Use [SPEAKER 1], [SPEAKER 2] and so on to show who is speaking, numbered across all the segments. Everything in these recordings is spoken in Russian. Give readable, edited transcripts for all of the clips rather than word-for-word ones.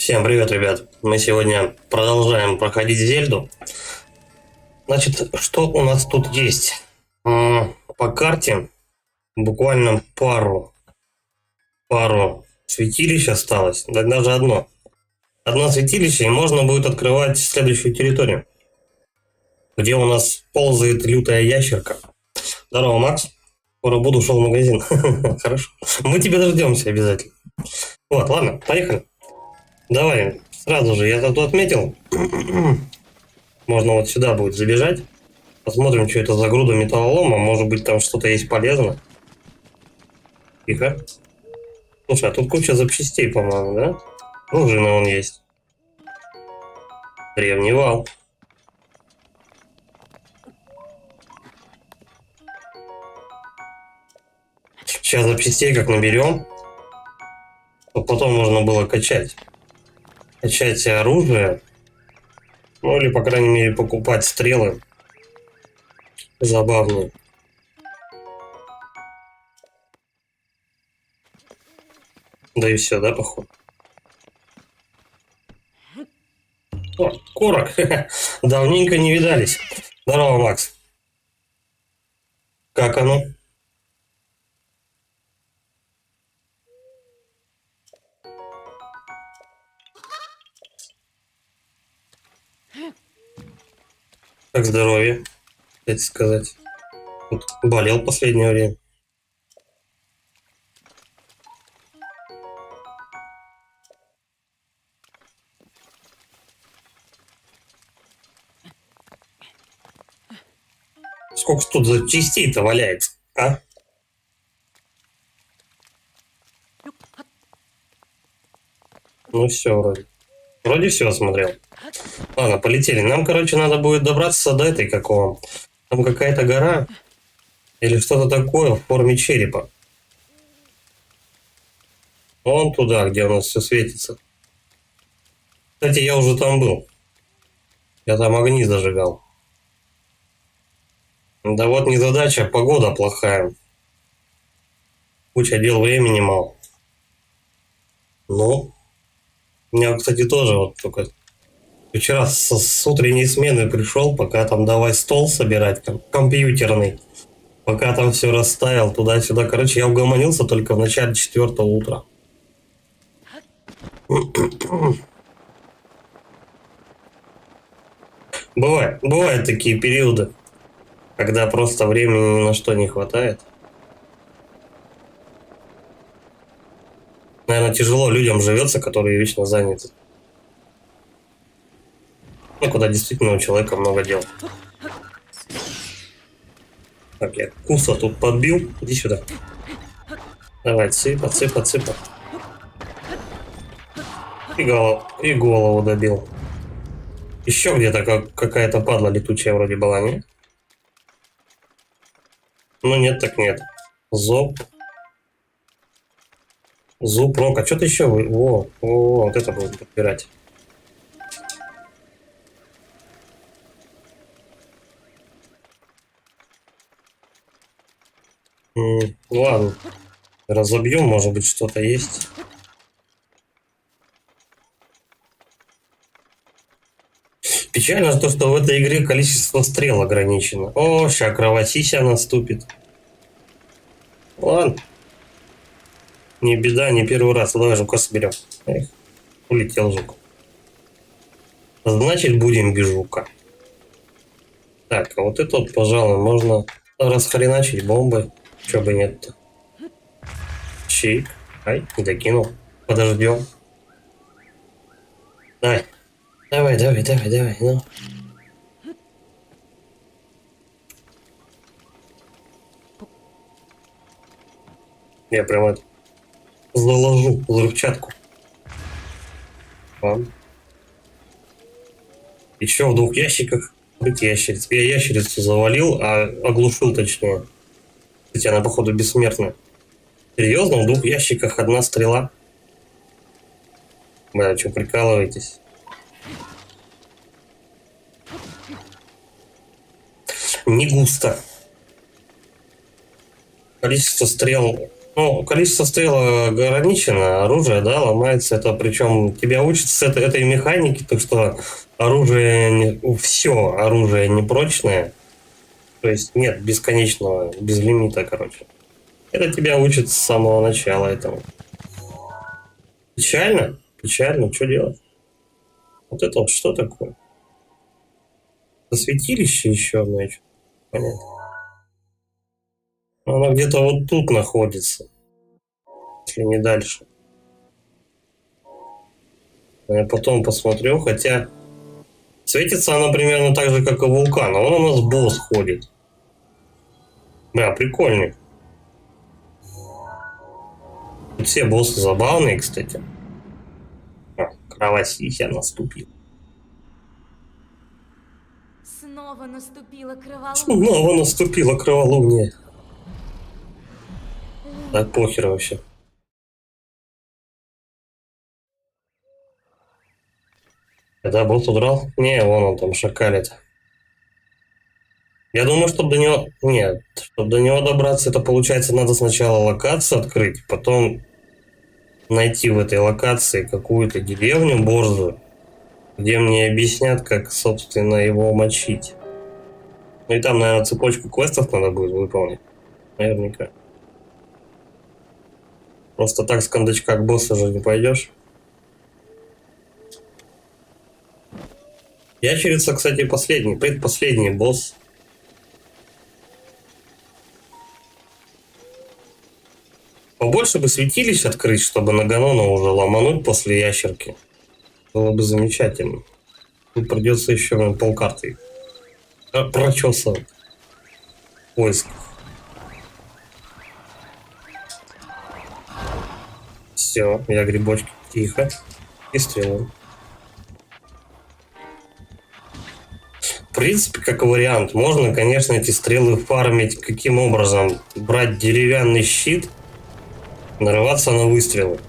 [SPEAKER 1] Всем привет, ребят! Мы сегодня продолжаем проходить Зельду. Значит, что у нас тут есть? По карте буквально пару святилищ осталось, да даже одно. Одно святилище, и можно будет открывать следующую территорию, где у нас ползает лютая ящерка. Здорово, Макс. Скоро буду шел в магазин. Хорошо. Мы тебя дождемся обязательно. Вот, ладно, поехали. Давай, сразу же, я тут отметил. Можно вот сюда будет забежать. Посмотрим, что это за груда металлолома. Может быть, там что-то есть полезное. Тихо. Слушай, а тут куча запчастей, по-моему, да? Пружина вон есть. Древний вал. Сейчас запчастей как наберем. Вот потом можно было качать. Качать оружие. Ну или, по крайней мере, покупать стрелы. Забавные. Да и все, да, походу. О, Корок. Давненько не видались. Здорово, Макс. Как оно? Как здоровье, кстати сказать. Вот болел в последнее время. Сколько тут запчастей-то валяется, а? Ну все, вроде. Вроде все осмотрел. Ладно, полетели. Нам, короче, надо будет добраться до этой какого. Там какая-то гора. Или что-то такое в форме черепа. Вон туда, где у нас все светится. Кстати, я уже там был. Я там огни зажигал. Да вот незадача, погода плохая. Куча дел, времени мало. Ну, у меня, кстати, тоже вот только вчера с утренней смены пришел, пока там давай стол собирать, компьютерный. Пока там все расставил туда-сюда. Короче, я угомонился только в начале 4-го утра. Бывают такие периоды, когда просто времени ни на что не хватает. Наверное, тяжело людям живется, которые вечно заняты. Ну, куда действительно у человека много дел. Так, я куса тут подбил. Иди сюда. Давай, цыпа. И голову добил. Еще где-то какая-то падла летучая вроде была, нет? Ну нет, так нет. Зуб рок. А что-то еще? Вот это будет подбирать. Ладно. Разобьем, может быть, что-то есть. Печально то, что в этой игре количество стрел ограничено. О, ща кровосися наступит. Ладно. Не беда, не первый раз. Давай жука соберем. Эх, улетел жук. Значит, будем без жука. Так, а вот это вот, пожалуй, можно расхреначить бомбой. Чего бы нет-то. Чик. Ай, не докинул. Подождем. Давай, ну. Я прям это заложу взрывчатку. Ладно. Еще в 2 ящиках быть ящериц. Я ящерицу завалил, а оглушил точнее. Кстати, она походу бессмертная. Серьезно? В 2 ящиках 1 стрела? Бля, что прикалываетесь? Не густо. Количество стрел Ну, количество стрел ограничено, оружие, да, ломается. Это причем тебя учат с этой механики, так что оружие, все оружие непрочное. То есть нет бесконечного, без лимита, короче. Это тебя учат с самого начала этому. Печально? Печально, что делать? Вот это вот что такое? Это святилище еще одно, я что-то не понятно. Оно где-то вот тут находится, если не дальше. Я потом посмотрю, хотя светится оно примерно так же, как и вулкан. А вон у нас босс ходит. Бля, прикольный. Тут все боссы забавные, кстати. Кровосися наступил.
[SPEAKER 2] Снова наступила кроволуния.
[SPEAKER 1] Снова наступила кроволуния. Так похер вообще. Это босс удрал? Не, вон он там шакалит. Я думаю, чтобы до него... Нет, чтобы до него добраться, это получается надо сначала локацию открыть, потом найти в этой локации какую-то деревню борзую, где мне объяснят, как, собственно, его мочить. Ну и там, наверное, цепочку квестов надо будет выполнить. Наверняка. Просто так с кондачка к боссу же не пойдешь. Ящерица, кстати, предпоследний босс. Побольше бы святилищ открыть, чтобы на Ганона уже ломануть после ящерки. Было бы замечательно. Тут придется еще полкарты прочесывать. Поиск. Все, я грибочки. Тихо. И стрелы. В принципе, как вариант, можно, конечно, эти стрелы фармить каким образом? Брать деревянный щит, нарываться на выстрелы.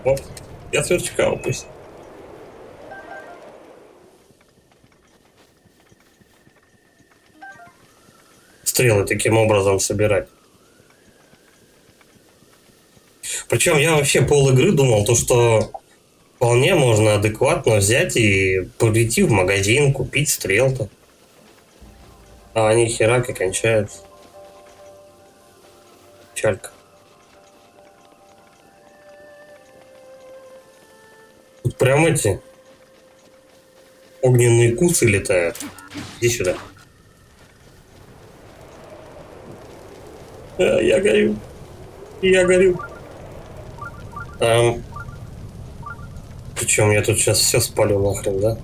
[SPEAKER 1] Вот, я сверчка упустил. Стрелы таким образом собирать. Причем я вообще пол игры думал, то что вполне можно адекватно взять и прийти в магазин, купить стрел-то. А они херак и кончаются. Чалька. Тут прям эти огненные кусы летают. Иди сюда. Я горю. Я горю. Причем я тут сейчас все спалю нахрен, да?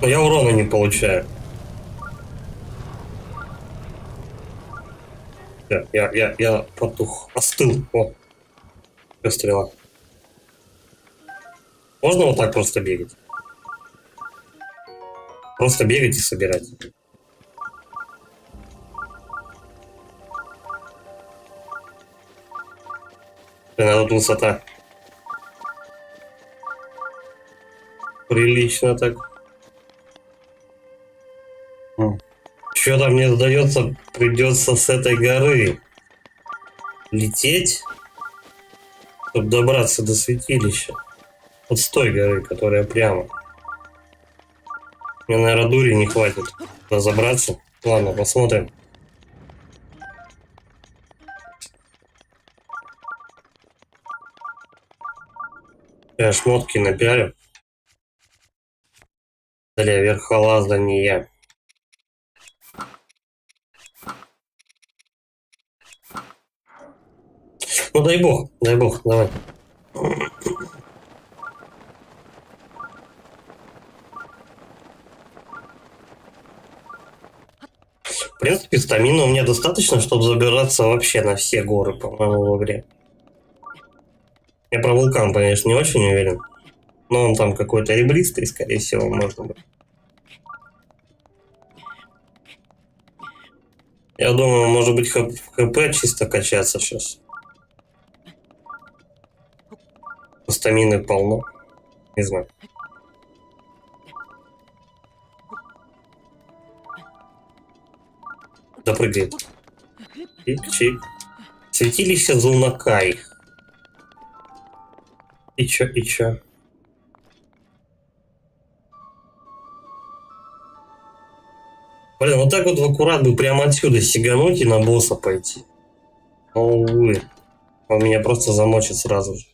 [SPEAKER 1] Но я урона не получаю. Я потух. Остыл. О. Стрела. Можно вот так просто бегать? Просто бегать и собирать. Блин, тут высота. Прилично так. Что-то мне сдается, придется с этой горы лететь, чтобы добраться до святилища. Вот с той горы, которая прямо. Мне, наверное, дури не хватит разобраться. Ладно, посмотрим. Я шмотки напялю. Для верхолазания. Ну дай бог, давай. В принципе, стамина у меня достаточно, чтобы забираться вообще на все горы, по-моему, в игре. Я про вулкан, конечно, не очень уверен. Но он там какой-то ребристый, скорее всего, можно быть. Я думаю, может быть, ХП чисто качаться сейчас. Стамины полно. Не знаю. Допрыгает. Чик-чик. Святилище Зулнакай. И чё, и чё? Блин, вот так вот в аккурат бы прямо отсюда сигануть и на босса пойти. О, увы. Он меня просто замочит сразу же.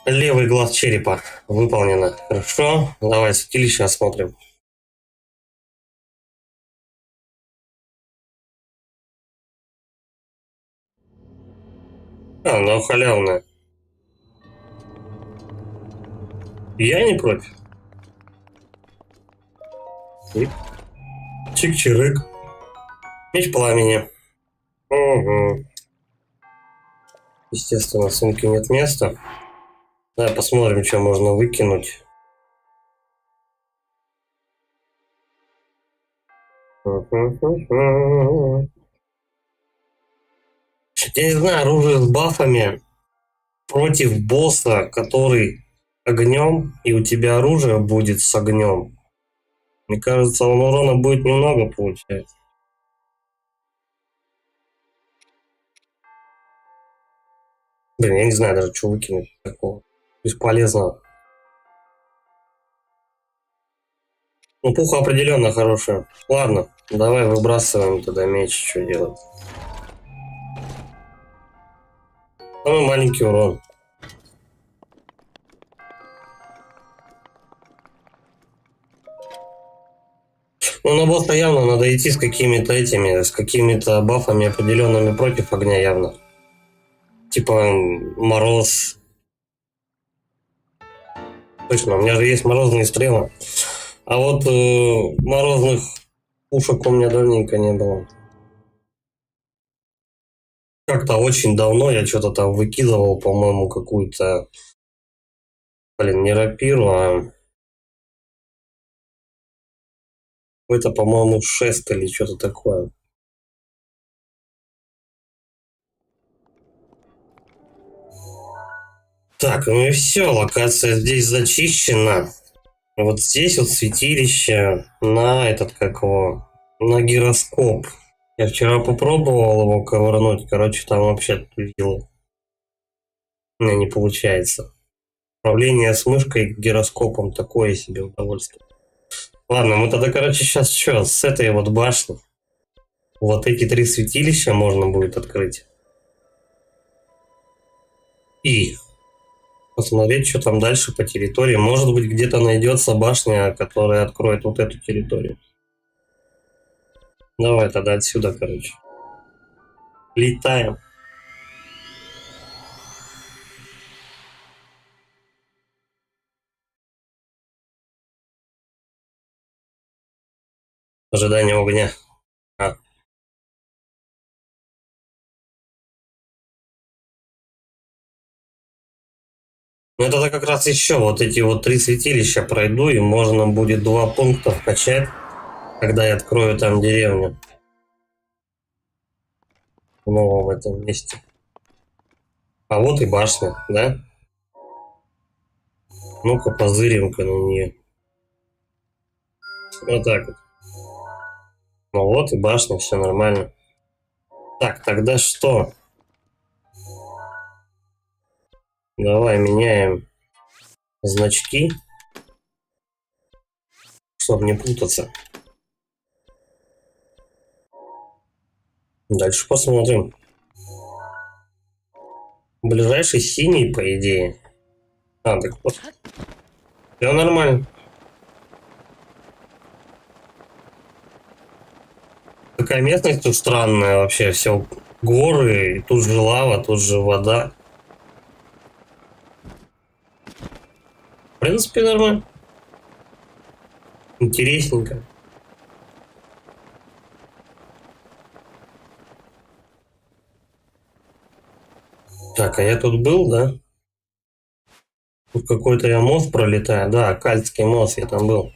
[SPEAKER 1] Левый глаз черепа. Выполнено. Хорошо. Давай святилище осмотрим. Ну халявная. Я не против. Чик-чирык. Меч пламени. Угу. Естественно, в сумке нет места. Давай посмотрим, что можно выкинуть. Я не знаю, оружие с бафами против босса, который огнем, и у тебя оружие будет с огнем. Мне кажется, он урона будет немного получать. Блин, я не знаю даже, что выкинуть такого. Бесполезного. Ну, пуха определенно хорошая. Ладно, давай выбрасываем тогда меч, что делать. Самый маленький урон. Ну, на босса явно надо идти с какими-то этими, с какими-то бафами определенными против огня явно. Типа мороз. Точно, у меня же есть морозные стрелы. А вот морозных пушек у меня давненько не было. Как-то очень давно я что-то там выкидывал, по-моему, какую-то, блин, не рапиру, а это, по-моему, шест или что-то такое. Так, ну и все, локация здесь зачищена. Вот здесь вот святилище на этот, как его, на гироскоп. Я вчера попробовал его ковырнуть, короче, там вообще тупило. У меня не получается. Управление с мышкой гироскопом такое себе удовольствие. Ладно, мы тогда, короче, сейчас что, с этой вот башни вот эти 3 святилища можно будет открыть. И посмотреть, что там дальше по территории. Может быть, где-то найдется башня, которая откроет вот эту территорию. Давай тогда отсюда, короче. Летаем. Ожидание огня. Ну, это как раз еще вот эти вот 3 святилища пройду, и можно будет 2 пункта вкачать, когда я открою там деревню. В новом этом месте. А вот и башня, да? Ну-ка, позырим-ка на нее. Вот так вот. Ну вот и башня, все нормально. Так, тогда что? Давай меняем значки, чтобы не путаться. Дальше посмотрим. Ближайший синий, по идее. А, так вот. Все нормально. Такая местность тут странная вообще. Все горы, и тут же лава, тут же вода. В принципе, нормально. Интересненько. Так, а я тут был, да? Тут какой-то я мост пролетаю. Да, Кальцкий мост, я там был.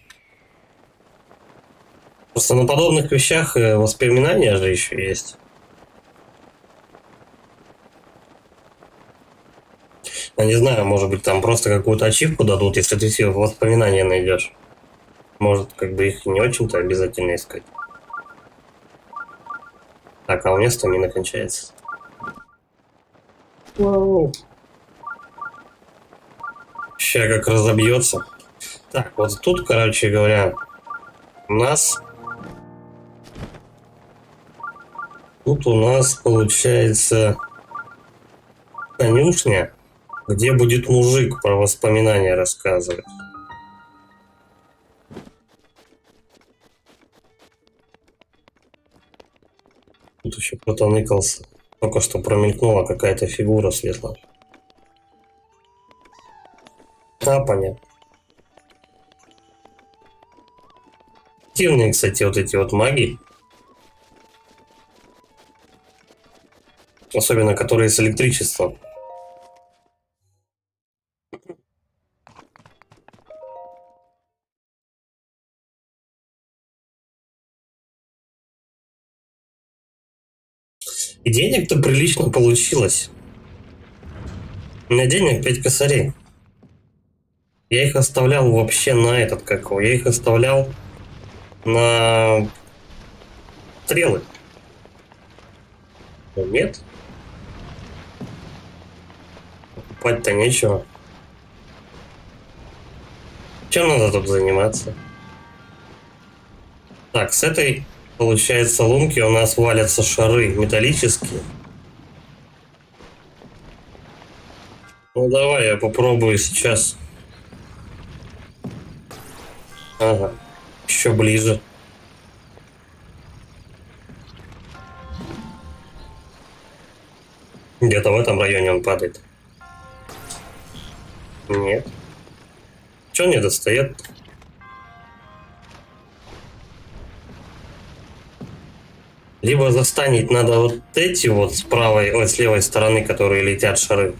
[SPEAKER 1] Просто на подобных вещах воспоминания же еще есть. Я не знаю, может быть, там просто какую-то ачивку дадут, если ты все воспоминания найдешь. Может, как бы их и не очень-то обязательно искать. Так, а у меня стамина кончается. Воу. Сейчас как разобьется. Так, вот тут, короче говоря, у нас... Тут у нас получается конюшня, где будет мужик про воспоминания рассказывать. Тут еще кто-то ныкался. Только что промелькнула какая-то фигура светлая. А, понятно. Активные, кстати, вот эти вот маги. Особенно, которые с электричеством. И денег-то прилично получилось. У меня денег 5 косарей. Я их оставлял вообще на этот, как его, я их оставлял на стрелы. Но нет. Покупать-то нечего. Чем надо тут заниматься? Так, с этой, получается, лунки у нас валятся шары металлические. Ну давай, я попробую сейчас. Ага, еще ближе. Где-то в этом районе он падает. Нет. Че не достает? Либо застанить надо вот эти вот с правой, ой, с левой стороны, которые летят шары.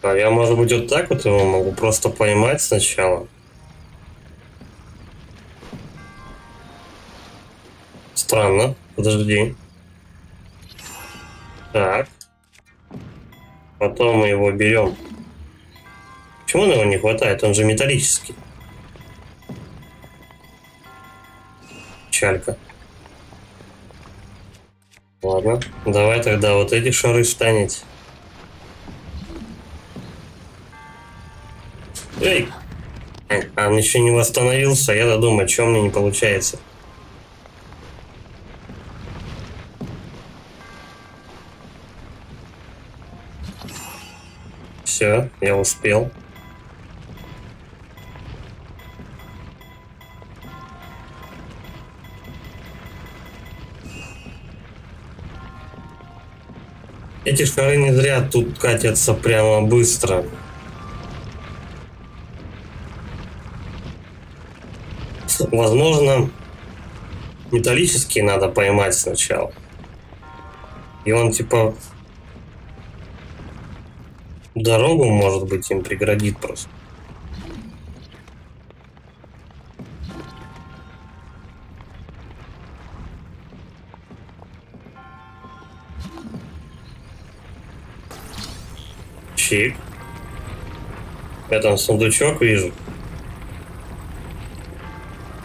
[SPEAKER 1] А я, может быть, вот так вот его могу просто поймать сначала. Странно. Подожди. Так. Потом мы его берем. Почему на него не хватает? Он же металлический. Чалька. Ладно. Давай тогда вот эти шары станет. Эй! А он еще не восстановился. Я думаю, что мне не получается. Все, я успел. Эти шары не зря тут катятся прямо быстро. Возможно, металлические надо поймать сначала. И он типа дорогу, может быть, им преградит просто. Чик. Я там сундучок вижу.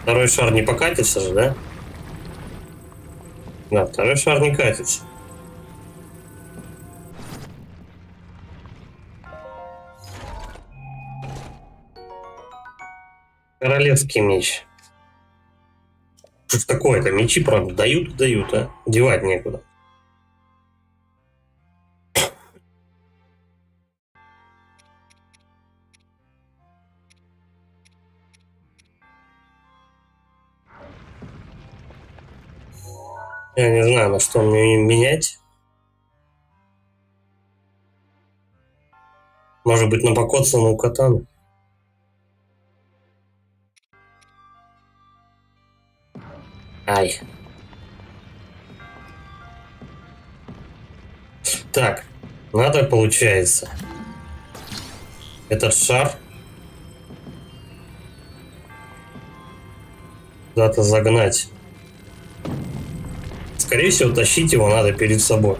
[SPEAKER 1] Второй шар не покатится же, да? Да, второй шар не катится. Королевский меч. Что ж такое-то? Мечи, правда, дают, а? Девать некуда. Я не знаю, на что мне менять. Может быть, на покоцанную катану. Ай. Так, надо, получается, этот шар куда-то загнать. Скорее всего, тащить его надо перед собой.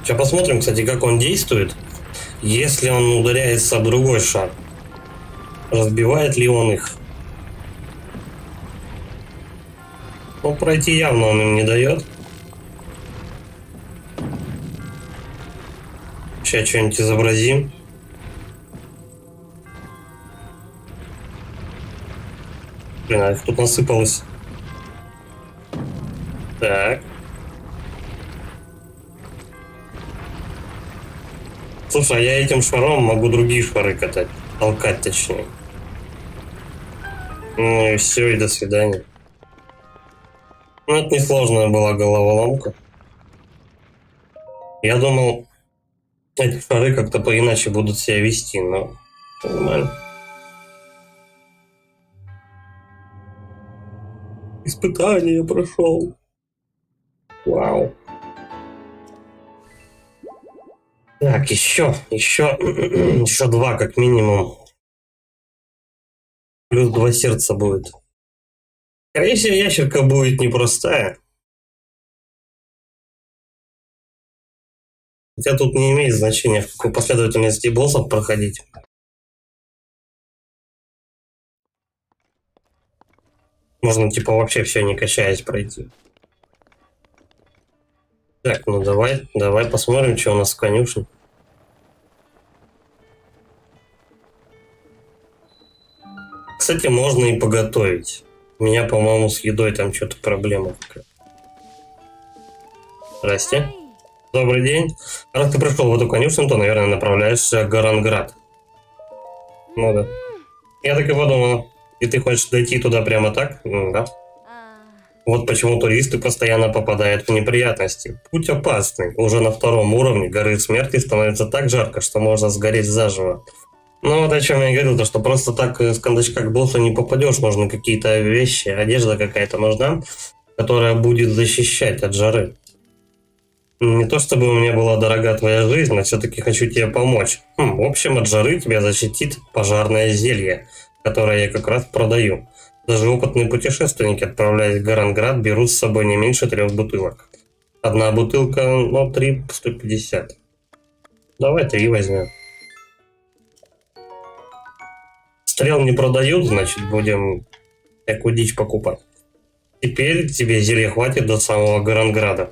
[SPEAKER 1] Сейчас посмотрим, кстати, как он действует. Если он ударяется об другой шар, разбивает ли он их? Ну, пройти явно он им не дает. Сейчас что-нибудь изобразим. Блин, а их тут насыпалось. Так. Слушай, а я этим шаром могу другие шары катать. Толкать, точнее. Ну и все, и до свидания. Ну, это несложная была головоломка. Я думал, эти шары как-то поиначе будут себя вести, но нормально. Испытание прошел. Вау. Так, еще два как минимум. Плюс 2 сердца будет. Скорее всего, ящерка будет непростая. Хотя тут не имеет значения, в какой последовательности боссов проходить. Можно типа вообще все не качаясь пройти. Так, ну давай посмотрим, что у нас в конюшне. Кстати, можно и поготовить. У меня, по-моему, с едой там что-то проблема такая. Здрасте. Добрый день. Раз ты пришел в эту конюшню, то, наверное, направляешься в Гаранград. Ну да. Я так и подумал. И ты хочешь дойти туда прямо так? Да. Вот почему туристы постоянно попадают в неприятности. Путь опасный. Уже на 2-м уровне горы смерти становится так жарко, что можно сгореть заживо. Ну вот о чем я говорил, то что просто так с кондачка к боссу не попадешь. Нужны какие-то вещи, одежда какая-то нужна, которая будет защищать от жары. Не то чтобы у меня была дорога твоя жизнь, но все-таки хочу тебе помочь. В общем, от жары тебя защитит пожарное зелье, которое я как раз продаю. Даже опытные путешественники, отправляясь в Гаранград, берут с собой не меньше 3 бутылок. Одна бутылка, ну, 3 по 150. Давай 3 возьмем. Стрел не продают, значит, будем такую дичь покупать. Теперь тебе зелья хватит до самого Гаранграда.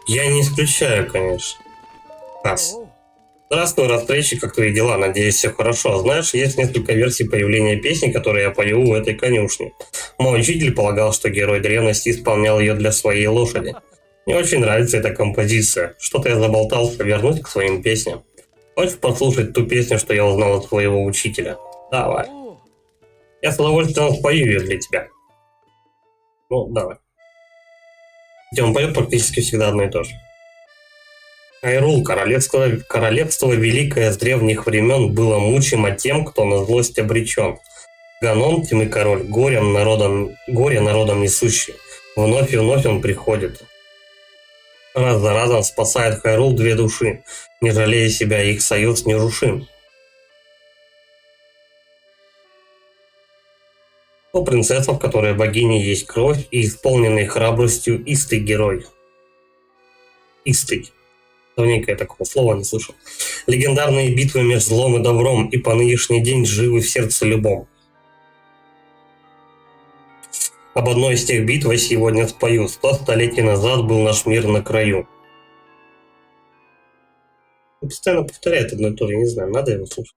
[SPEAKER 1] Я не исключаю, конечно. Хас. Здравствуй, расстрельщик, как твои дела? Надеюсь, все хорошо. Знаешь, есть несколько версий появления песни, которую я пою в этой конюшне. Мой учитель полагал, что герой древности исполнял ее для своей лошади. Мне очень нравится эта композиция. Что-то я заболтался, вернусь к своим песням. Хочешь послушать ту песню, что я узнал от твоего учителя? Давай. Я с удовольствием спою ее для тебя. Ну, давай. Хотя он поет практически всегда одно и то же. Хайрул, королевство великое с древних времен, было мучимо тем, кто на злость обречен. Ганон, тьмы король, горе народом несущий. Вновь и вновь он приходит. Раз за разом спасает Хайрул 2 души, не жалея себя, их союз нерушим. О принцесса, в которой богини есть кровь и исполненный храбростью истый герой. Истый. Давненько я такого слова не слышал. Легендарные битвы между злом и добром и по нынешний день живы в сердце любом. Об одной из тех битв я сегодня спою. 100 столетий назад был наш мир на краю. Он постоянно повторяет одно и то же, не знаю, надо его слушать.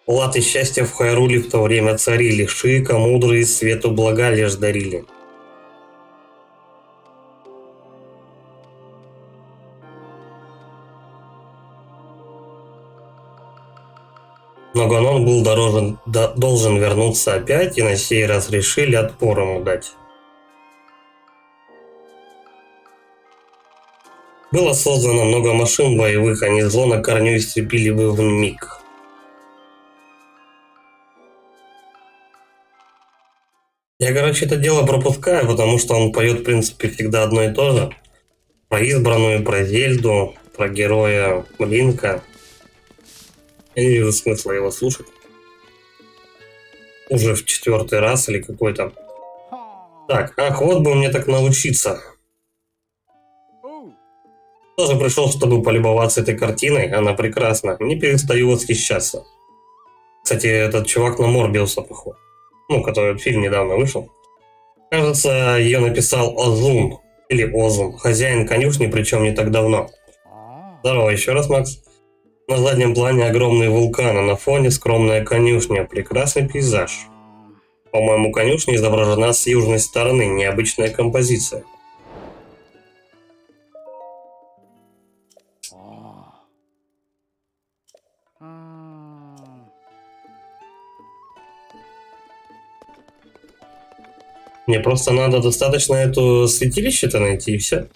[SPEAKER 1] Лад и счастье в Хайруле в то время царили, шика мудрые свету блага лишь дарили. Но Ганон был должен вернуться опять, и на сей раз решили отпор ему дать. Было создано много машин боевых, они зло на корню истребили бы в миг. Я, короче, это дело пропускаю, потому что он поет, в принципе, всегда одно и то же. Про избранную, про Зельду, про героя Линка. Я не вижу смысла его слушать. Уже в 4-й раз или какой-то. Так, ах, вот бы мне так научиться. Тоже пришел, чтобы полюбоваться этой картиной. Она прекрасна. Не перестаю восхищаться. Кстати, этот чувак на Морбиуса похож. Ну, который фильм недавно вышел. Кажется, ее написал Озун. Или Озун. Хозяин конюшни, причем не так давно. Здорово еще раз, Макс. На заднем плане огромный вулкан, а на фоне скромная конюшня. Прекрасный пейзаж. По-моему, конюшня изображена с южной стороны. Необычная композиция. Мне просто надо достаточно эту святилище-то найти, и все.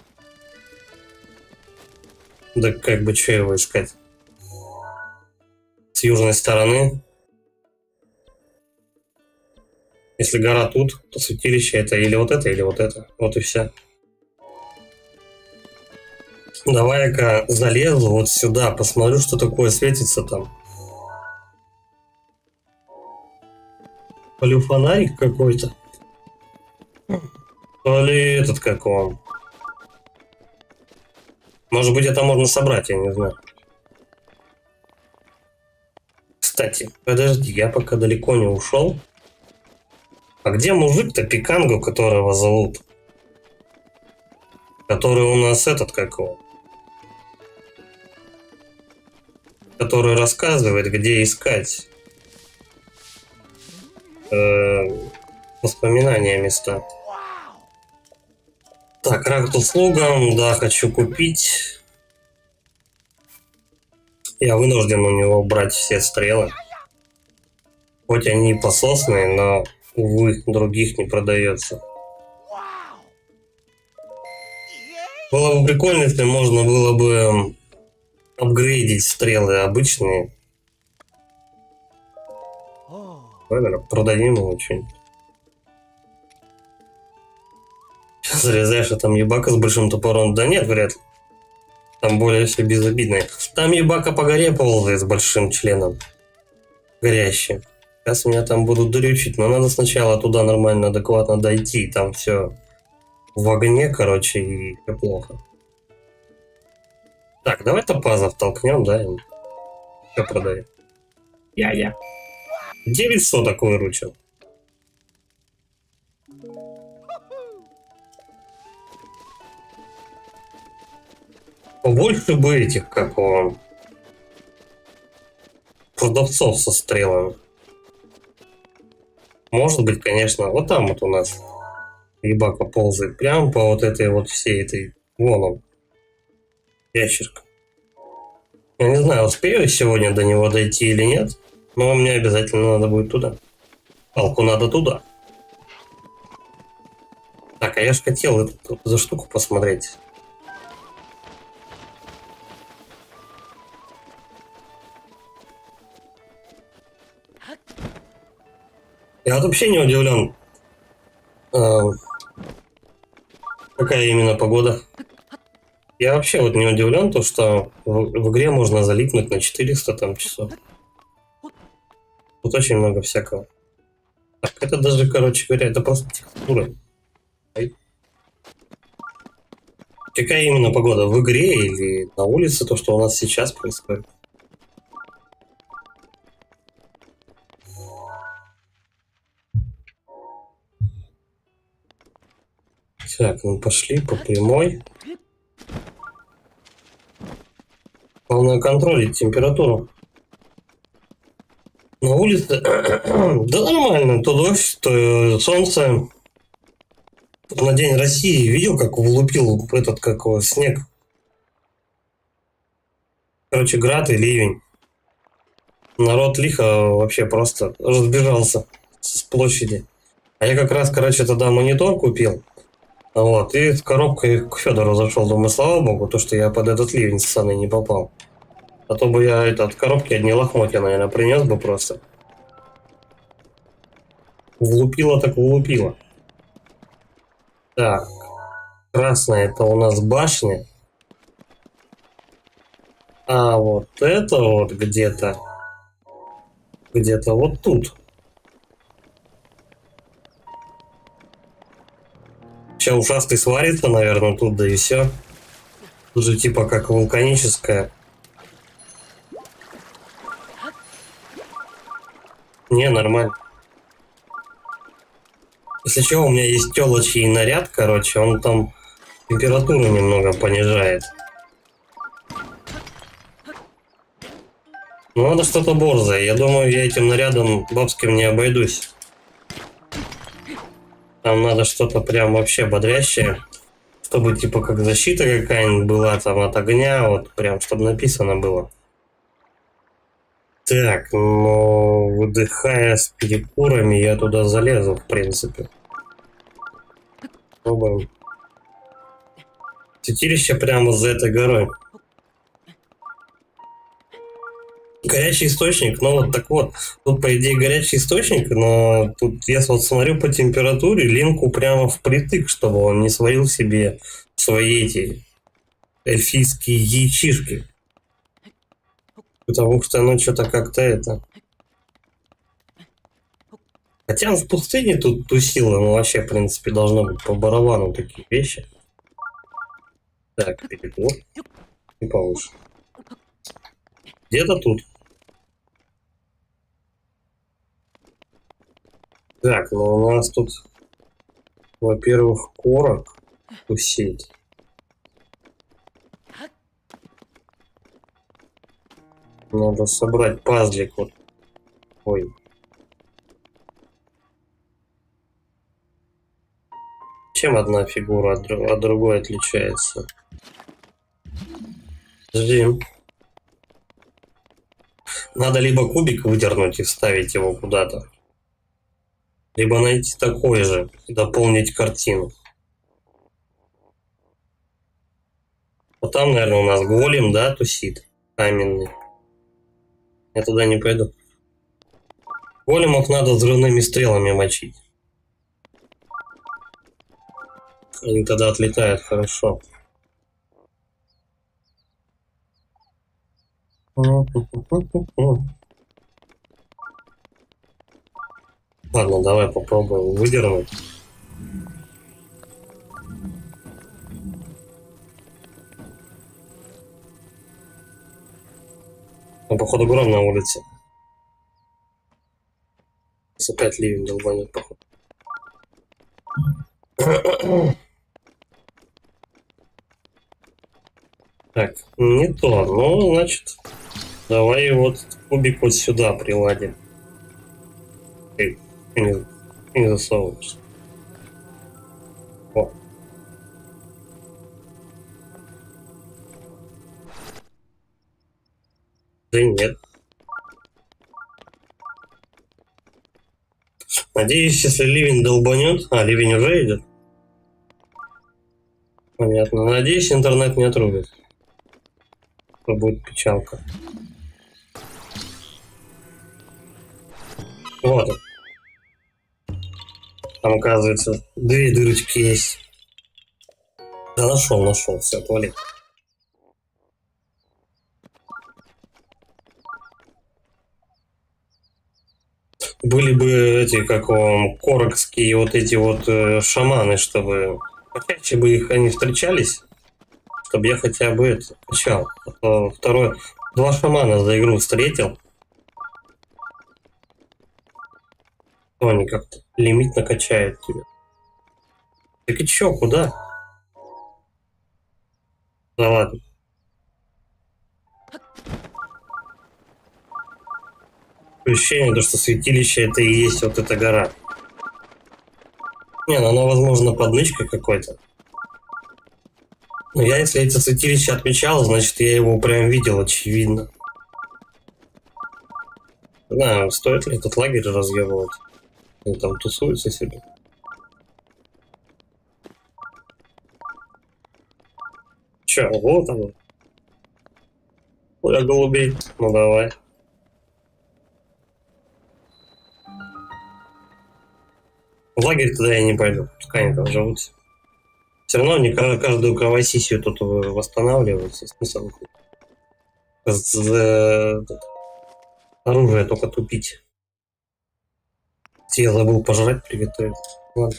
[SPEAKER 1] Да как бы, что его искать? С южной стороны. Если гора тут, то святилище это или вот это, или вот это. Вот и все. Давай-ка залезу вот сюда, посмотрю, что такое светится там. То ли фонарик какой-то. То ли этот как он. Может быть, это можно собрать, я не знаю. Кстати, подожди, я пока далеко не ушел. А где мужик-то Пиканго, которого зовут? Который у нас этот как он? Который рассказывает, где искать воспоминания места. Так, рактус слугам, да, хочу купить. Я вынужден у него брать все стрелы. Хоть они и пососные, но, увы, других не продается. Было бы прикольно, если можно было бы апгрейдить стрелы обычные. Продадим ему что-нибудь. Зарезаешь, а там ебака с большим топором. Да нет, вряд ли. Там более все безобидное. Там ебака по горе ползает с большим членом. Горящим. Сейчас меня там будут дрючить, но надо сначала туда нормально, адекватно дойти. Там все в огне, короче, и все плохо. Так, давай топазов толкнем, да? Все продаем. Я. 9 соток выручил. Побольше бы этих, как он, продавцов со стрелами. Может быть, конечно, вот там вот у нас ебака ползает прям по вот этой вот всей этой, вон он, ящерка. Я не знаю, успею я сегодня до него дойти или нет, но мне обязательно надо будет туда. Палку надо туда. Так, а я же хотел эту за штуку посмотреть. Я вот вообще не удивлен, какая именно погода. Я вообще вот не удивлен, то что в игре можно залипнуть на 400 там часов. Тут очень много всякого. Так, это даже, короче говоря, это просто текстура. Какая именно погода? В игре или на улице, то, что у нас сейчас происходит? Так, ну пошли по прямой. Главное контролить температуру. На улице, да нормально, то дождь, то солнце. На День России видел, как влупил этот, как его, снег. Короче, град и ливень. Народ лихо вообще просто разбежался с площади. А я как раз, короче, тогда монитор купил. Вот, и с коробкой к Федору зашел. Думаю, слава богу, то, что я под этот ливень ссаный не попал. А то бы я от коробки одни лохмотья, наверное, принес бы просто. Влупило так влупило. Так, красная это у нас башня. А вот это вот где-то вот тут. Сейчас ушастый сварится, наверное, тут, да и все. Тут же типа как вулканическая. Не, нормально. Если что, у меня есть телочий наряд, короче, он там температуру немного понижает. Ну, надо что-то борзое. Я думаю, я этим нарядом бабским не обойдусь. Там надо что-то прям вообще бодрящее. Чтобы типа как защита какая-нибудь была там от огня. Вот прям, чтобы написано было. Так, ну, выдыхая с перекурами, я туда залезу, в принципе. Пробуем. Святилище прямо за этой горой. Горячий источник, ну вот так вот. Тут, по идее, горячий источник, но тут я вот смотрю по температуре, линку прямо впритык, чтобы он не сварил себе свои эти эльфийские яичишки. Потому что оно что-то как-то это... Хотя он в пустыне тут тусил, ему вообще, в принципе, должно быть по барабану такие вещи. Так, перекур. И повыше. Где-то тут. Так, ну у нас тут, во-первых, корок тусит. Надо собрать пазлик вот. Ой. Чем одна фигура от другой отличается? Подожди. Надо либо кубик выдернуть и вставить его куда-то, либо найти такой же и дополнить картину. Вот там, наверное, у нас голем, да, тусит каменный. Я туда не пойду. Големов надо взрывными стрелами мочить. Они тогда отлетают хорошо. Ладно, давай попробуем выдернуть. Ну, походу, гром на улице. Опять ливень долбанет, походу. Так, не то. Ну, значит, давай вот кубик вот сюда приладим. Эй, не засовываешь. О. Да нет. Надеюсь, если ливень долбанет... А, ливень уже идет? Понятно. Надеюсь, интернет не отрубит. То будет печалка. Вот. Там, оказывается, две дырочки есть. Да нашел, все, туалет. Были бы эти, как вам, корокские вот эти вот шаманы, чтобы почаще бы их они встречались, чтобы я хотя бы это качал. А то второй, 2 шамана за игру встретил. То они как-то лимит накачают тебе. Так и чё, куда? Да ладно. Ощущение, то, что святилище это и есть вот эта гора. Не, ну она, возможно, под нычкой какой-то. Но я, если это святилище отмечал, значит, я его прям видел, очевидно. Не знаю, стоит ли этот лагерь разъебывать. Они там тусуются себе. Че, вот оно. Ой, голубей. Ну давай. В лагерь туда я не пойду. Пускай они там живут. Все равно они каждую кровосисию тут восстанавливаются. Смысл оружие только тупить. Я забыл пожрать, приготовить. Ладно.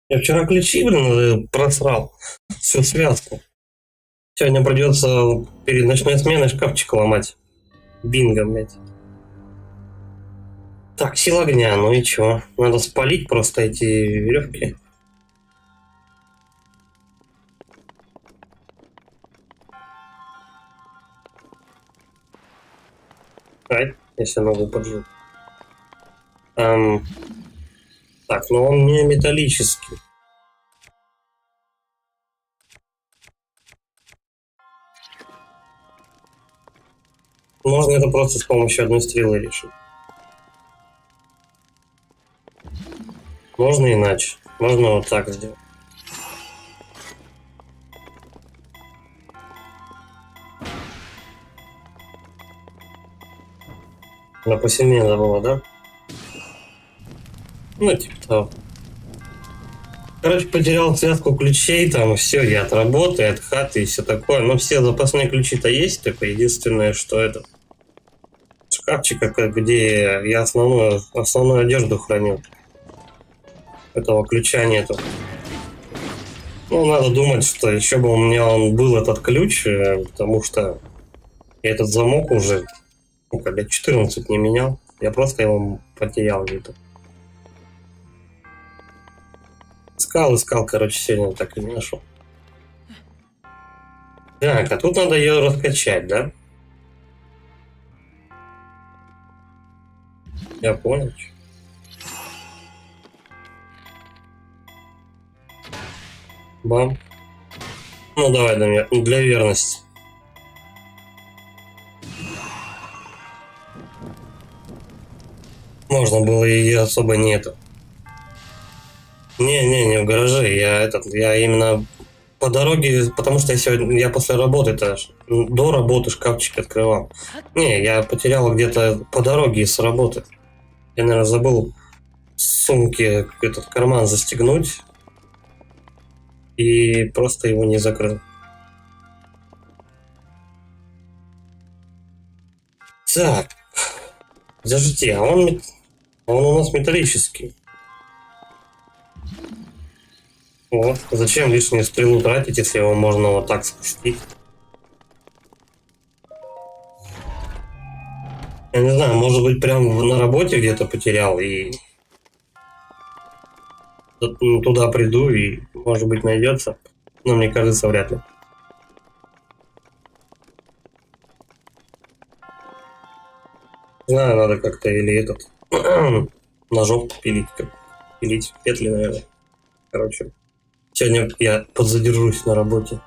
[SPEAKER 1] Я вчера ключи, блин, просрал. Всю связку. Сегодня придется перед ночной сменой шкафчик ломать. Бинго, блядь. Так, сила огня, ну и чё? Надо спалить просто эти веревки. Ай, если ногу поджу. Так, ну он не металлический. Можно это просто с помощью одной стрелы решить. Можно иначе. Можно вот так сделать. Она посильнее надо было, да? Ну, типа того. Короче, потерял связку ключей, там все, я от работы, от хаты и все такое. Но все запасные ключи-то есть, только единственное, что это шкафчик, где я основную одежду храню. Этого ключа нету. Ну, надо думать, что еще бы у меня он был этот ключ, потому что я этот замок уже лет 14 не менял. Я просто его потерял где-то. Искал, короче, сегодня так и не нашел. Так, а тут надо ее раскачать, да? Я понял. Бам. Ну давай, для верности. Можно было ее особо нету. Не в гараже. Я именно по дороге, потому что я после работы-то до работы шкафчик открывал. Не, я потерял где-то по дороге с работы. Я, наверное, забыл в сумке этот карман застегнуть и просто его не закрыл. Так, подождите, он у нас металлический. Вот. Зачем лишнюю стрелу тратить, если его можно вот так спустить? Я не знаю, может быть, прям на работе где-то потерял и туда приду и, может быть, найдется. Но мне кажется, вряд ли. Не знаю, надо как-то или этот ножом пилить, пилить петли, наверное. Короче, сегодня я подзадержусь на работе.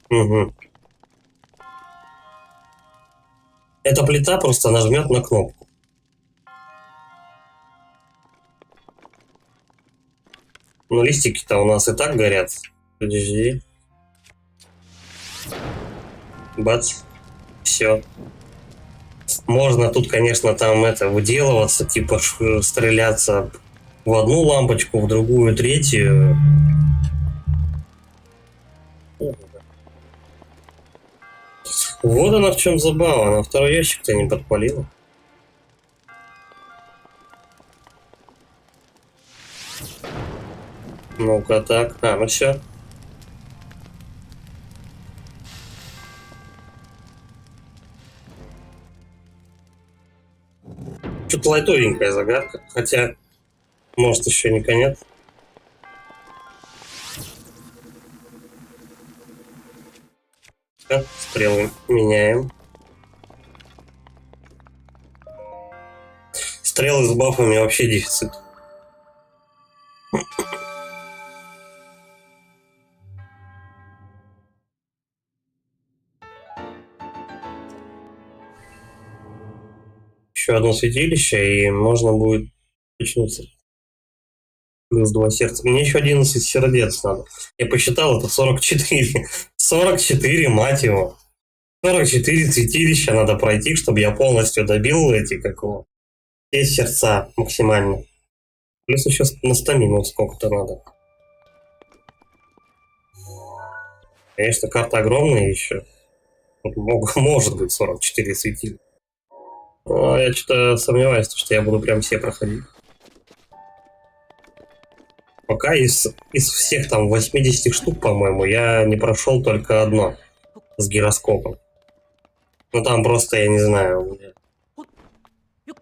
[SPEAKER 1] Угу. Эта плита просто нажмет на кнопку. Но листики-то у нас и так горят. Подожди. Бац. Все. Можно тут, конечно, там выделываться, типа стреляться в одну лампочку, в другую, третью. Вот она в чем забава. Она второй ящик-то не подпалила. Ну-ка так. Ну все. Что-то лайтовенькая загадка. Хотя, может, еще не конец. Так, стрелы меняем. Стрелы с бафами вообще дефицит. Еще одно святилище, и можно будет очнуться. Плюс 2 сердца. Мне еще 11 сердец надо. Я посчитал, это 44. 44, мать его. 44 святилища надо пройти, чтобы я полностью добил все сердца максимально. Плюс еще на стамину сколько-то надо. Конечно, карта огромная еще. Может быть 44 светильника. Ну, я что-то сомневаюсь, что я буду прям все проходить. Пока из всех там 80 штук, по-моему, я не прошел только одно с гироскопом. Ну там просто, я не знаю,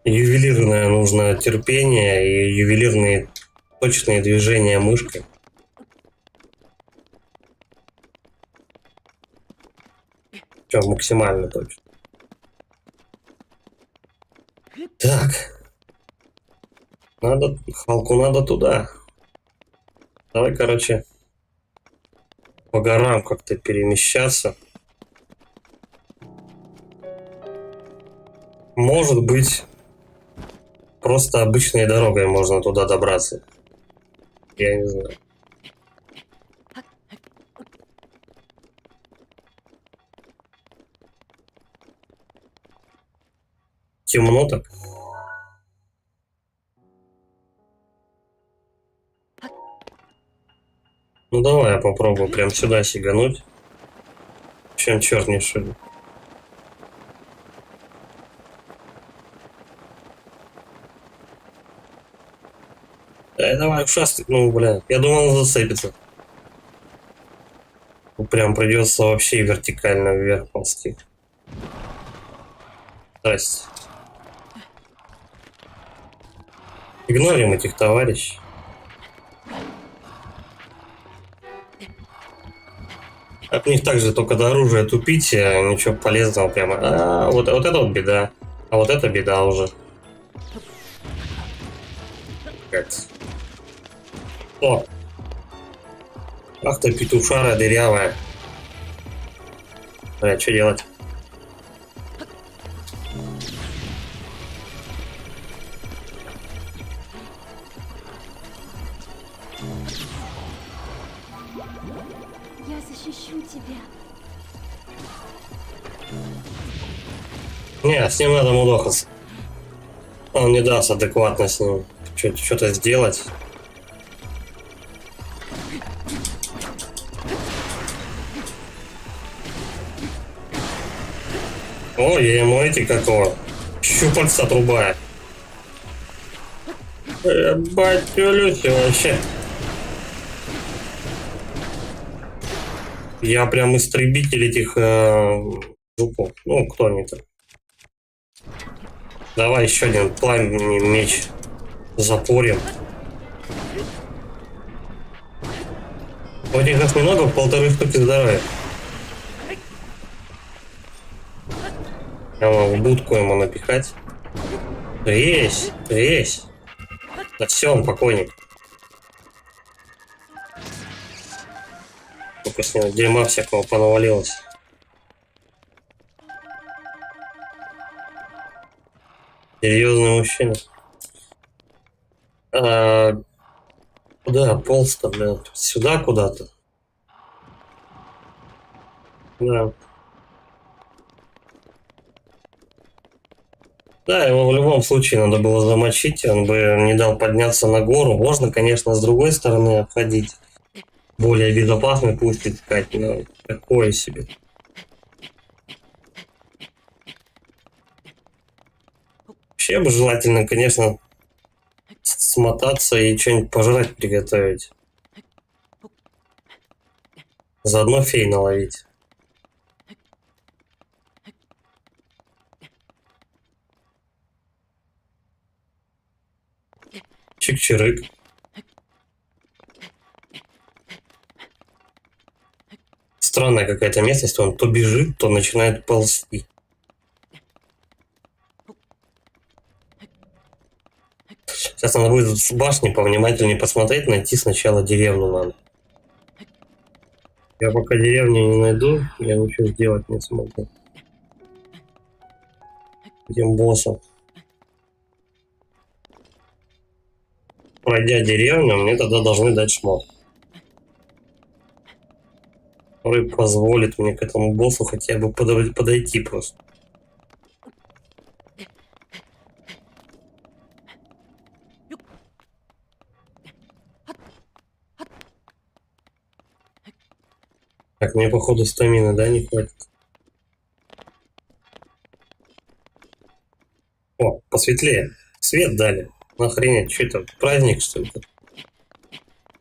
[SPEAKER 1] ювелирное нужно терпение и ювелирные точные движения мышкой. Все максимально точно. Так. Халку надо туда. Давай, короче, по горам как-то перемещаться. Может быть, просто обычной дорогой можно туда добраться. Я не знаю. Темно так. Ну давай я попробую прям сюда сигануть. Чем черт не шибет. Давай ушастый. Ну, бля, я думал, он зацепится. Ну, прям придется вообще вертикально вверх ползти. Здрасте. Игнорим этих товарищей. От них также только до оружия тупить, а ничего полезного прямо. Вот это вот беда. А вот это беда уже. Как? О! Ах ты петушара дырявая. Бля, что делать?
[SPEAKER 2] Я защищу тебя.
[SPEAKER 1] Не, с ним надо мудохаться. Он не даст адекватно с ним что-то сделать. О, я ему эти какого? Щупальца отрубаю. Батюлюсь вообще. Я прям истребитель этих жуков. Ну, кто они там? Давай еще один пламенный меч запорим. У этих нас немного, 1,5 штуки здоровья. Я могу будку ему напихать. Есть, есть. Да все, он покойник. Только с него дерьма всякого понавалилось. Серьезный мужчина. Куда полз-то, блин? Сюда куда-то? Да. Да, его в любом случае надо было замочить, он бы не дал подняться на гору. Можно, конечно, с другой стороны обходить. Более безопасный путь искать, но такое себе. Вообще бы желательно, конечно, смотаться и что-нибудь пожрать приготовить. Заодно фей наловить. Чик-чирык. Странная какая-то местность, он то бежит, то начинает ползти. Сейчас надо будет с башни повнимательнее посмотреть, найти сначала деревню надо. Я пока деревню не найду, я ничего сделать не смогу. Этим боссом. Пройдя деревню, мне тогда должны дать шмот. Который позволит мне к этому боссу хотя бы подойти просто. Так, мне походу стамины, да, не хватит? посветлее. Свет дали. Охренеть, что это, праздник, что ли?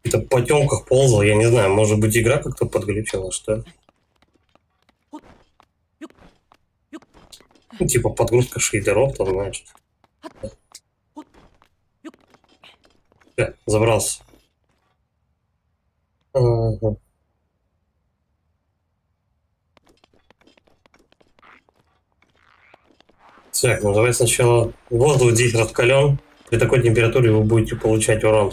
[SPEAKER 1] Это по темках ползал, я не знаю, может быть игра как-то подглючила, что ли? Ну, типа подгрузка шейдеров, там, знаешь. Забрался. Ага. Так, ну давай сначала воздух здесь раскален. При такой температуре вы будете получать урон.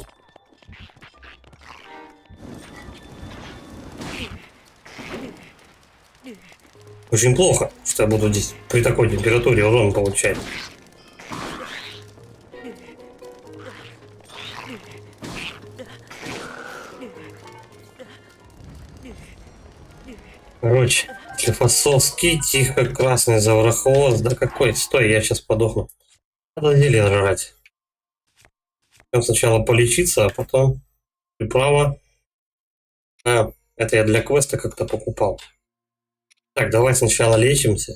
[SPEAKER 1] Очень плохо, что я буду здесь при такой температуре урон получать. Короче, Склифосовский, тихо, красный заврахвост. Да какой? Стой, я сейчас подохну. Надо зелье жрать. Сначала полечиться, а потом приправа. А, это я для квеста как-то покупал. Так, давай сначала лечимся.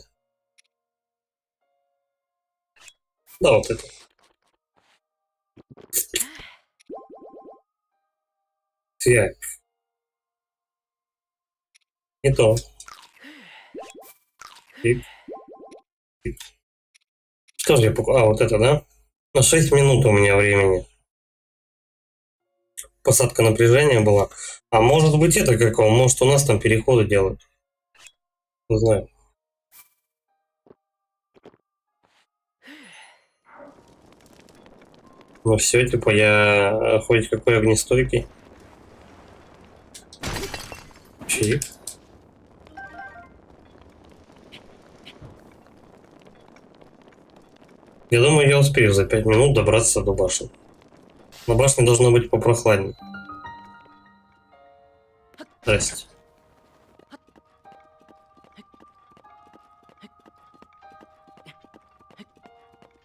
[SPEAKER 1] Да, вот это. Так. Не то. Тик. Тик. Что же я покупал? А, вот это, да? На 6 минут у меня времени. Посадка напряжения была. А может быть это какого? Может у нас там переходы делают. Не знаю. Ну все, типа я хоть какой огнестойкий. Чик. Я думаю, я успею за 5 минут добраться до башни. На башне должно быть попрохладнее. Здрасте.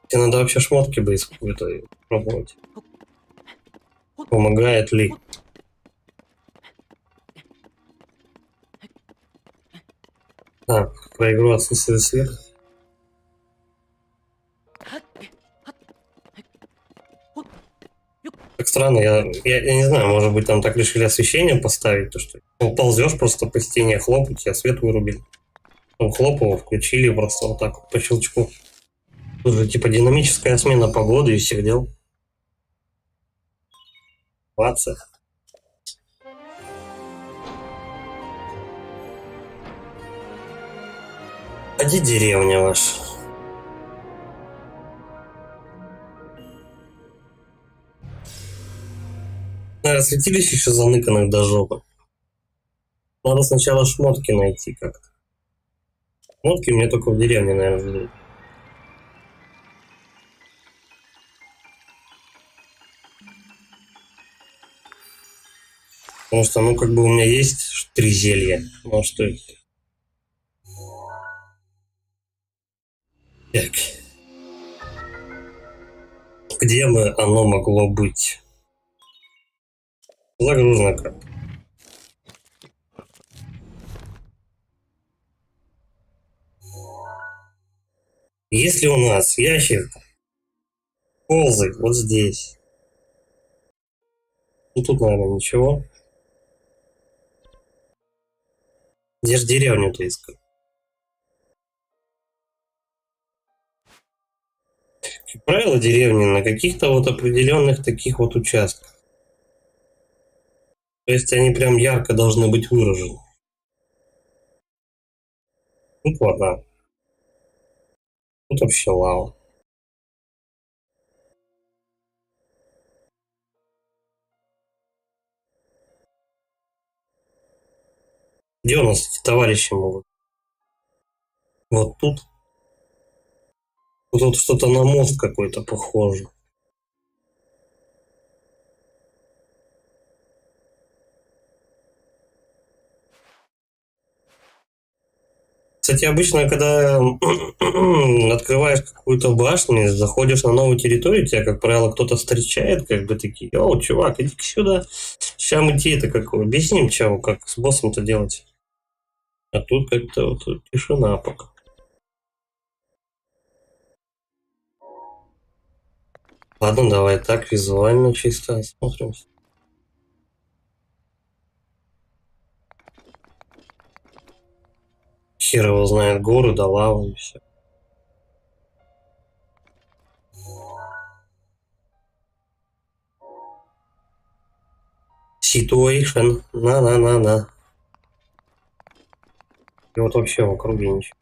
[SPEAKER 1] Тебе надо вообще шмотки бы использовать, пробовать. Помогает ли? А, про игру отсутствие света. Так странно, я не знаю, может быть там так решили освещение поставить, то что ползешь просто по стене, хлоп, у тебя свет вырубили. Там хлоп его включили просто вот так вот по щелчку. Тут же типа динамическая смена погоды и всех дел. Ватса. А где деревня ваша? Наверное, святилище еще заныканных до жопы. Надо сначала шмотки найти как-то. Шмотки мне только в деревне, наверное, ждут. Потому что, ну, как бы у меня есть 3 зелья. Ну, а что это? Так. Где бы оно могло быть? Загружена карта. Если у нас ящик ползает вот здесь. Ну, тут, наверное, ничего. Где же деревню-то искать? Как правило, деревни на каких-то вот определенных таких вот участках. То есть они прям ярко должны быть выражены. Тут вода. Тут вообще лава. Где у нас эти товарищи могут? Вот тут. Тут что-то на мост какой-то похоже. Кстати, обычно, когда открываешь какую-то башню, заходишь на новую территорию, тебя, как правило, кто-то встречает, как бы такие: «О, чувак, иди сюда, сейчас мы тебе это как объясним, чего, как с боссом-то делать». А тут как-то вот тишина пока. Ладно, давай так, визуально чисто осмотримся. Хер его знает, горы да лава и все. Situation. На. И вот вообще в округе ничего.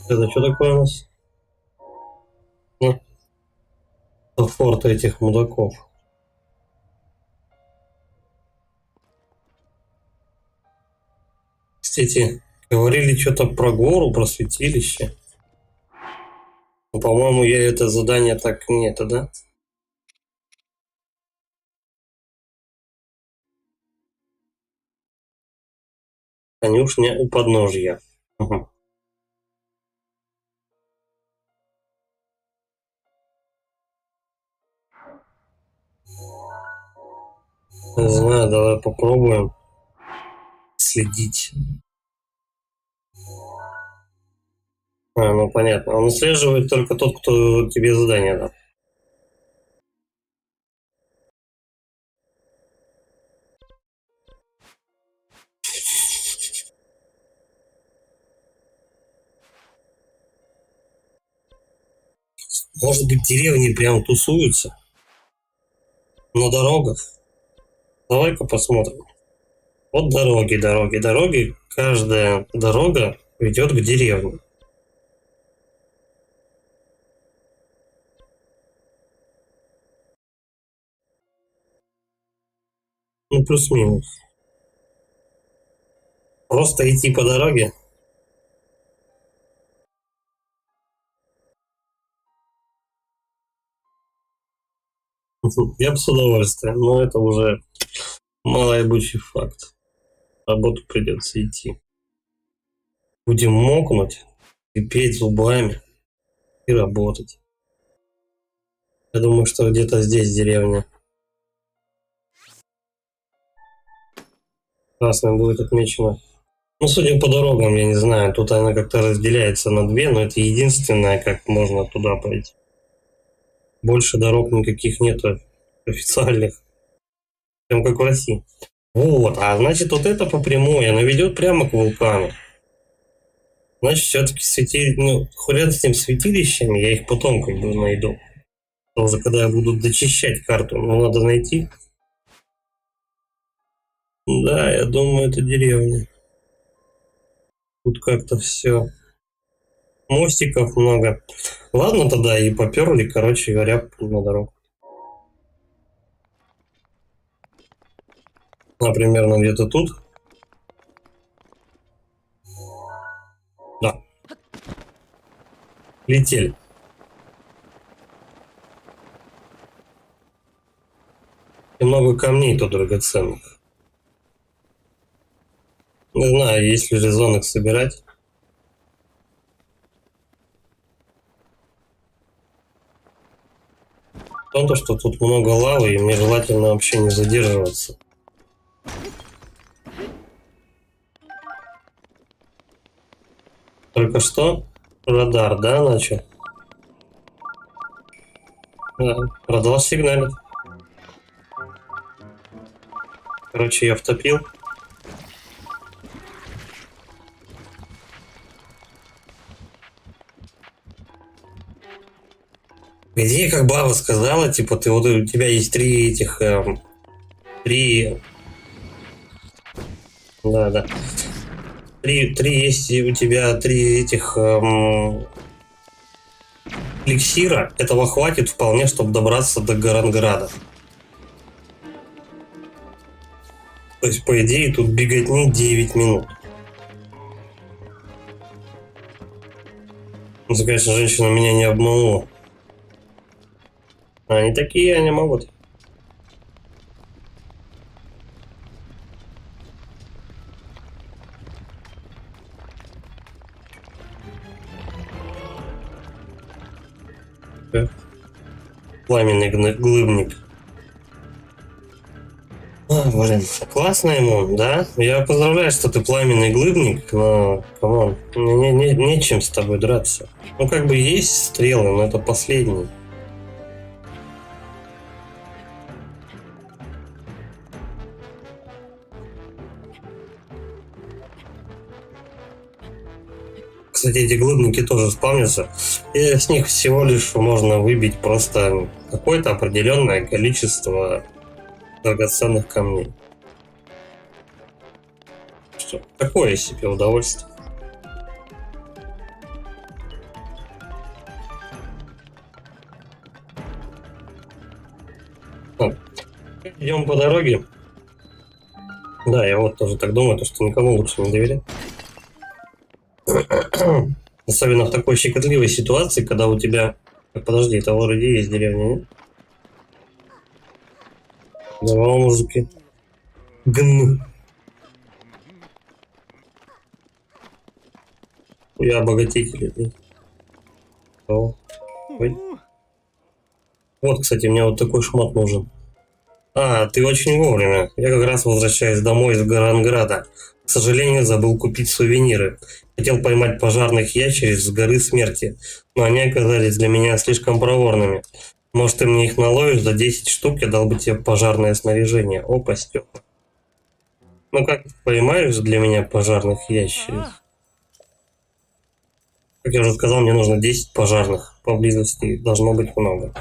[SPEAKER 1] Это что такое у нас? Ну, это форт этих мудаков. Кстати, говорили что-то про гору, про святилище. Но, по-моему, я это задание так не это, да? Конюшня у подножья. Угу. Не знаю, давай попробуем следить. Ну понятно. Он отслеживает только тот, кто тебе задание дал. Может быть, деревни прям тусуются на дорогах. Давай-ка посмотрим. Вот дороги. Каждая дорога ведет к деревне. Ну, плюс-минус. Просто идти по дороге. Я бы с удовольствием, но это уже малоебучий факт. Работу придется идти. Будем мокнуть, петь зубами и работать. Я думаю, что где-то здесь деревня. Красным будет отмечено. Ну, судя по дорогам, я не знаю, тут она как-то разделяется на две, но это единственное, как можно туда пойти. Больше дорог никаких нету официальных. Прям как в России. Вот, а значит, вот это по прямой, она ведет прямо к вулкану. Значит, все-таки ну, рядом с тем святилищем, я их потом как бы найду. Уже когда я буду дочищать карту, но надо найти. Да, я думаю, это деревня. Тут как-то все. Мостиков много. Ладно, тогда и поперли, короче говоря, на дорогу. Например, где-то тут. Да. Летели. И много камней тут драгоценных. Не знаю, есть ли резон их собирать. То, что тут много лавы, и мне желательно вообще не задерживаться. Только что радар, да, начал? Да, радар сигналит. Короче, я втопил. Где, как баба сказала, типа, ты вот у тебя есть три этих, да. Три есть у тебя три этих эликсира. Этого хватит вполне, чтобы добраться до Гаранграда. То есть, по идее, тут беготни 9 минут. Ну, конечно, женщина меня не обманула. Они такие, они могут. Пламенный глыбник. Блин, классно ему, да? Я поздравляю, что ты пламенный глыбник, но, камон, мне нечем с тобой драться. Ну, как бы есть стрелы, но это последний. Кстати, эти глыбники тоже спавнятся. И с них всего лишь можно выбить просто какое-то определенное количество драгоценных камней. Что, такое себе удовольствие. Идем по дороге. Да, я вот тоже так думаю, то, что никому лучше не доверять. Особенно в такой щекотливой ситуации, когда у тебя... Подожди, это вроде есть деревня, нет? Здорово, мужики. Гн. Я обогатитель. Ой. Вот, кстати, мне вот такой шмат нужен. А, ты очень вовремя. Я как раз возвращаюсь домой из Гаранграда. К сожалению, забыл купить сувениры. Хотел поймать пожарных ящериц с горы смерти, но они оказались для меня слишком проворными. Может, ты мне их наловишь за 10 штук, я дал бы тебе пожарное снаряжение. Опа, Степа. Ну как, поймаешь для меня пожарных ящериц? Как я уже сказал, мне нужно 10 пожарных. Поблизости должно быть много.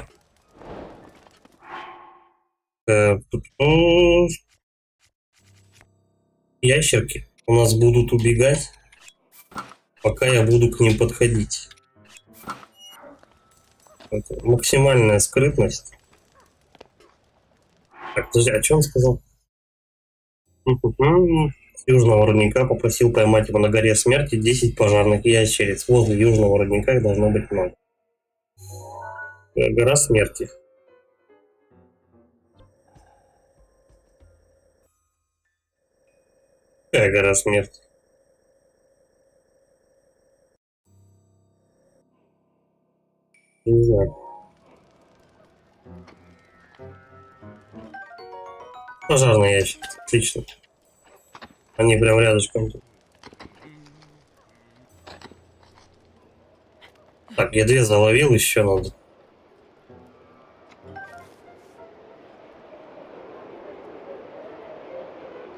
[SPEAKER 1] Ящерки у нас будут убегать, пока я буду к ним подходить. Это максимальная скрытность. Так, подожди, а что он сказал? С южного родника попросил поймать его на горе смерти 10 пожарных ящериц. Возле южного родника их должно быть много. Гора смерти. Какая гора смерти? Не знаю. Пожарные ящерицы. Отлично. Они прям рядышком тут. Так, я 2 заловил, еще надо.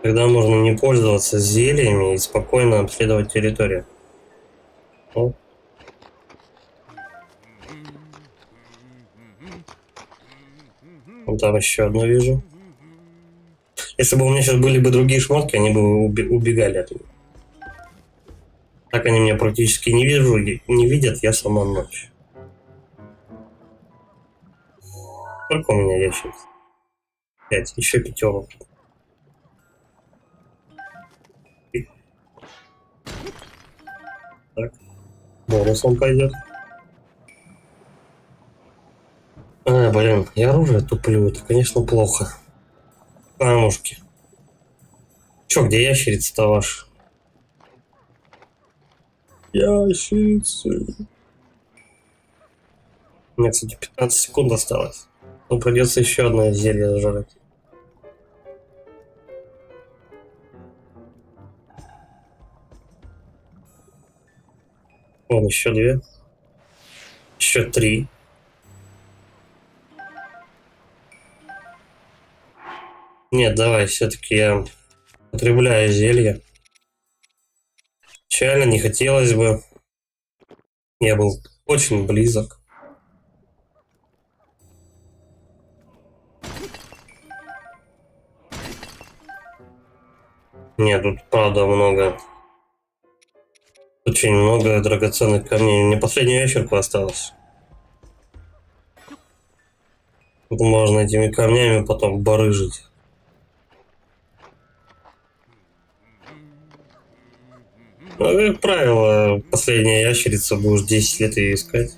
[SPEAKER 1] Когда можно не пользоваться зельями и спокойно обследовать территорию. О. Вон там еще одно вижу. Если бы у меня сейчас были бы другие шмотки, они бы убегали от меня. Так они меня практически не видят, я сама ночь. Сколько у меня ящик? 5, еще 5. Так, бонусом пойдет. А, блин, я оружие туплю, это, конечно, плохо. Камушки. Че, где ящерица-то ваша? Ящерицы. У меня, кстати, 15 секунд осталось. Ну, придется еще одно зелье зажрать. Вон еще 2. Еще 3. Нет, давай, все-таки я потребляю зелье. Печально, не хотелось бы. Я был очень близок. Нет, тут правда много. Очень много драгоценных камней. Мне последнюю ящерку осталось. Тут можно этими камнями потом барыжить. Ну, как правило, последняя ящерица, будешь 10 лет ее искать.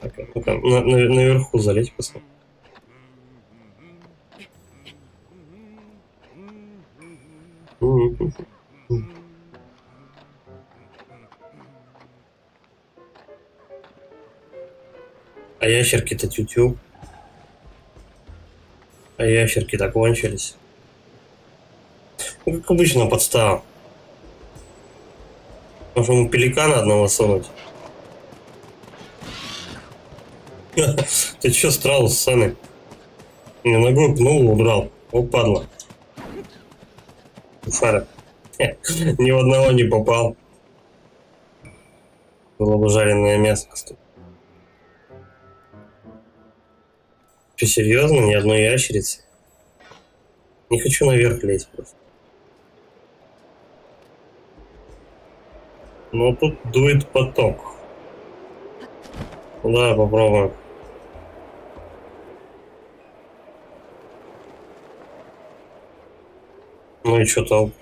[SPEAKER 1] Так, ну-ка, наверху залезть посмотрим. А ящерки-то тю-тю. А ящерки-то кончились. Ну, как обычно, подстава. Может, ему пеликана одного сунуть? Ты чё, страус, Саны? Мне ногой пнул, удрал. О, падла. Шара. Ни в одного не попал. Было бы жареное мясо. Что, серьезно? Ни одной ящерицы? Не хочу наверх лезть просто. Но тут дует поток. Да, попробуем. Ну и что толк?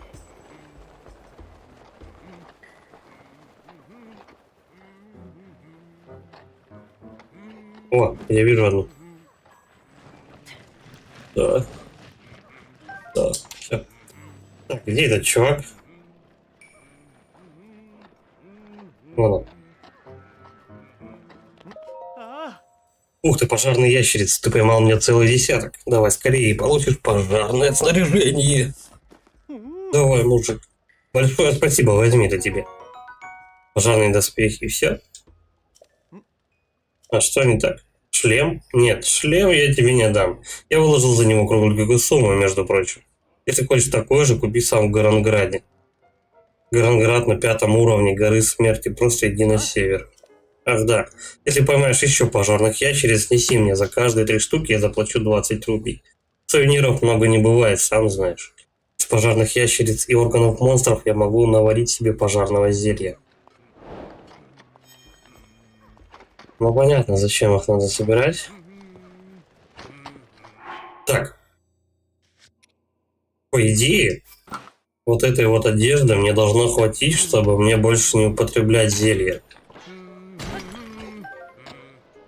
[SPEAKER 1] О, я вижу одну. Да. Да, все. Так, где этот чувак? Вон он. Ух ты, пожарный ящерица, ты поймал мне целый десяток. Давай скорее, получишь пожарное снаряжение. Давай, мужик. Большое спасибо, возьми это тебе. Пожарные доспехи и все. А что не так? Шлем? Нет, шлем я тебе не дам. Я выложил за него кругленькую сумму, между прочим. Если хочешь такой же, купи сам в Гаранграде. Гаранград на 5 уровне горы смерти, просто иди на север. Ах да, если поймаешь еще пожарных ящериц, неси мне, за каждые 3 штуки я заплачу 20 рублей. Сувениров много не бывает, сам знаешь. Из пожарных ящериц и органов монстров я могу наварить себе пожарного зелья. Ну понятно, зачем их надо собирать. Так. По идее, вот этой вот одежды мне должно хватить, чтобы мне больше не употреблять зелья.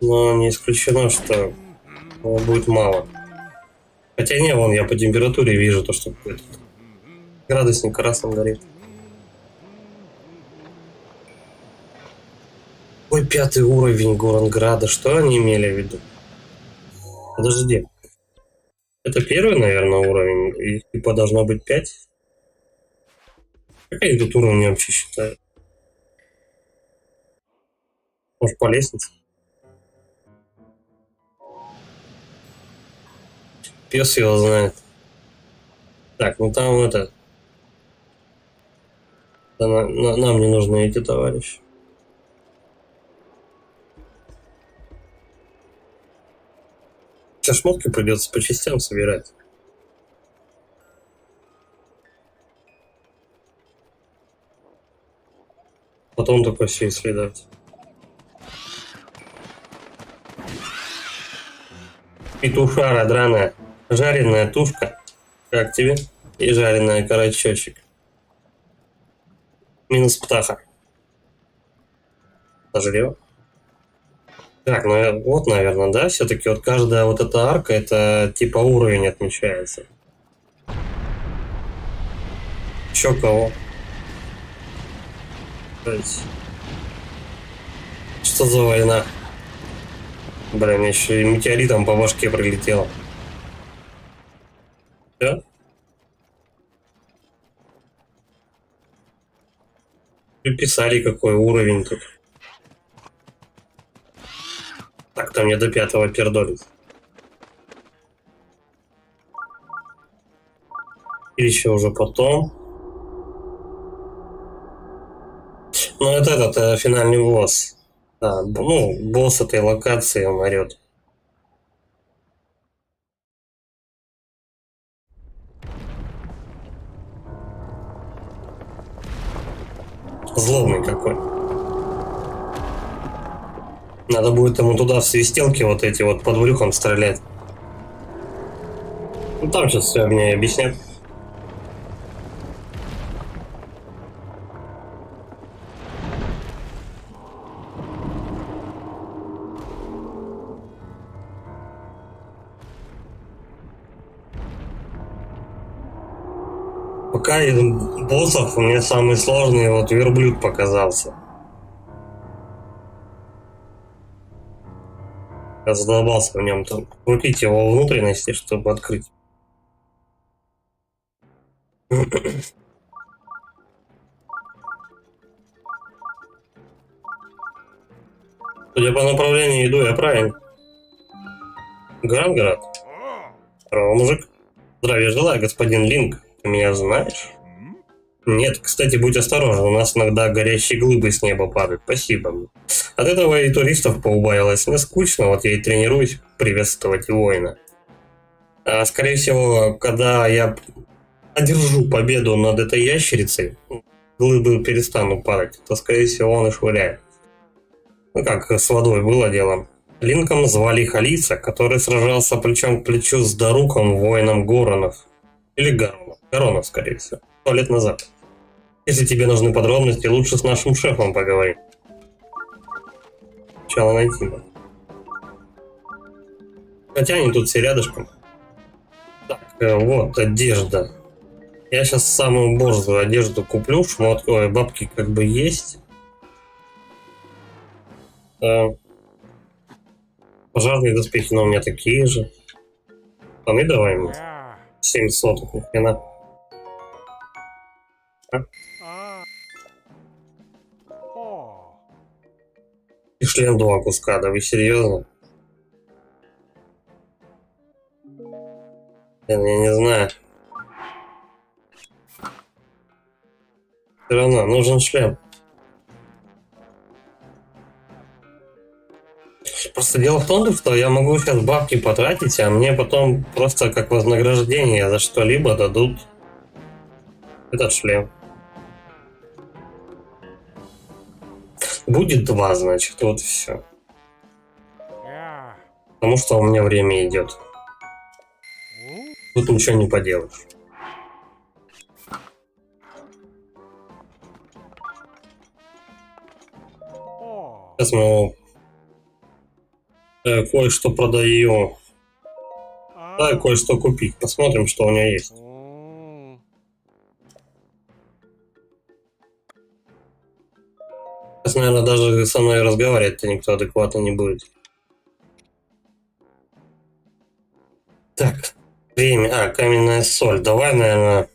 [SPEAKER 1] Но не исключено, что его будет мало. Хотя не, вон я по температуре вижу то, что этот градусник красным горит. Ой, 5 уровень Горанграда. Что они имели в виду? Подожди. Это первый, наверное, уровень. Их типа должно быть 5. Какая тут уровень вообще считают? Может, по лестнице? Пес его знает. Так, ну там это... Да, нам не нужны эти товарищи. Сейчас шмотки придется по частям собирать. Потом только все исследовать. Петушара драная. Жареная тушка. Как тебе? И жареная карачочек. Минус птаха. Пожрел. Так, ну вот, наверное, да, все-таки вот каждая вот эта арка, это типа уровень отмечается. Чё кого? Что за война? Блин, еще и метеоритом по башке прилетело. Все? Приписали, какой уровень тут. Так, там мне до 5-го пердолит. Или еще уже потом. Ну, это финальный босс. Да, ну, босс этой локации, он орет. Злобный какой. Надо будет ему туда в свистелки вот эти вот под брюхом стрелять. Ну, там сейчас все мне объяснят. Пока из боссов мне самый сложный вот верблюд показался. Я задолбался в нем там крутить его внутренности, чтобы открыть. Судя по направлению иду я правильно. Грангород. Здорово, мужик. Здравия желаю, господин Линк. Ты меня знаешь? Нет, кстати, будь осторожен, у нас иногда горящие глыбы с неба падают. Спасибо. От этого и туристов поубавилось. Мне скучно, вот я и тренируюсь приветствовать воина. А, скорее всего, когда я одержу победу над этой ящерицей, глыбы перестанут падать, то, скорее всего, он и швыряет. Ну, как с водой было дело. Линком звали Халиса, который сражался плечом к плечу с Даруком, воином Горонов. Или Гаронов. Гаронов, скорее всего. 100 лет назад. Если тебе нужны подробности, лучше с нашим шефом поговори. Сначала найти надо. Хотя они тут все рядышком. Так, вот одежда. Я сейчас самую борзую одежду куплю. Шмотки, ой, бабки как бы есть. Пожарные доспехи, но у меня такие же. Штаны давай мне. 700, ни хрена. И шлем 2 куска, да вы серьезно? Я не знаю. Все равно нужен шлем. Просто дело в том, что я могу сейчас бабки потратить, а мне потом просто как вознаграждение за что-либо дадут этот шлем. Будет 2, значит, вот все. Потому что у меня время идет. Тут ничего не поделаешь. Сейчас мы кое-что продаю. Да, кое-что купить. Посмотрим, что у него есть. Сейчас, наверное, даже со мной разговаривать-то никто адекватно не будет. Так, время. Каменная соль. Давай, наверное,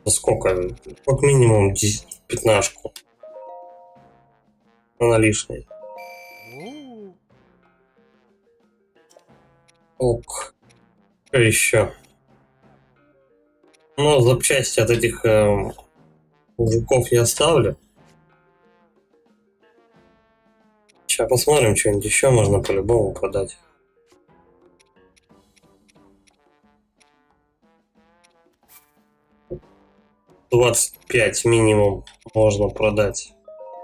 [SPEAKER 1] сколько? Как минимум 15-ку. Она лишняя. Ок. Что еще? Ну, запчасти от этих мужиков я оставлю. Сейчас посмотрим, что-нибудь еще можно по-любому продать. $25 минимум можно продать.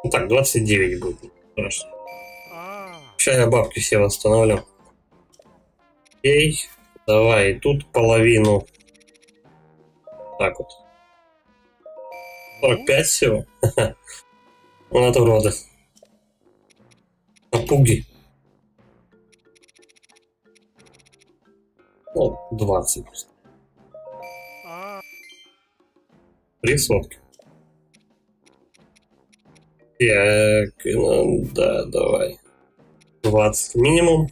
[SPEAKER 1] Ну так, 29 будет. Хорошо. Сейчас я бабки все восстановлю. Окей. Давай, тут половину. Так вот. 45 всего. Ну, это уроды. Попуги. Ну, 20. 3 сотки. Так, ну, да, давай. 20 минимум.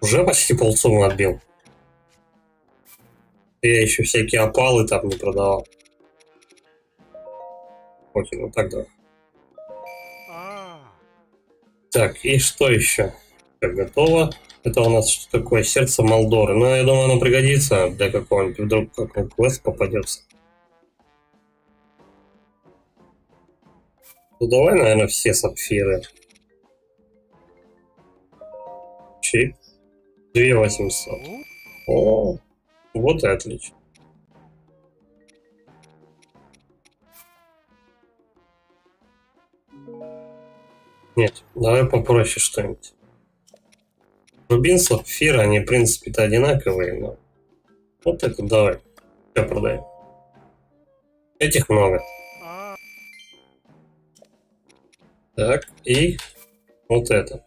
[SPEAKER 1] Уже почти полсуммы отбил. Я еще всякие опалы там не продавал. Окей, ну тогда. Так, и что еще? Так, готово. Это у нас что такое? Сердце Молдоры. Ну, я думаю, оно пригодится для какого-нибудь вдруг какой-нибудь квест попадется. Ну, давай, наверное, все сапфиры. Чик. 2800. О, вот и отлично. Нет, давай попроще что-нибудь. Рубин, сапфир, они, в принципе-то, одинаковые, но... Вот это давай. Все продаем. Этих много. Так, и вот это.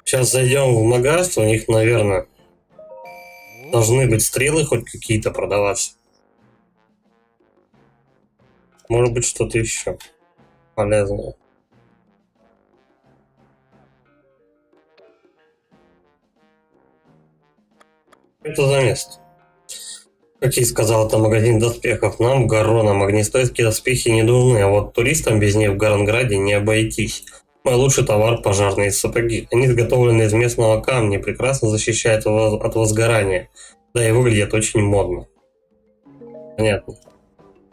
[SPEAKER 1] Сейчас зайдем в магаз, у них, наверное, должны быть стрелы хоть какие-то продаваться. Может быть, что-то еще. полезное. Это за место. Как я и сказал, это магазин доспехов. Нам, Гарронам, огнестойские доспехи не нужны, а вот туристам без них в Гаранграде не обойтись. Мой лучший товар – пожарные сапоги. Они изготовлены из местного камня и прекрасно защищают от возгорания. Да и выглядят очень модно. Понятно.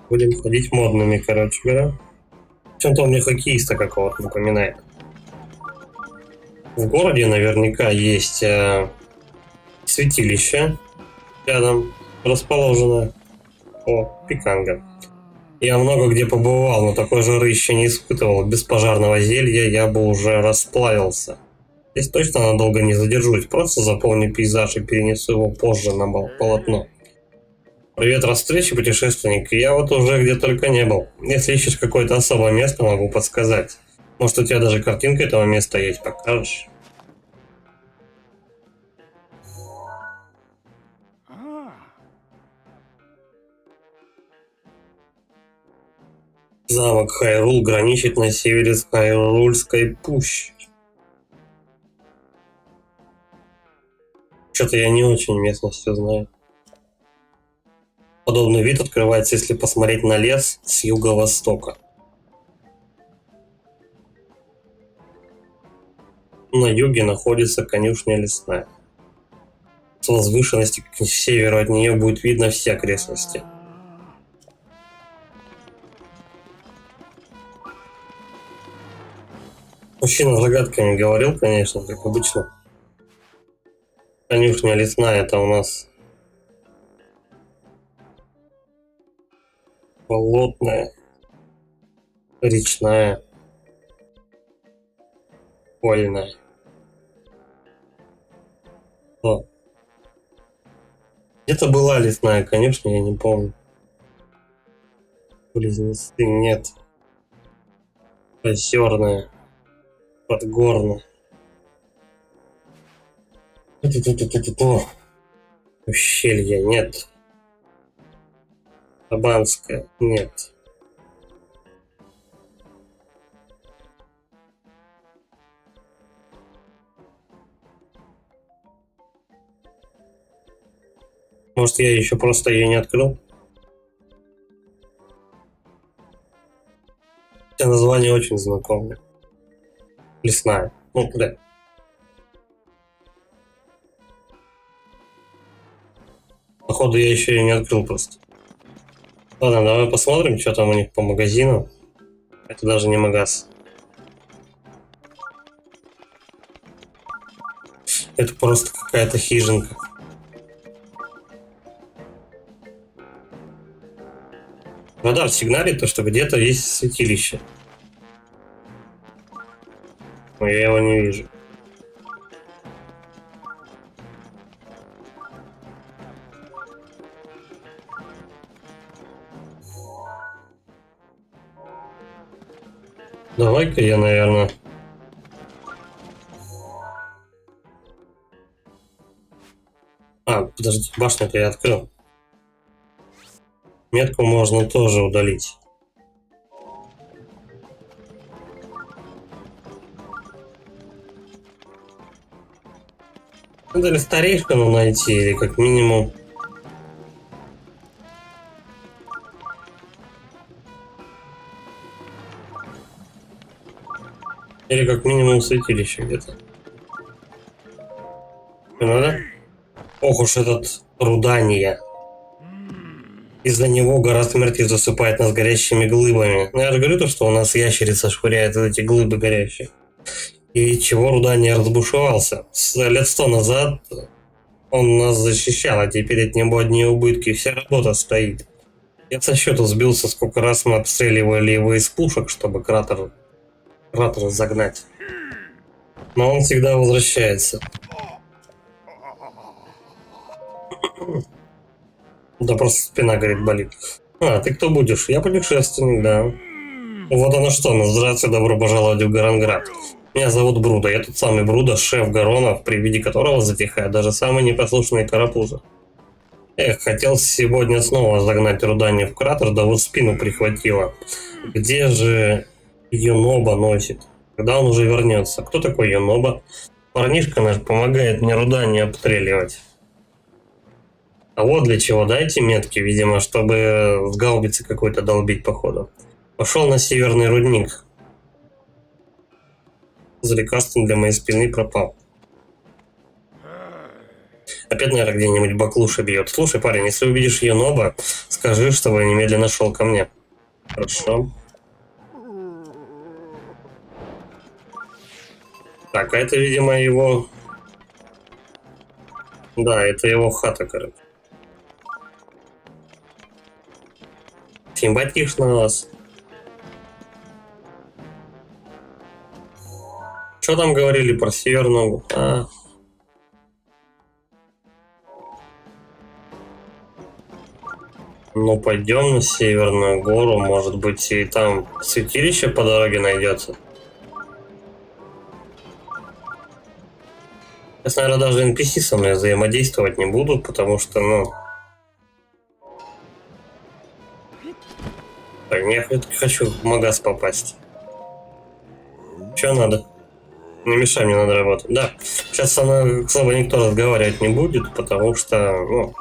[SPEAKER 1] Будем ходить модными, короче говоря. Чем-то он мне хоккеиста какого-то напоминает. В городе наверняка есть святилище рядом расположенное. О, Пиканга. Я много где побывал, но такой жары еще не испытывал. Без пожарного зелья я бы уже расплавился. Здесь точно надолго не задержусь, просто запомню пейзаж и перенесу его позже на полотно. Привет, раз встречи, путешественник. Я вот уже где только не был. Если ищешь какое-то особое место, могу подсказать. Может, у тебя даже картинка этого места есть, покажешь? Замок Хайрул граничит на севере с Хайрульской пущей. Что-то я не очень местности знаю. Подобный вид открывается, если посмотреть на лес с юго-востока. На юге находится конюшня лесная. С возвышенности к северу от нее будет видно все окрестности. Мужчина с загадками говорил, конечно, как обычно. Конюшня лесная, это у нас болотная, речная, польная. О. Где-то была лесная конюшня, я не помню. Близнецы нет. Озерная. Подгорная. Ущелье нет. Табанская нет. Может, я еще просто ее не открыл? Хотя название очень знакомое. Лесная. Ну, да. Походу, я еще ее не открыл просто. Ладно, давай посмотрим, что там у них по магазину. Это даже не магаз. Это просто какая-то хижинка. Радар сигналит, то, что где-то есть святилище. Но я его не вижу. Давай-ка я, наверное... Подожди, башню-то я открыл. Метку можно тоже удалить. Надо ли старейшину найти, или как минимум... Или как минимум святилище где-то. Надо? Ох уж этот Рудания. Из-за него гора смерти засыпает нас горящими глыбами. Ну, я же говорю то, что у нас ящерица швыряет эти глыбы горящие. И чего Рудания разбушевался? Лет 100 назад он нас защищал, а теперь от него одни убытки. Вся работа стоит. Я со счету сбился, сколько раз мы обстреливали его из пушек, чтобы кратер загнать. Но он всегда возвращается. Да просто спина, говорит, болит. А, ты кто будешь? Я путешественник, да. Вот оно что, ну здравствуй, добро пожаловать в Гаранград. Меня зовут Бруда, я тот самый Бруда, шеф Гаронов, при виде которого затихают даже самые непослушные карапузы. Эх, хотел сегодня снова загнать Рудани в кратер, да вот спину прихватило. Где же Юноба носит. Когда он уже вернется? Кто такой Юноба? Парнишка наш помогает мне руда не обстреливать. А вот для чего, да, эти метки, видимо, чтобы с гаубицы какой-то долбить, походу. Пошел на северный рудник. За лекарством для моей спины пропал. Опять, наверное, где-нибудь баклуша бьет. Слушай, парень, если увидишь Юноба, скажи, чтобы немедленно шел ко мне. Хорошо. Так, а это, видимо, его... Да, это его хата, короче. Симпатично у вас. Что там говорили про северную? Ну, пойдем на Северную гору. Может быть, и там святилище по дороге найдется. Сейчас, наверное, даже NPC со мной взаимодействовать не будут, потому что, ну... Так, я хочу в магаз попасть. Что надо? Не мешай, мне надо работать. Да, сейчас со мной особо никто разговаривать не будет, потому что, ну...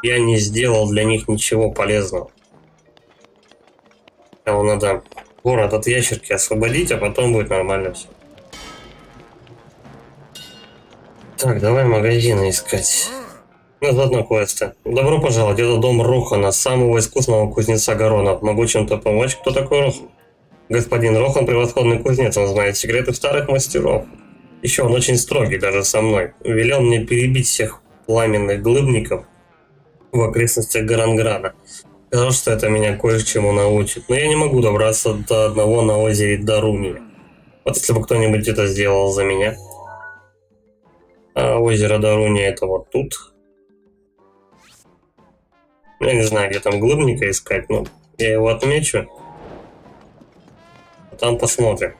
[SPEAKER 1] Я не сделал для них ничего полезного. Нам надо город от ящерки освободить, а потом будет нормально все. Так, давай магазины искать. Назад на квесты. Добро пожаловать, это дом Рохана, самого искусного кузнеца Гарона. Могу чем-то помочь? Кто такой Рохан? Господин Рохан превосходный кузнец, он знает секреты старых мастеров. Еще он очень строгий даже со мной. Велел мне перебить всех пламенных глыбников в окрестностях Гаранграда. Сказал, что это меня кое-чему научит. Но я не могу добраться до одного на озере Даруния. Вот если бы кто-нибудь это сделал за меня. А озеро Даруния это вот тут. Я не знаю, где там глыбника искать, но я его отмечу. А там посмотрим.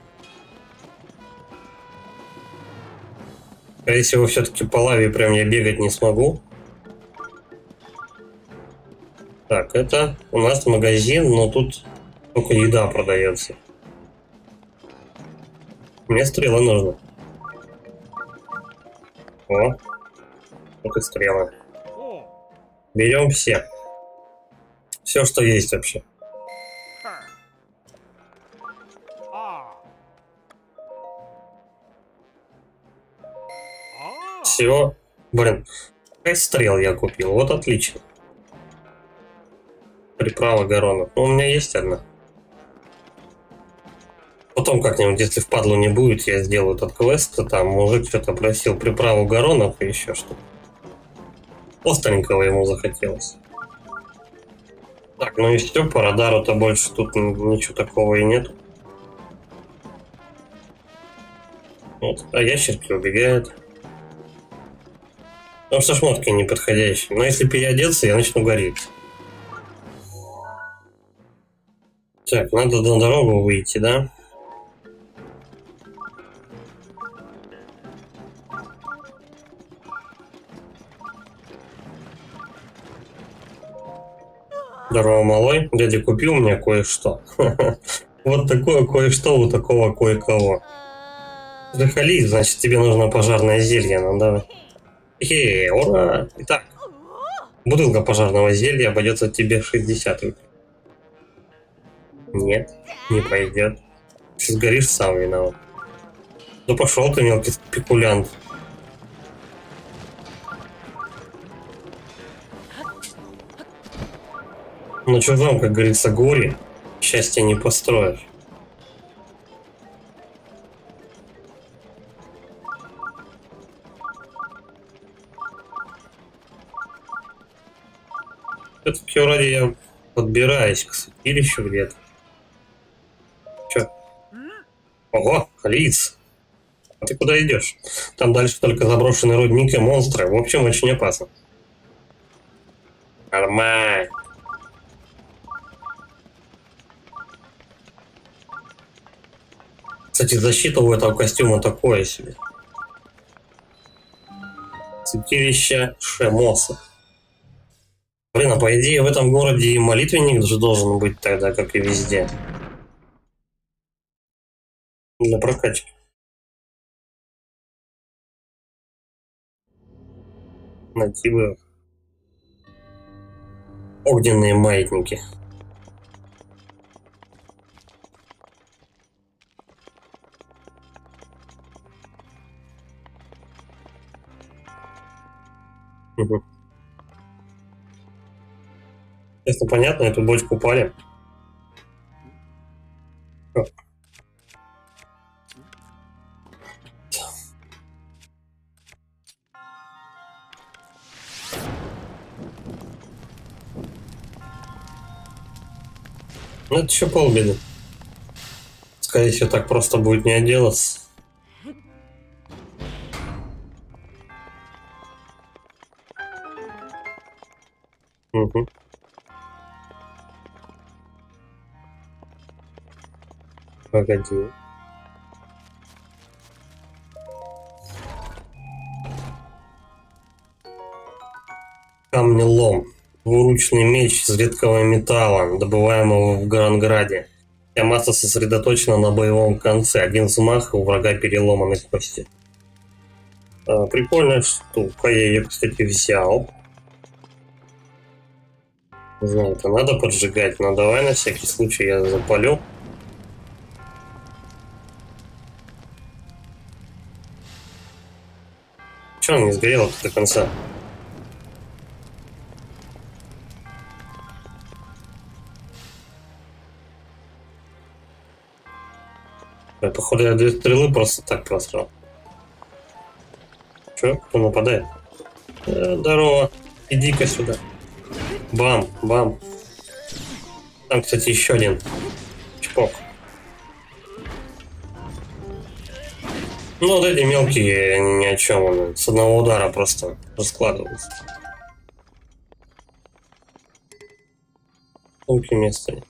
[SPEAKER 1] Скорее всего, все-таки по лаве прям я бегать не смогу. Так, это у нас магазин, но тут только еда продается. Мне стрелы нужны. О, вот и стрелы. Берем все. Все, что есть вообще. Все. Блин, 5 стрел я купил. Вот отлично. Приправа Гарона. Ну, у меня есть одна. Потом как-нибудь, если впадлу не будет, я сделаю этот квест. Там мужик что-то просил приправу Гаронов и еще что-то. Остренького ему захотелось. Так, ну и все, по радару-то больше тут ничего такого и нет. Вот, а ящерки убегают. Потому что шмотки неподходящие. Но если переодеться, я начну гореть. Так, надо на дорогу выйти, да? Здорово, малой. Дядя купил мне кое-что. Вот такое кое-что у такого кое-кого. Захали, значит, тебе нужно пожарное зелье. Ну давай. Хе, ура! Итак, бутылка пожарного зелья обойдется тебе 60 рублей. Нет, не пойдет. Если сгоришь, сам виноват. Ну пошел ты, мелкий спекулянт. На чужом, как говорится, горе счастья не построишь. Все-таки вроде я подбираюсь к святилищу где-то. Че? Ого, Халиц. А ты куда идешь? Там дальше только заброшенный рудник и монстры. В общем, очень опасно. Нормально. Кстати, защита у этого костюма такое себе. Святилище Шемоса. Блин, а по идее в этом городе и молитвенник же должен быть тогда, как и везде. для прокачки. Найти бы огненные маятники. Угу. Если понятно, эту бочку палим. Ну, это еще полбеды. Скорее всего, так просто будет не отделаться. Угу. Погоди. Камнелом. Двуручный меч из редкого металла, добываемого в Гаранграде. Вся масса сосредоточена на боевом конце. Один взмах, и у врага переломаны кости. Прикольная штука. Я ее, кстати, взял. Не знаю, это надо поджигать, но давай на всякий случай я запалю. Че он не сгорел до конца? Походу я 2 стрелы просто так просрал. Че? Кто нападает? Здорово. Иди-ка сюда. Бам, бам. Там, кстати, еще один. Чпок. Ну, вот эти мелкие, они ни о чем. С одного удара просто раскладываются. Сумки места нет.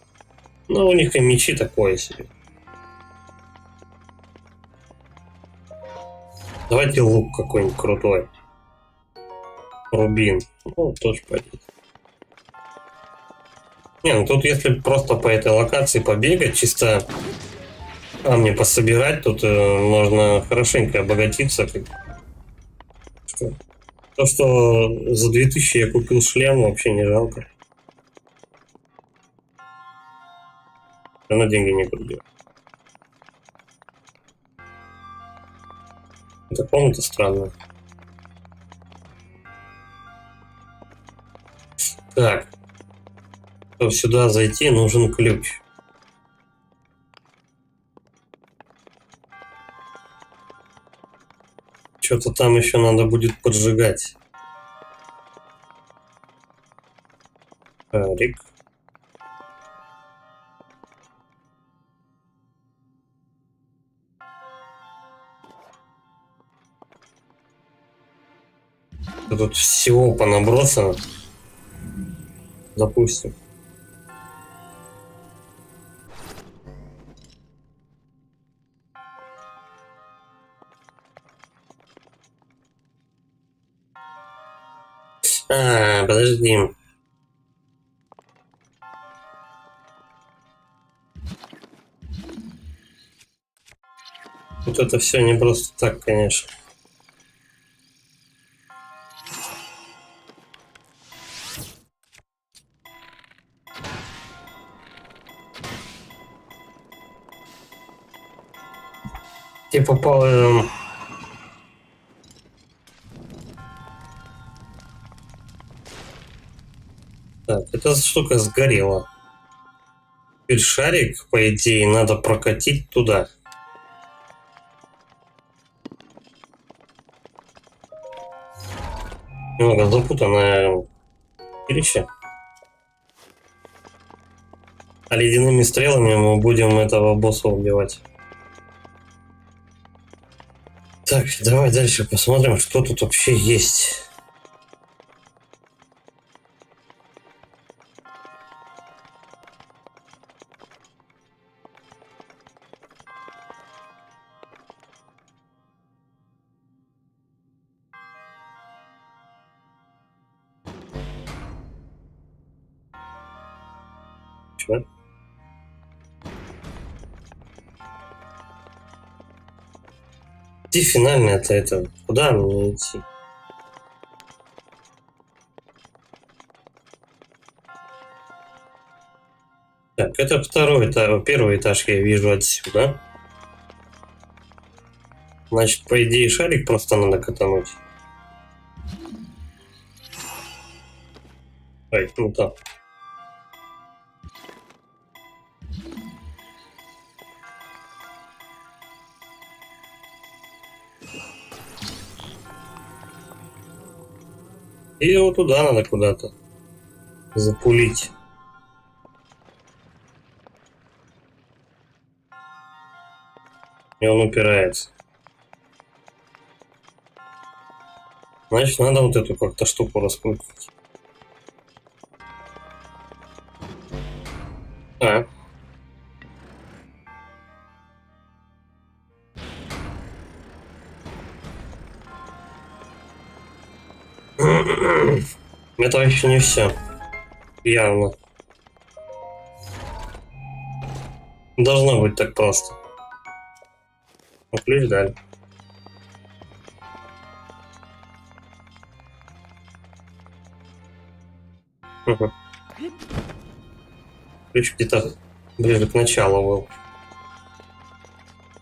[SPEAKER 1] Ну, у них и мечи такое себе. Давайте лук какой-нибудь крутой. Рубин. Ну, тоже пойдет. Не, ну тут если просто по этой локации побегать, чисто камни пособирать, тут можно хорошенько обогатиться. То, что за 2000 я купил шлем, вообще не жалко. На деньги не купил. Это комната странная. Так. Чтобы сюда зайти, нужен ключ. Что-то там еще надо будет поджигать. Рик. Тут всего понабросано. Допустим. Подожди. Вот это все не просто так, конечно. Ты попал... Так, эта штука сгорела. Теперь шарик, по идее, надо прокатить туда. Немного запутанное пирище. А ледяными стрелами мы будем этого босса убивать. Так, давай дальше посмотрим, что тут вообще есть. Чё? Где финальная-то это? Куда мне идти? Так, это второй этаж, первый этаж я вижу отсюда. Значит, по идее, шарик просто надо катануть. Ой, ну так. И его туда надо куда-то запулить. И он упирается. Значит, надо вот эту как-то штуку раскрутить. А. Это еще не все. Явно. Должно быть так просто. Ну, ключ дали. Угу. Ключ где-то ближе к началу был.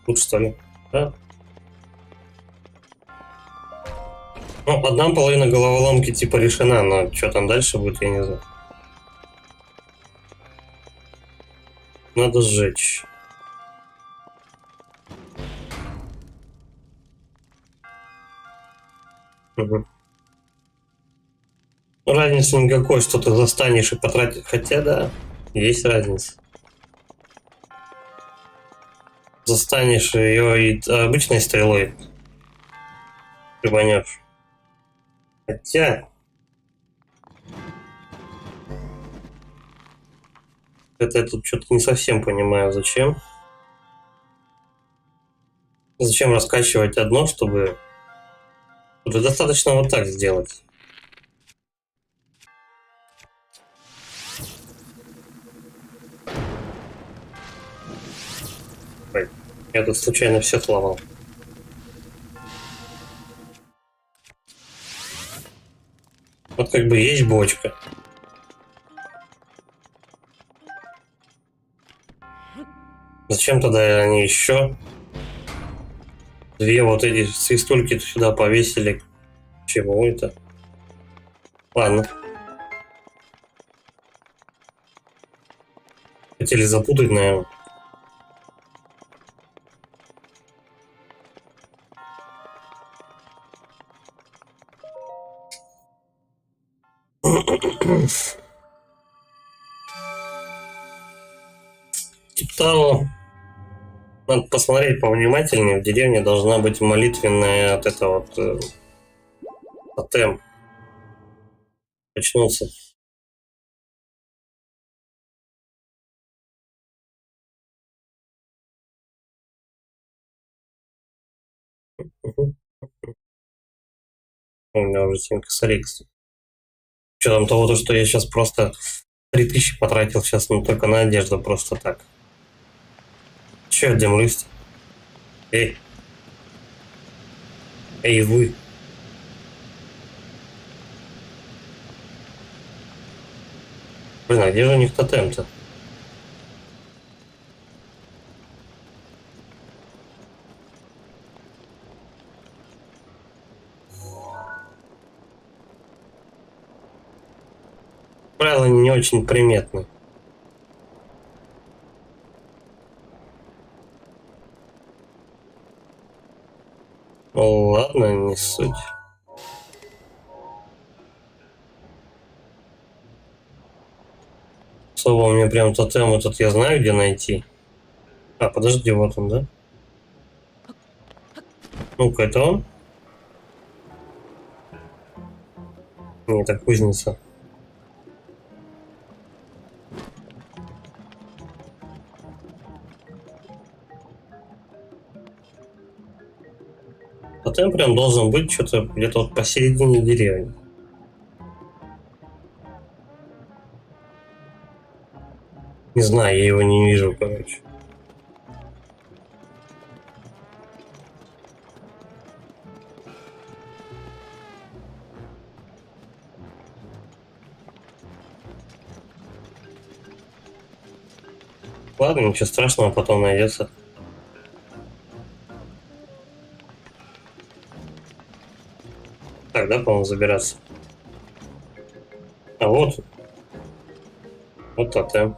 [SPEAKER 1] Тут что ли? Да? Ну, одна половина головоломки типа решена, но что там дальше будет, я не знаю. Надо сжечь. Угу. Разницы никакой, что ты застанешь и потратишь. Хотя да, есть разница. Застанешь ее и обычной стрелой прибанешь. Хотя это я тут что-то не совсем понимаю, зачем. Зачем раскачивать одно, чтобы... Уже достаточно вот так сделать. Ой, я тут случайно все сломал. Вот как бы есть бочка. Зачем тогда они еще две вот эти свистульки сюда повесили? Чего это? Ладно. Хотели запутать, наверное. Типа того. Надо посмотреть повнимательнее. В деревне должна быть молитвенная от этого вот тотем. Очнулся. Угу. У меня уже 7 косарей, кстати. Что там того, то, что я сейчас просто 3000 потратил сейчас, ну только на одежду просто так. Че я дымлюсь? Эй. Эй, вы. Блин, а где же у них тотем-то? Правила не очень приметны. Ну ладно, не суть. Особо у меня прям тотем этот я знаю, где найти. А, подожди, вот он, да? Ну-ка, это он? Не, это кузница. Тотем прям должен быть что-то где-то вот посередине деревни. Не знаю, я его не вижу, короче. Ладно, ничего страшного, потом найдется. Так, да, по-моему, забираться. А вот. Вот тотем.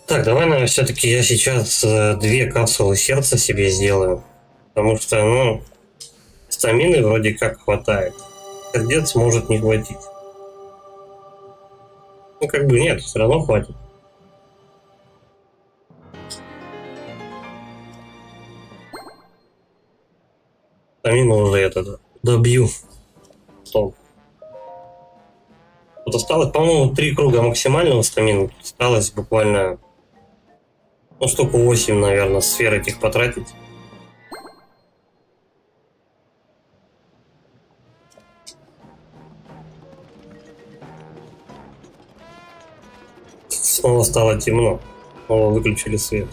[SPEAKER 1] Так, давай, наверное, все-таки я сейчас 2 капсулы сердца себе сделаю. Потому что, ну, стамины вроде как хватает. Сердец может не хватить. Ну, как бы нет, все равно хватит. Стамину уже это добью. Стоп. Вот осталось, по-моему, 3 круга максимального стамина. Осталось буквально, ну, штук 8, наверное, сфер этих потратить. Снова стало темно. Снова выключили свет.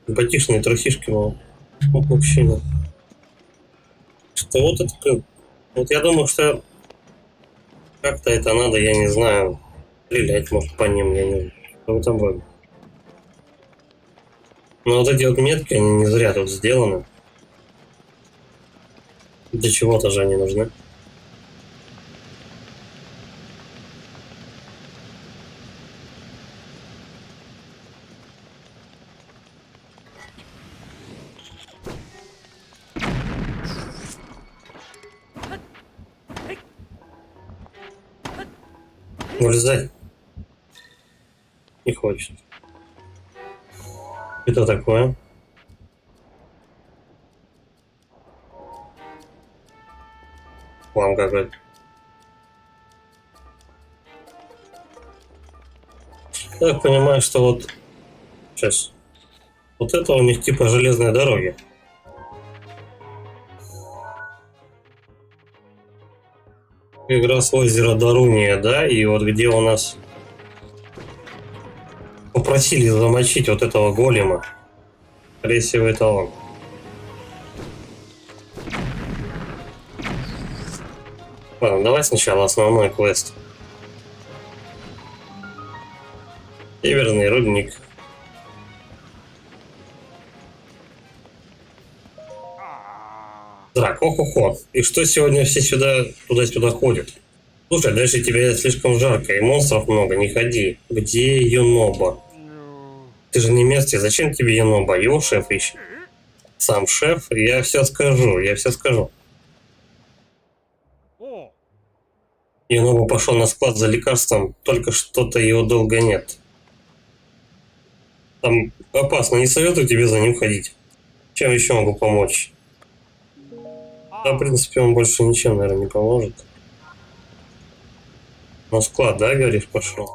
[SPEAKER 1] Симпатичные трусишки, но мужчина. Что вот это... Вот я думаю, что как-то это надо, я не знаю, стрелять, может, по ним, я не знаю. Что в этом роде. Но вот эти вот метки, они не зря тут сделаны. Для чего-то же они нужны. Вылезай. Не хочет. Это такое? План какой-то. Я так понимаю, что вот сейчас вот это у них типа железной дороги. Игра с озера Даруния, да, и вот где у нас попросили замочить вот этого голема. Скорее всего, это он. Ладно, давай сначала основной квест. Северный рудник. Драк, ох-охо. И что сегодня все сюда, туда-сюда ходят? Слушай, дальше тебе слишком жарко, и монстров много, не ходи. Где Юноба? Ты же не местный, зачем тебе Юноба? Его шеф ищет. Сам шеф, я все скажу, я все скажу. Юноба пошел на склад за лекарством, только что-то его долго нет. Там опасно, не советую тебе за ним ходить. Чем еще могу помочь? Да, в принципе, он больше ничем, наверное, не поможет. На склад, да, говоришь, пошел?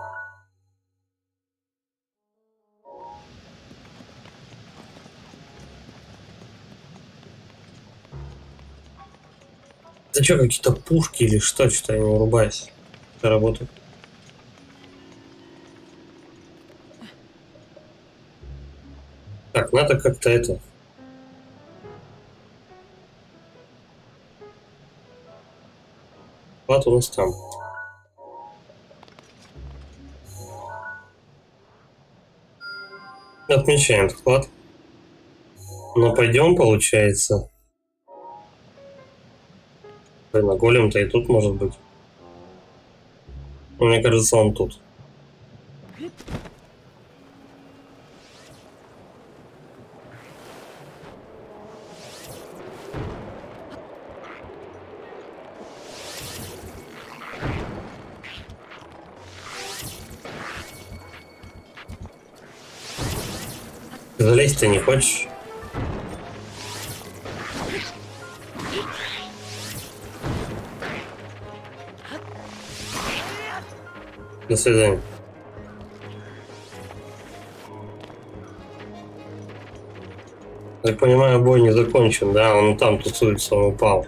[SPEAKER 1] Это что, какие-то пушки или что? Что-то я не врубаюсь. Это работает. Так, надо как-то это... Склад у нас там. Отмечаем склад. Но пойдем, получается. Блин, а голем-то и тут может быть. Мне кажется, он тут. Залезть ты не хочешь? До свидания. Я понимаю, бой не закончен, да? Он там тусуется, он упал.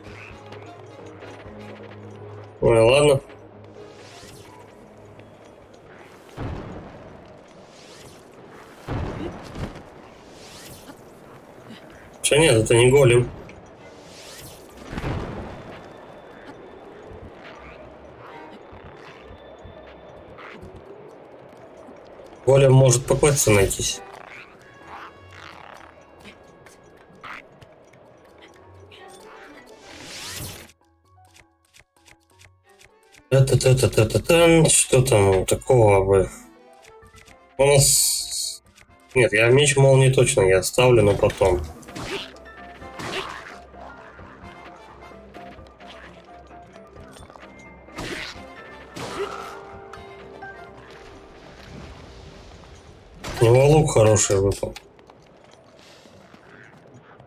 [SPEAKER 1] Ой, ладно. Что нет, это не голем. Голем может по квесту найтись. Та-та-та-та-та-та. Что там такого бы? У нас... Нет, я меч молнии точно я оставлю, но потом. У него лук хороший выпал.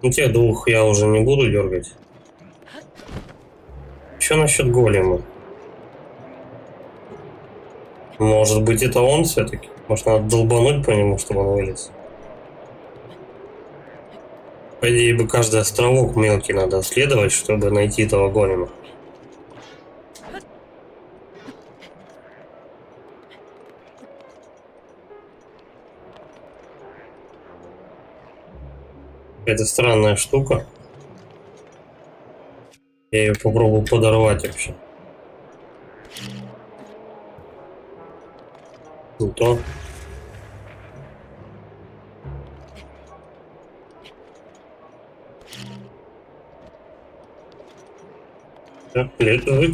[SPEAKER 1] Ну, тех двух я уже не буду дергать. Что насчет голема? Может быть, это он все-таки? Может, надо долбануть по нему, чтобы он вылез? По идее бы каждый островок мелкий надо исследовать, чтобы найти этого голема. Это странная штука. Я ее попробую подорвать вообще. Не то.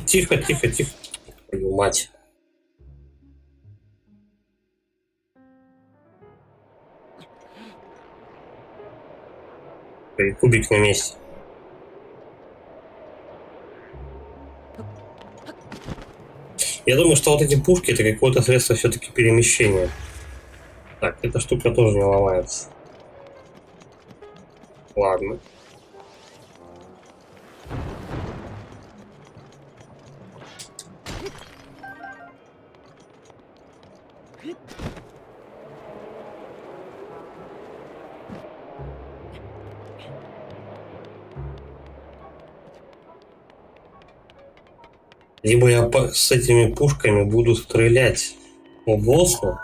[SPEAKER 1] Тихо, тихо, тихо. Твою мать. Кубик на месте. Я думаю, что вот эти пушки это какое-то средство все-таки перемещения. Так, эта штука тоже не ломается. Ладно. Либо я с этими пушками буду стрелять по боссу.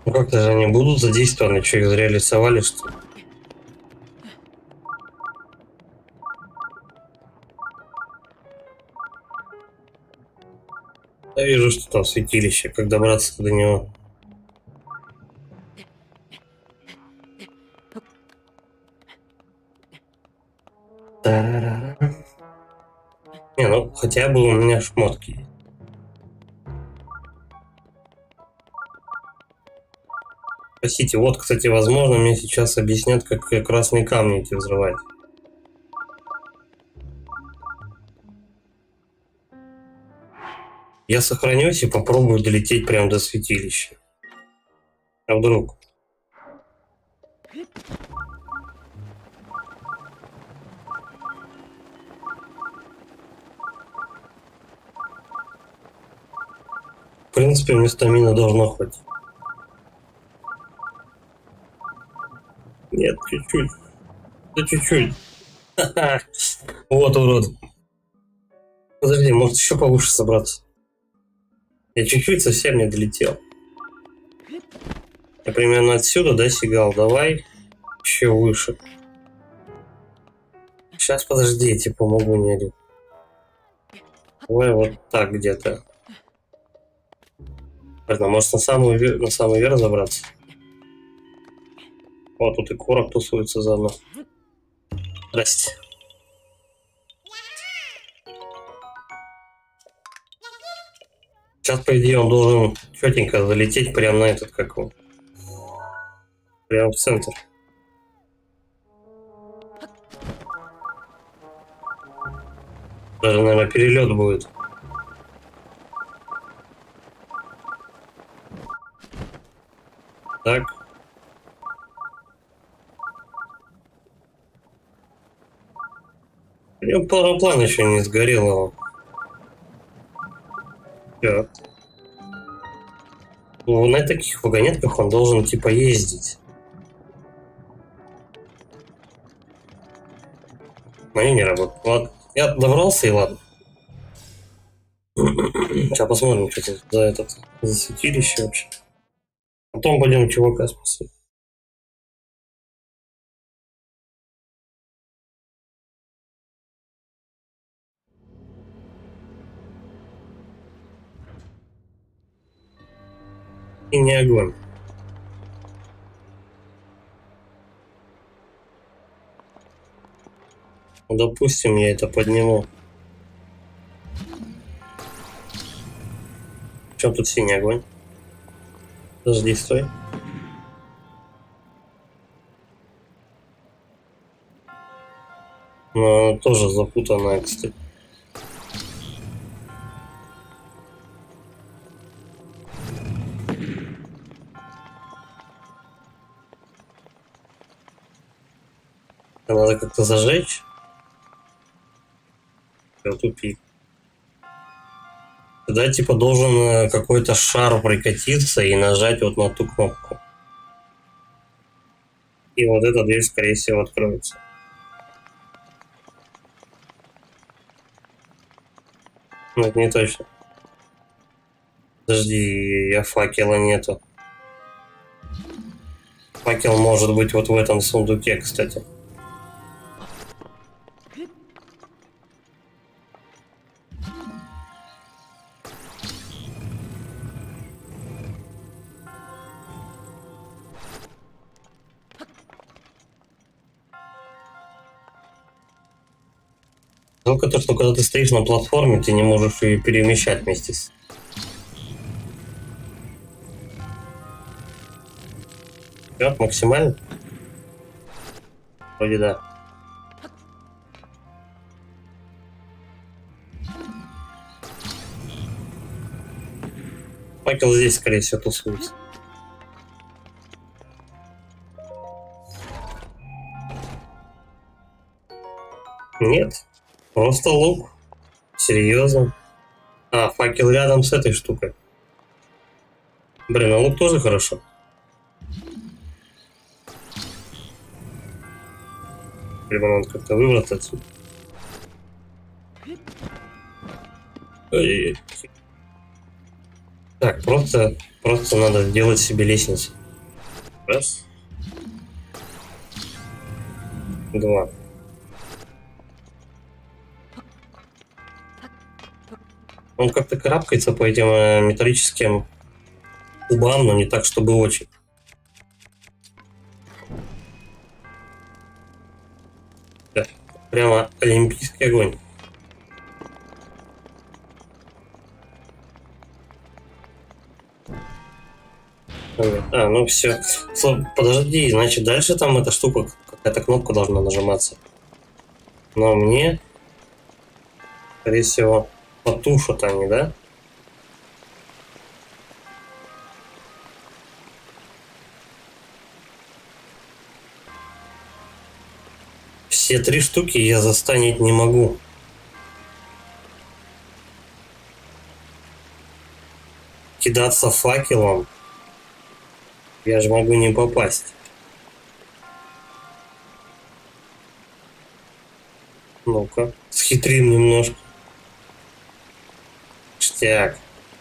[SPEAKER 1] Ну как-то же они будут задействованы, что их зря рисовали, что ли? Я вижу, что там святилище, как добраться до него. Та-ра-ра-ра. Не, ну хотя бы у меня шмотки есть. Простите, вот, кстати, возможно, мне сейчас объяснят, как красные камни эти взрывать. Я сохранюсь и попробую долететь прямо до святилища. А вдруг? В принципе, мне стамина должно хватить. Нет, чуть-чуть. Да чуть-чуть. Вот урод. Подожди, может еще повыше собраться? Я чуть-чуть совсем не долетел. Я примерно отсюда, да, сигал? Давай еще выше. Сейчас, подожди, я тебе помогу, не ори. Давай вот так где-то. Может на самый верх забраться? О, тут и корок тусуется заодно. Здрасте. Сейчас, по идее, он должен четенько залететь прямо на этот, как он. Прямо в центр. Даже, наверное, перелет будет. Так. У него параплан еще не сгорел его. Всё. Ну, на таких вагонетках он должен типа ездить. Но они не работают. Ладно. Я добрался и ладно. Сейчас посмотрим, что это за святилище вообще. Потом пойдем чувака спасать. И не огонь. Ну, допустим, я это подниму. В чем тут синий огонь? Подожди, стой. Но она тоже запутанная, кстати. Надо как-то зажечь. Всё, тупик. Тогда типа должен какой-то шар прикатиться и нажать вот на ту кнопку. И вот эта дверь, скорее всего, откроется. Но это не точно. Подожди, я факела нету. Факел может быть вот в этом сундуке, кстати. Только то, что когда ты стоишь на платформе, ты не можешь ее перемещать вместе с... Все, максимально? Вроде да. Факел здесь, скорее всего, тусуется. Нет, просто лук. Серьезно. А, факел рядом с этой штукой. Блин, а лук тоже хорошо. Либо надо как-то выбраться отсюда. Ой-ой-ой. Так, просто надо сделать себе лестницу. Раз. Два. Он как-то карабкается по этим металлическим кубам, но не так, чтобы очень. Да, прямо олимпийский огонь. А, ну все. Подожди, значит дальше там эта штука, какая-то кнопка должна нажиматься. Но мне, скорее всего, потушат они, да? Все три штуки я застанить не могу. Кидаться факелом я же могу не попасть. Ну-ка, схитрим немножко. Штяк.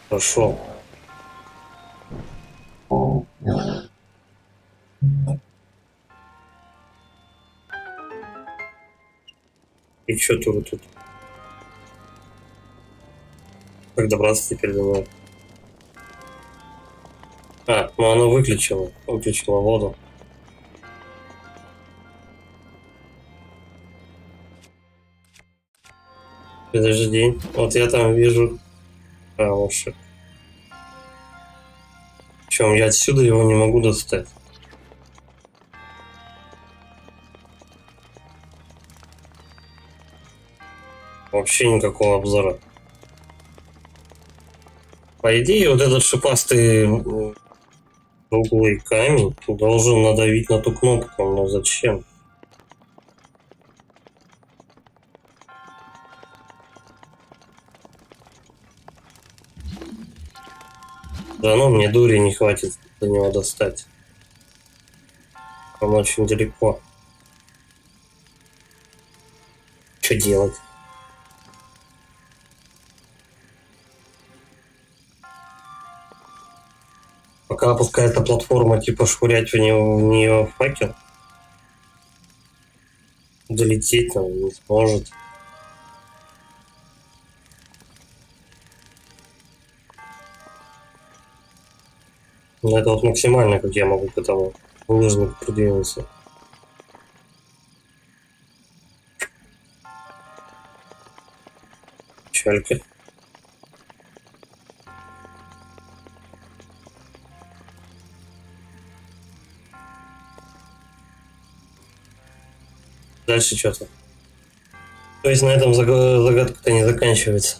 [SPEAKER 1] Пошел. И что тут? Как добраться теперь до него? А, ну оно выключило воду. Подожди, вот я там вижу камушек. Причем я отсюда его не могу достать. Вообще никакого обзора. По идее, вот этот шипастый круглый камень должен надавить на ту кнопку, но зачем? Да ну, мне дури не хватит до него достать. Он очень далеко. Что делать? Пока опускается платформа, типа швырять в нее факел. Долететь он не сможет. Но это вот максимально, как я могу к этому лыжнику продвинуться. Чалька. Дальше что-то. То есть на этом загадка-то не заканчивается.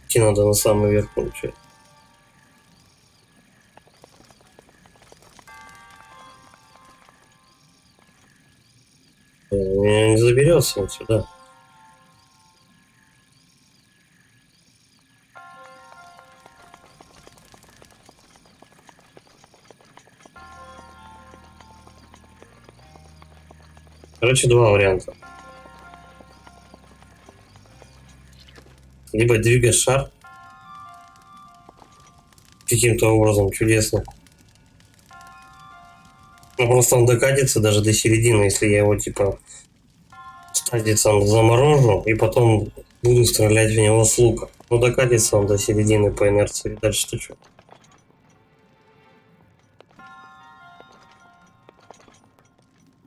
[SPEAKER 1] Идти надо на самый верх, получается. Не заберется он сюда. Короче, два варианта. Либо двигать шар каким-то образом чудесно. Ну, просто он докатится даже до середины, если я его, типа, стазисом заморожу, и потом буду стрелять в него с лука. Ну, докатится он до середины по инерции. Дальше-то что?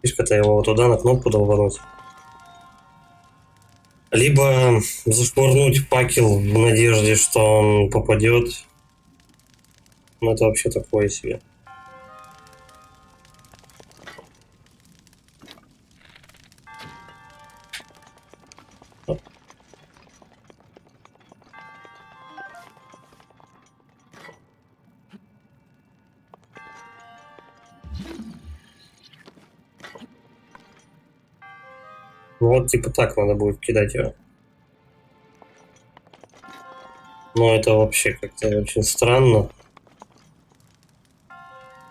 [SPEAKER 1] Фишка-то его вот туда на кнопку долбануть. Либо зашвырнуть факел в надежде, что он попадет. Ну, это вообще такое себе. Ну, вот типа так надо будет кидать его. Но это вообще как-то очень странно.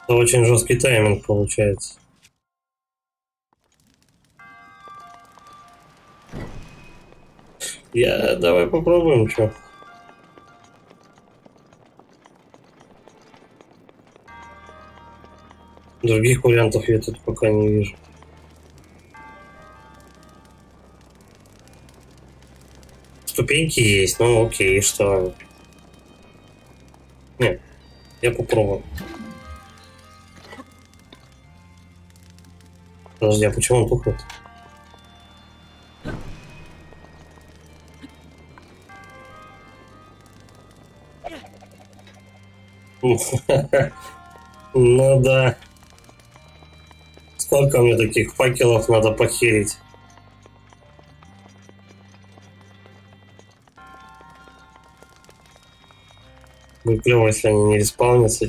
[SPEAKER 1] Это очень жесткий тайминг получается. Давай попробуем, что. Других вариантов я тут пока не вижу. Ступеньки есть, ну окей, что. Нет, я попробую. Подожди, а почему он тухнет? Ну да. Сколько мне таких факелов надо похерить? Будет клево, если они не респаунятся.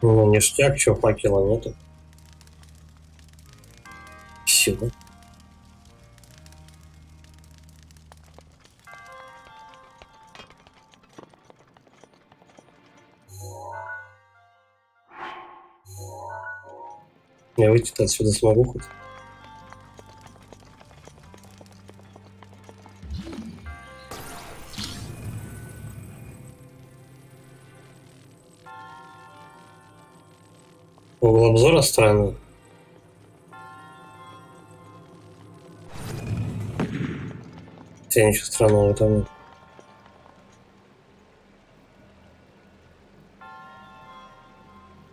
[SPEAKER 1] Ну, ништяк, что факела нету. Все. Я выйти-то отсюда смогу хоть? Угол обзора странный. Хотя ничего странного там нет.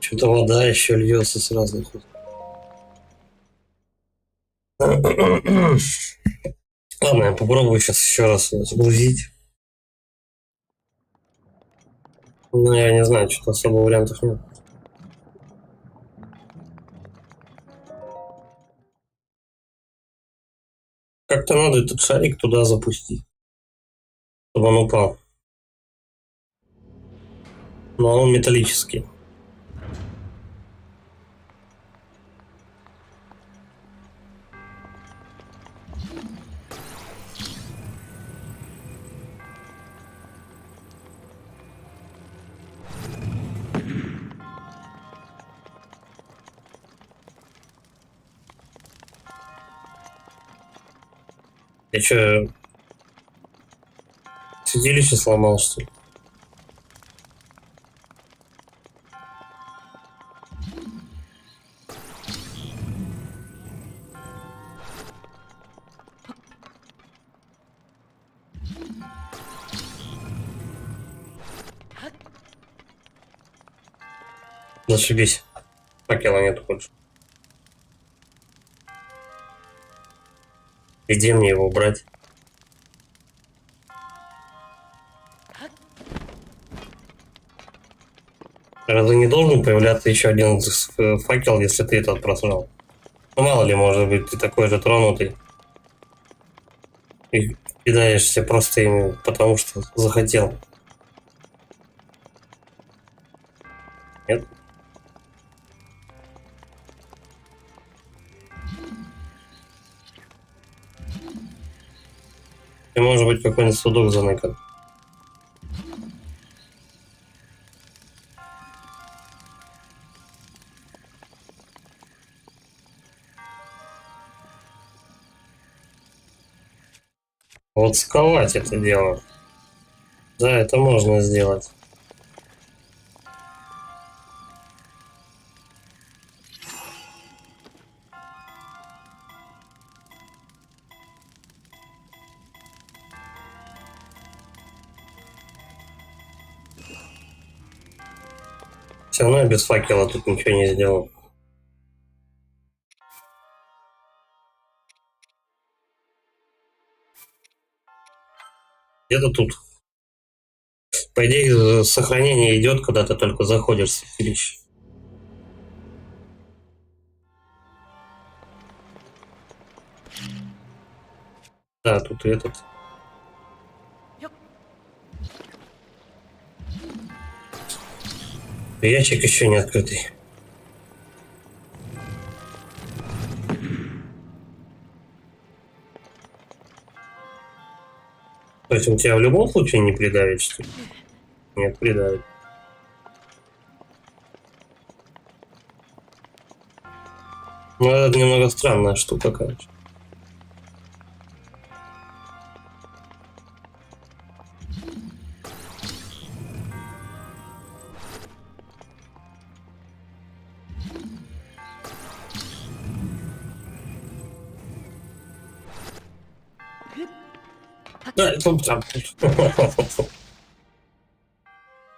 [SPEAKER 1] Что-то вода еще льется с разных. Ладно, я попробую сейчас еще раз загрузить. Но я не знаю, что-то особо вариантов нет. Как-то надо этот шарик туда запустить, чтобы он упал. Но он металлический. Я что, Святилище сломал, что ли? Зашибись. Факела нету больше. Где мне его брать? Разве не должен появляться еще один факел, если ты этот просрал? Ну, мало ли, может быть, ты такой же тронутый. И кидаешься просто ими, потому что захотел. Нет? И может быть какой-нибудь судок заныкан. Вот сковать это дело. Да, это можно сделать. Все равно я без факела тут ничего не сделал. Где-то тут. По идее, сохранение идет, когда ты только заходишь в святилище. Да, тут и этот. Ящик еще не открытый. То есть он тебя в любом случае не придавит, что ли? Нет, придавит. Ну, это немного странная штука, короче. Да,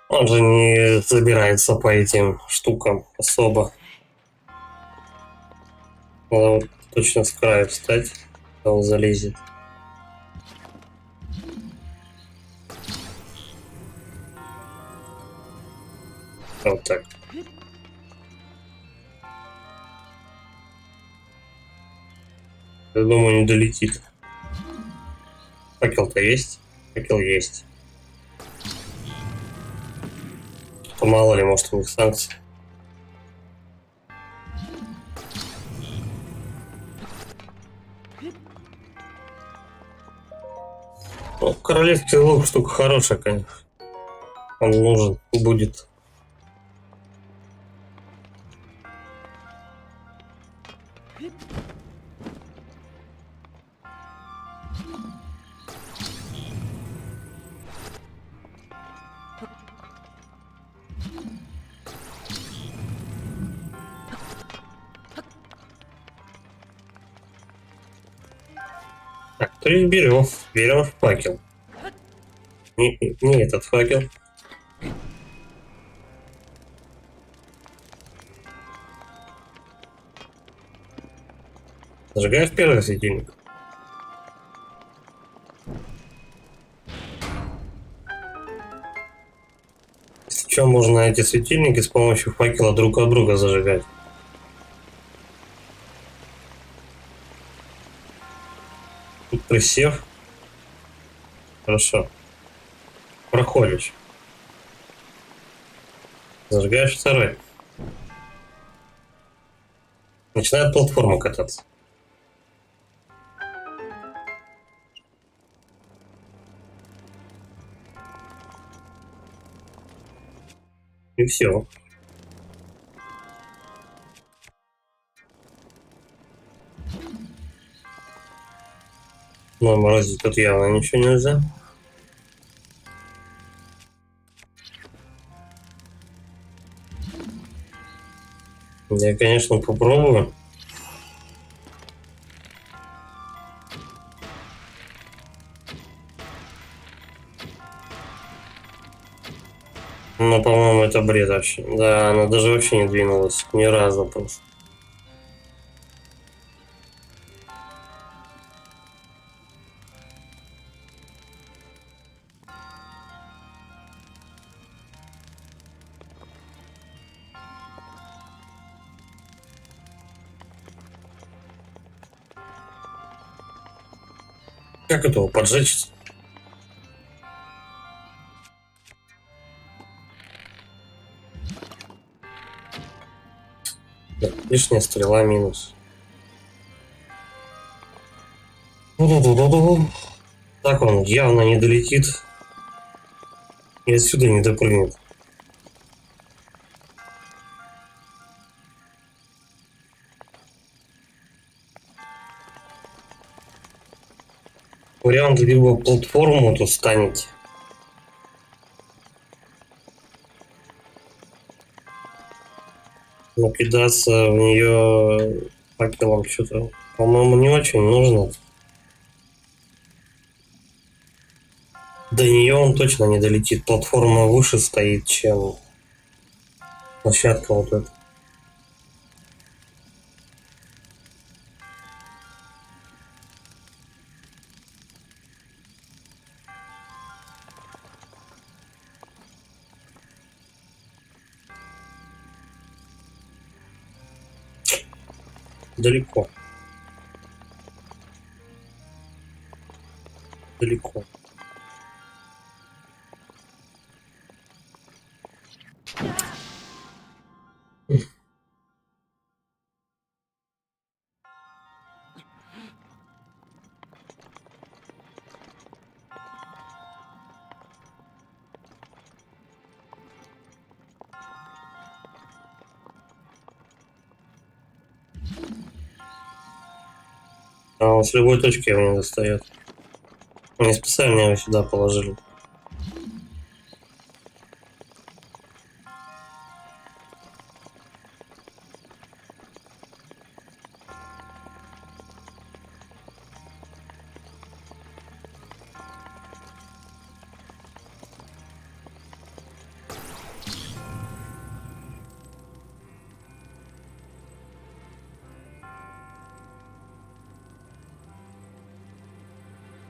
[SPEAKER 1] он же не забирается по этим штукам особо. Надо вот точно с края встать, когда он залезет. Вот так. Я думаю, не долетит. Факел-то есть? Факел есть. То мало ли, может, у них санкции. Ну, королевский лук штука хорошая, конечно. Он нужен будет. Так, то есть берем факел. Не этот факел. Зажигаешь первый светильник. Если что, можно эти светильники с помощью факела друг от друга зажигать. Тут присев. Хорошо. Проходишь. Зажигаешь второй. Начинает платформа кататься. И все. Но морозить тут явно ничего нельзя. Я, конечно, попробую. Но, по-моему, это бред вообще. Да, она даже вообще не двинулась. Ни разу просто. Как этого поджечь? Да, лишняя стрела минус. Ду-ду-ду-ду-ду. Так он явно не долетит. И отсюда не допрыгнет. Вариант либо платформу тут станет. Накидаться в нее факелом что-то, по-моему, не очень нужно. До нее он точно не долетит. Платформа выше стоит, чем площадка вот эта. Далеко. Далеко. А он с любой точки его не достает. Они специально его сюда положили.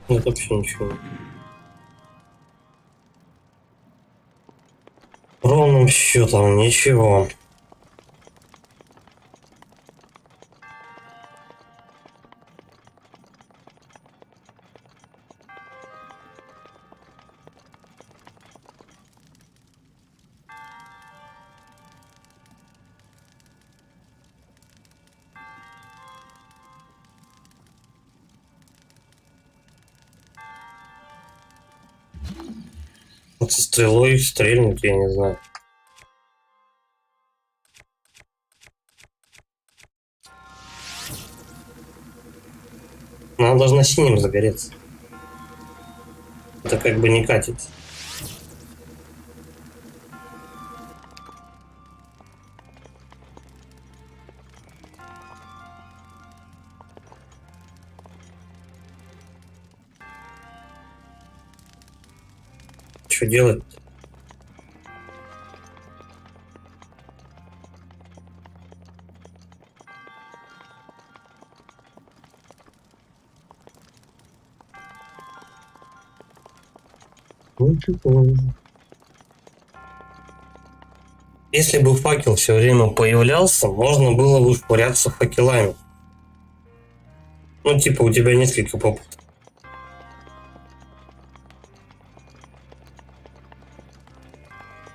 [SPEAKER 1] Нет вообще ничего. Ровным счетом ничего. Вот со стрелой стрельнуть, я не знаю. Но она должна синим загореться. Это как бы не катится. Что делать? Если бы факел все время появлялся, можно было бы швыряться факелами. Ну, типа, у тебя несколько попыток.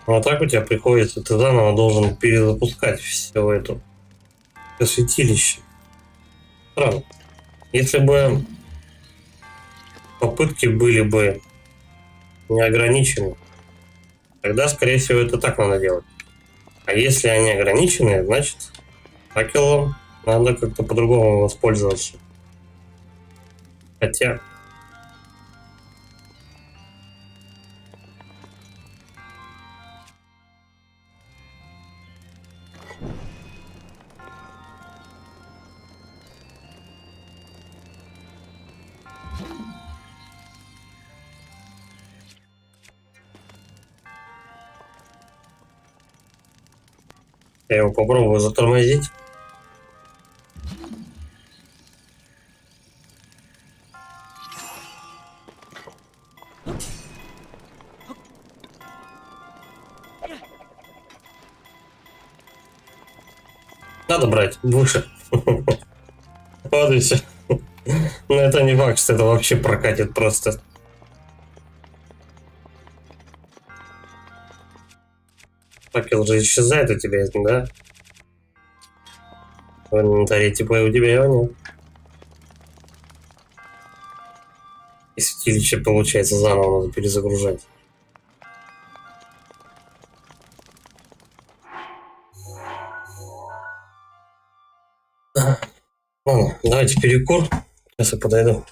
[SPEAKER 1] А так у тебя приходится, ты заново должен перезапускать все это святилище. Странно. Если бы попытки были бы неограничены, тогда, скорее всего, это так надо делать. А если они ограничены, значит, факелом надо как-то по-другому воспользоваться. Хотя... Я его попробую затормозить. Надо брать выше. Вот и все. Но это не факт, что это вообще прокатит просто. Факел же исчезает у тебя, да? В инвентаре типа и у тебя его нет. И святилище, получается, заново надо перезагружать. Ладно, давайте перекур. Сейчас я подойду.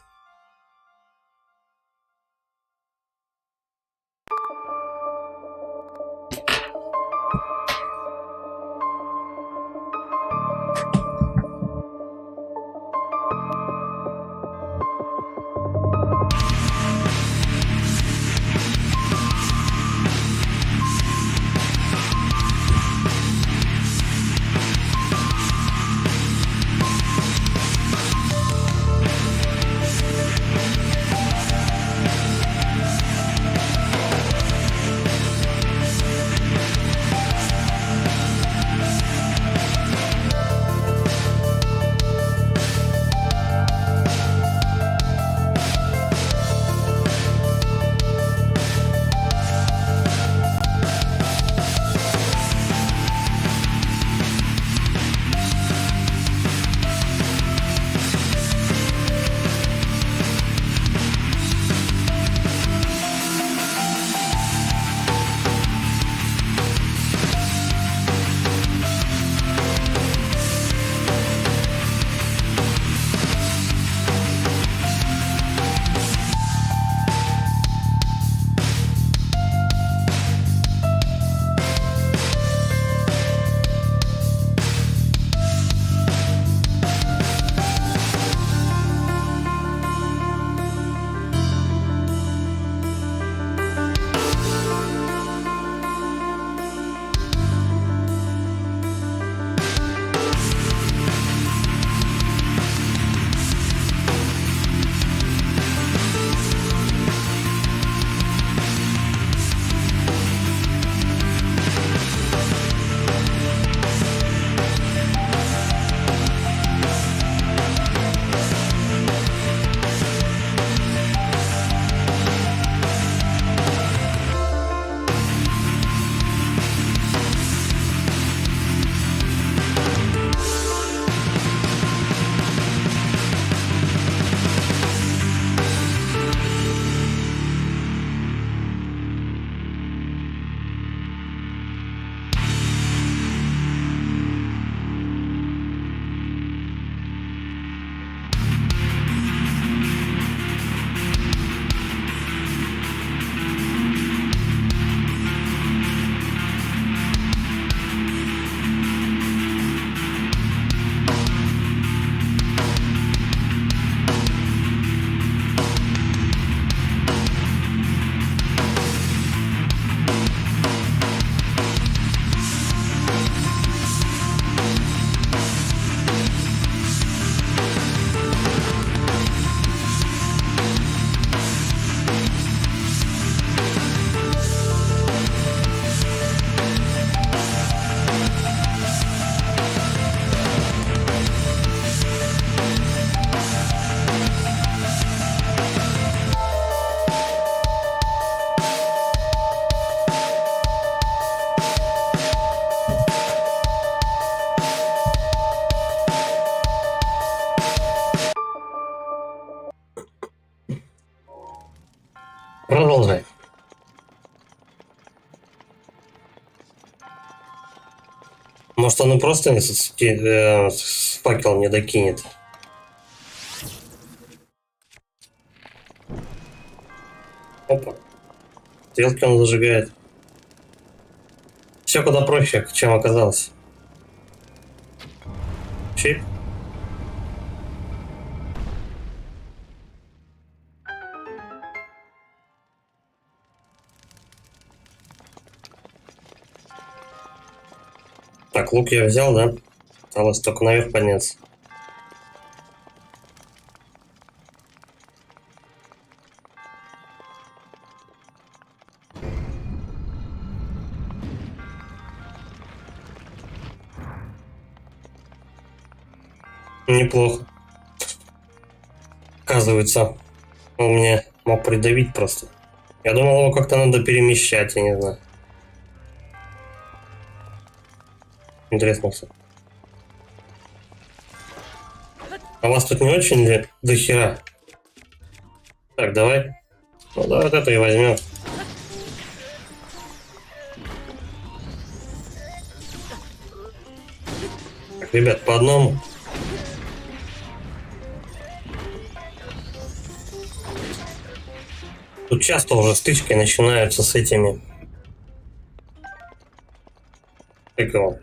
[SPEAKER 1] Продолжай. Может, он и просто с факелом не докинет. Опа. Стрелки он зажигает. Все куда проще, чем оказалось. Чип. Так, лук я взял, да? Осталось только наверх подняться. Неплохо. Оказывается, он меня мог придавить просто. Я думал, его как-то надо перемещать, я не знаю. Интересно все. А вас тут не очень ли до хера? Так, давай. Ну да, вот это и возьмем. Так, ребят, по одному. Тут часто уже стычки начинаются с этими. Как его?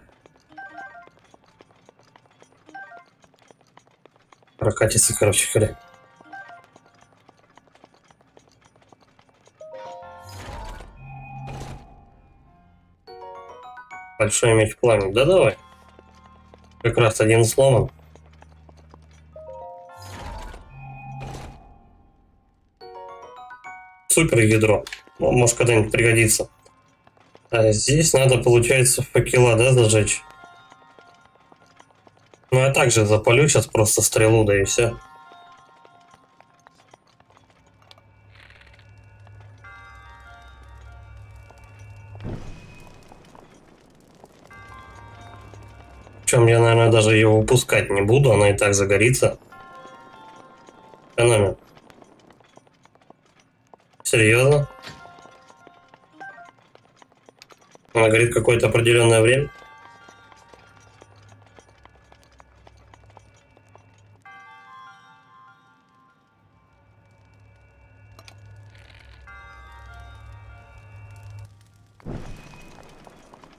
[SPEAKER 1] Прокатится, короче говоря. Большой меч пламени. Да давай. Как раз один сломан. Супер ядро. Ну, может когда-нибудь пригодится. А здесь надо, получается, факела, да, зажечь? Ну, я также запалю сейчас просто стрелу, да и все. Причем я, наверное, даже ее выпускать не буду, она и так загорится. Экономим. Серьезно? Она горит какое-то определенное время?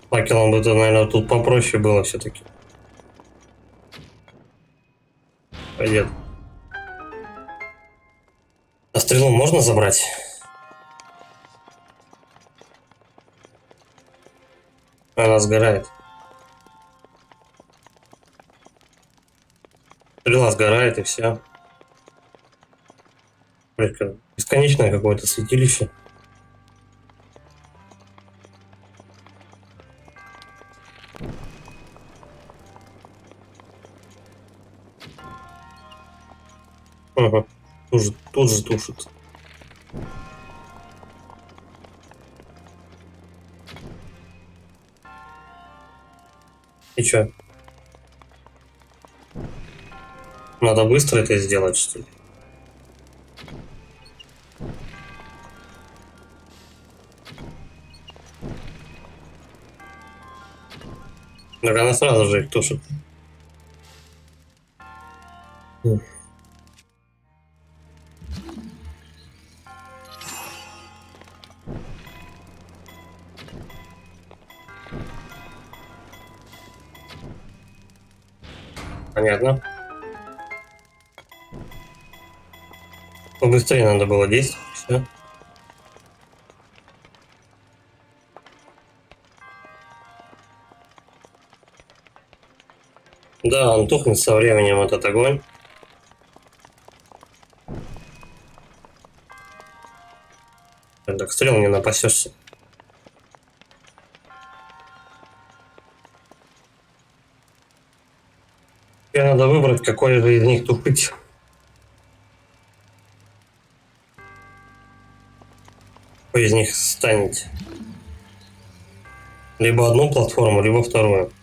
[SPEAKER 1] Факелом бы это, наверное, тут попроще было все-таки. Пойдет. А стрелу можно забрать? Она сгорает. Стрела сгорает и все. Бесконечное какое-то святилище. Ага. Тут же тушит. И чё? Надо быстро это сделать, что ли? Так она сразу же их тушит. Понятно. Побыстрее надо было действовать. Все. Да, он тухнет со временем, этот огонь. Так стрел не напасешься. Теперь надо выбрать, какой же из них тупить. Какой из них станет. Либо одну платформу, либо вторую.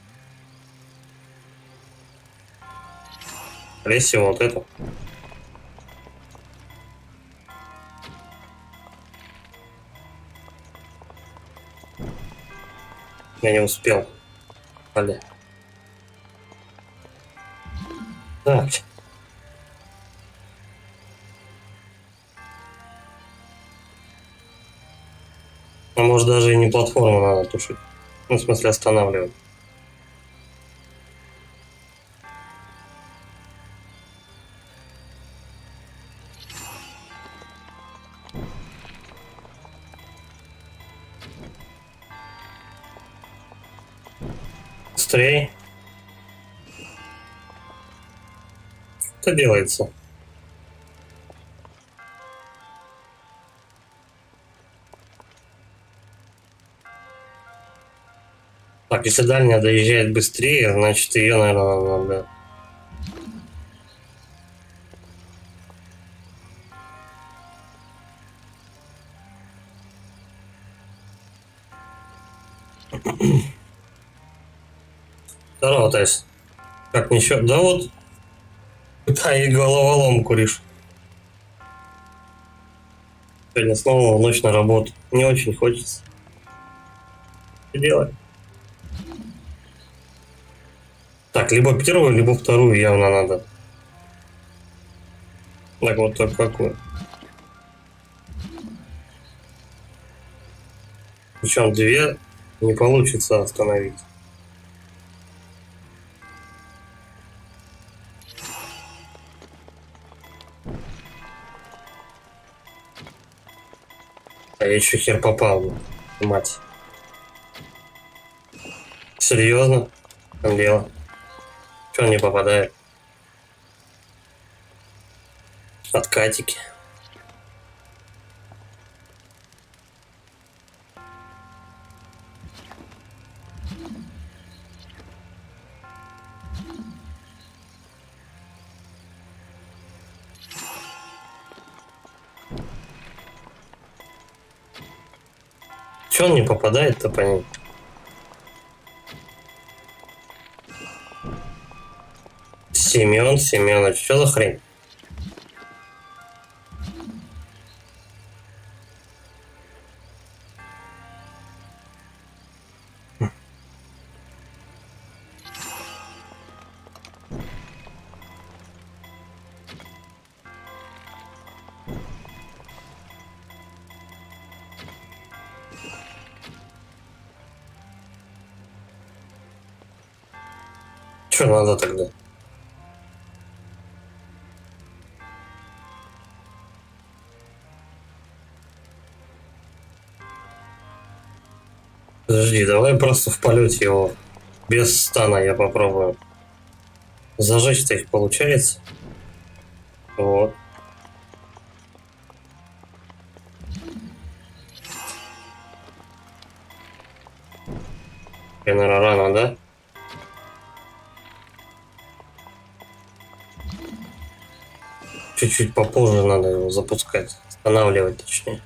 [SPEAKER 1] Скорее всего, вот эту. Я не успел. Далее. Так. А может даже и не платформу надо тушить. Ну, в смысле останавливать. быстрее. Что делается? Так, если дальняя доезжает быстрее, значит ее, наверное, надо... Здорово, Тайс. Как ничего? Да вот, пытаюсь головоломку решить. Сегодня снова в ночь на работу. Не очень хочется. Что делать? Так, либо первую, либо вторую явно надо. Так, вот так какую. Причем две не получится остановить. А я еще хер попал, мать. Серьезно? В чем дело? Че он не попадает? Откатики. Че он не попадает-то по ним? Семен Семенович, что за хрень? Что надо тогда? Подожди, давай просто в полете его без стана я попробую. Зажечь-то их получается. Вот. Я, наверное, рано, да? Чуть-чуть попозже надо его запускать. Останавливать, точнее.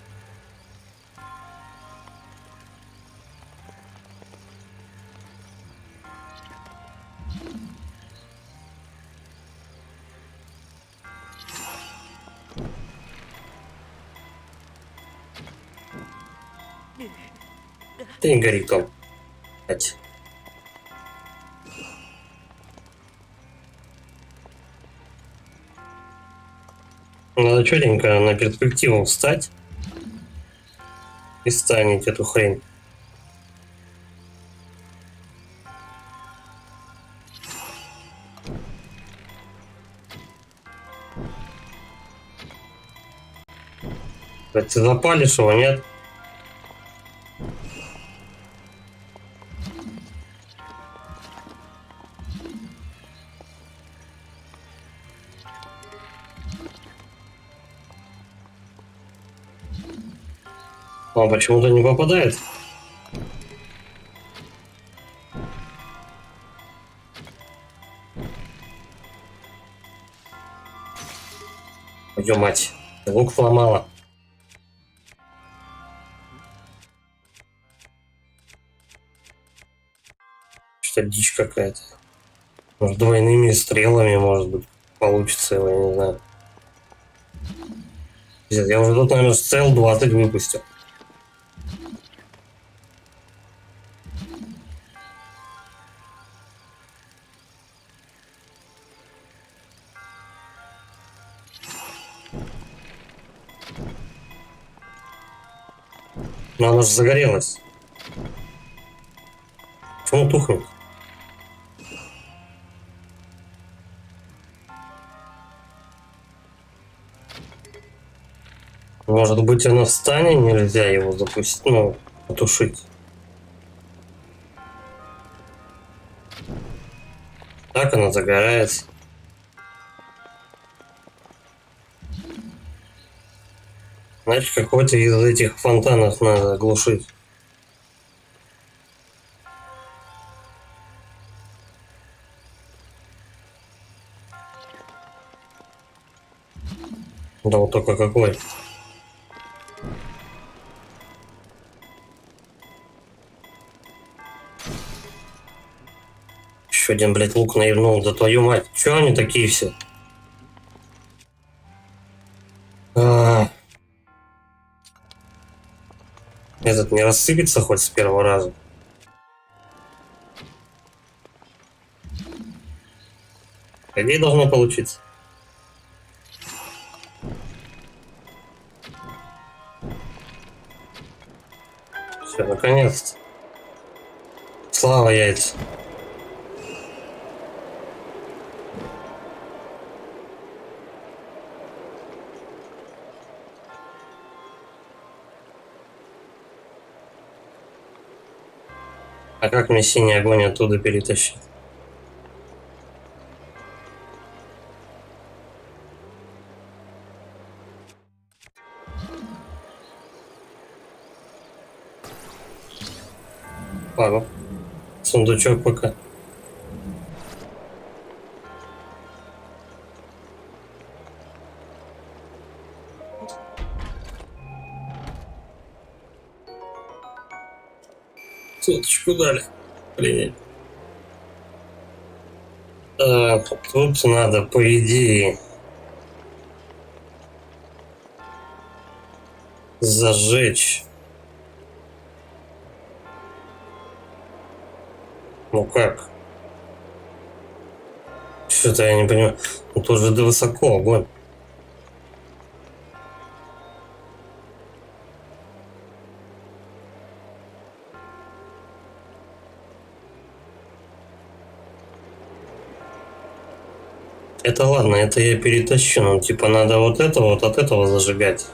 [SPEAKER 1] Ты не горит он. Опять. Надо четенько на перспективу встать и станить эту хрень. Ты запалишь его, нет? Он почему-то не попадает. Ё мать, лук сломала. Что дичь какая-то. Может, двойными стрелами, может быть, получится его, я не знаю. Пиздец, я уже тут, наверное, стрел 20 выпустил. Но она же загорелась. Почему тухнет? Может быть, она в стане, нельзя его запустить, ну, потушить. Так она загорается. Значит, какой-то из этих фонтанов надо глушить. Да вот только какой. Еще один, блядь, лук навернул. Да твою мать. Че они такие все? Этот не рассыпется хоть с первого раза. По идее должно получиться. Все, наконец-то. Слава яйца. А как мне синий огонь оттуда перетащить? Ладно. Сундучок пока. Суточку дали. Блин. Тут надо, по идее, зажечь. Ну как? Что-то я не понимаю. Ну тоже да высоко огонь. Это ладно, это я перетащу. Ну типа надо вот это вот от этого зажигать.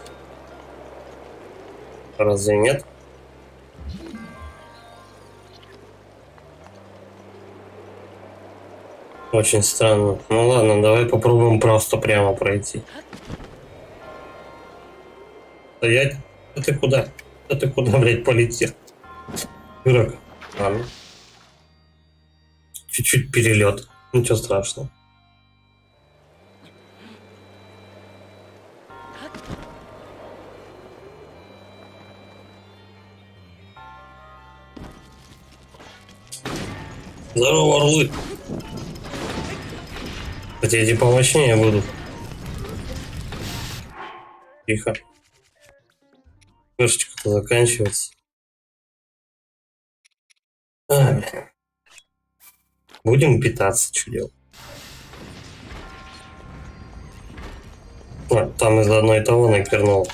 [SPEAKER 1] Разве нет? Очень странно. Ну ладно, давай попробуем просто прямо пройти. Стоять? Да ты куда? Да ты куда, блядь, полетел? Дурак. Ладно. Чуть-чуть перелет. Ничего страшного. Здорово, орлы. Хотя эти помощнее будут. Тихо. Крышечка-то заканчивается. Бля. Будем питаться, что делать? Там из одной того напернул.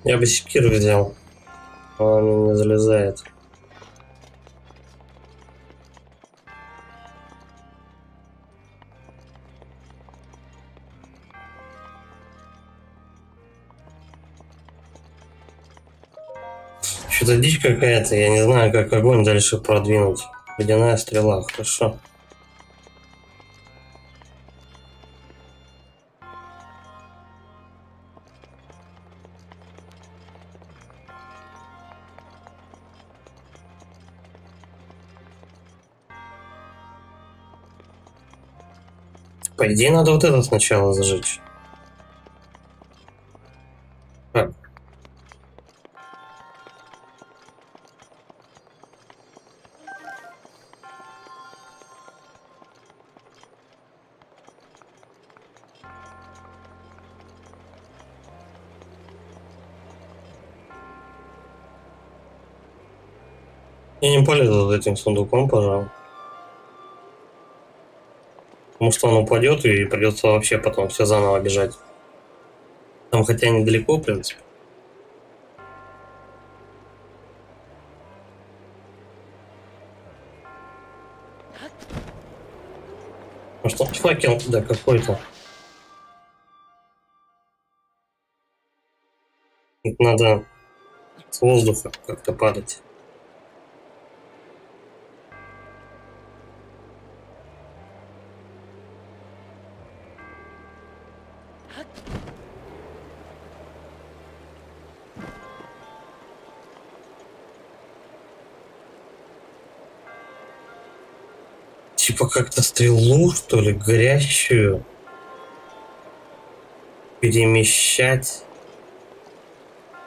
[SPEAKER 1] Я бы секиру взял. Но он не залезает. Что-то дичь какая-то. Я не знаю, как огонь дальше продвинуть. Ледяная стрела. Хорошо. По идее, надо вот это сначала зажечь. Как? Я не полезу за этим сундуком, пожалуй. Потому что он упадет и придется вообще потом все заново бежать. Там хотя недалеко, в принципе. Может, он факел, да, какой-то. Это надо с воздуха как-то падать. Типа как-то стрелу, что ли, горящую перемещать.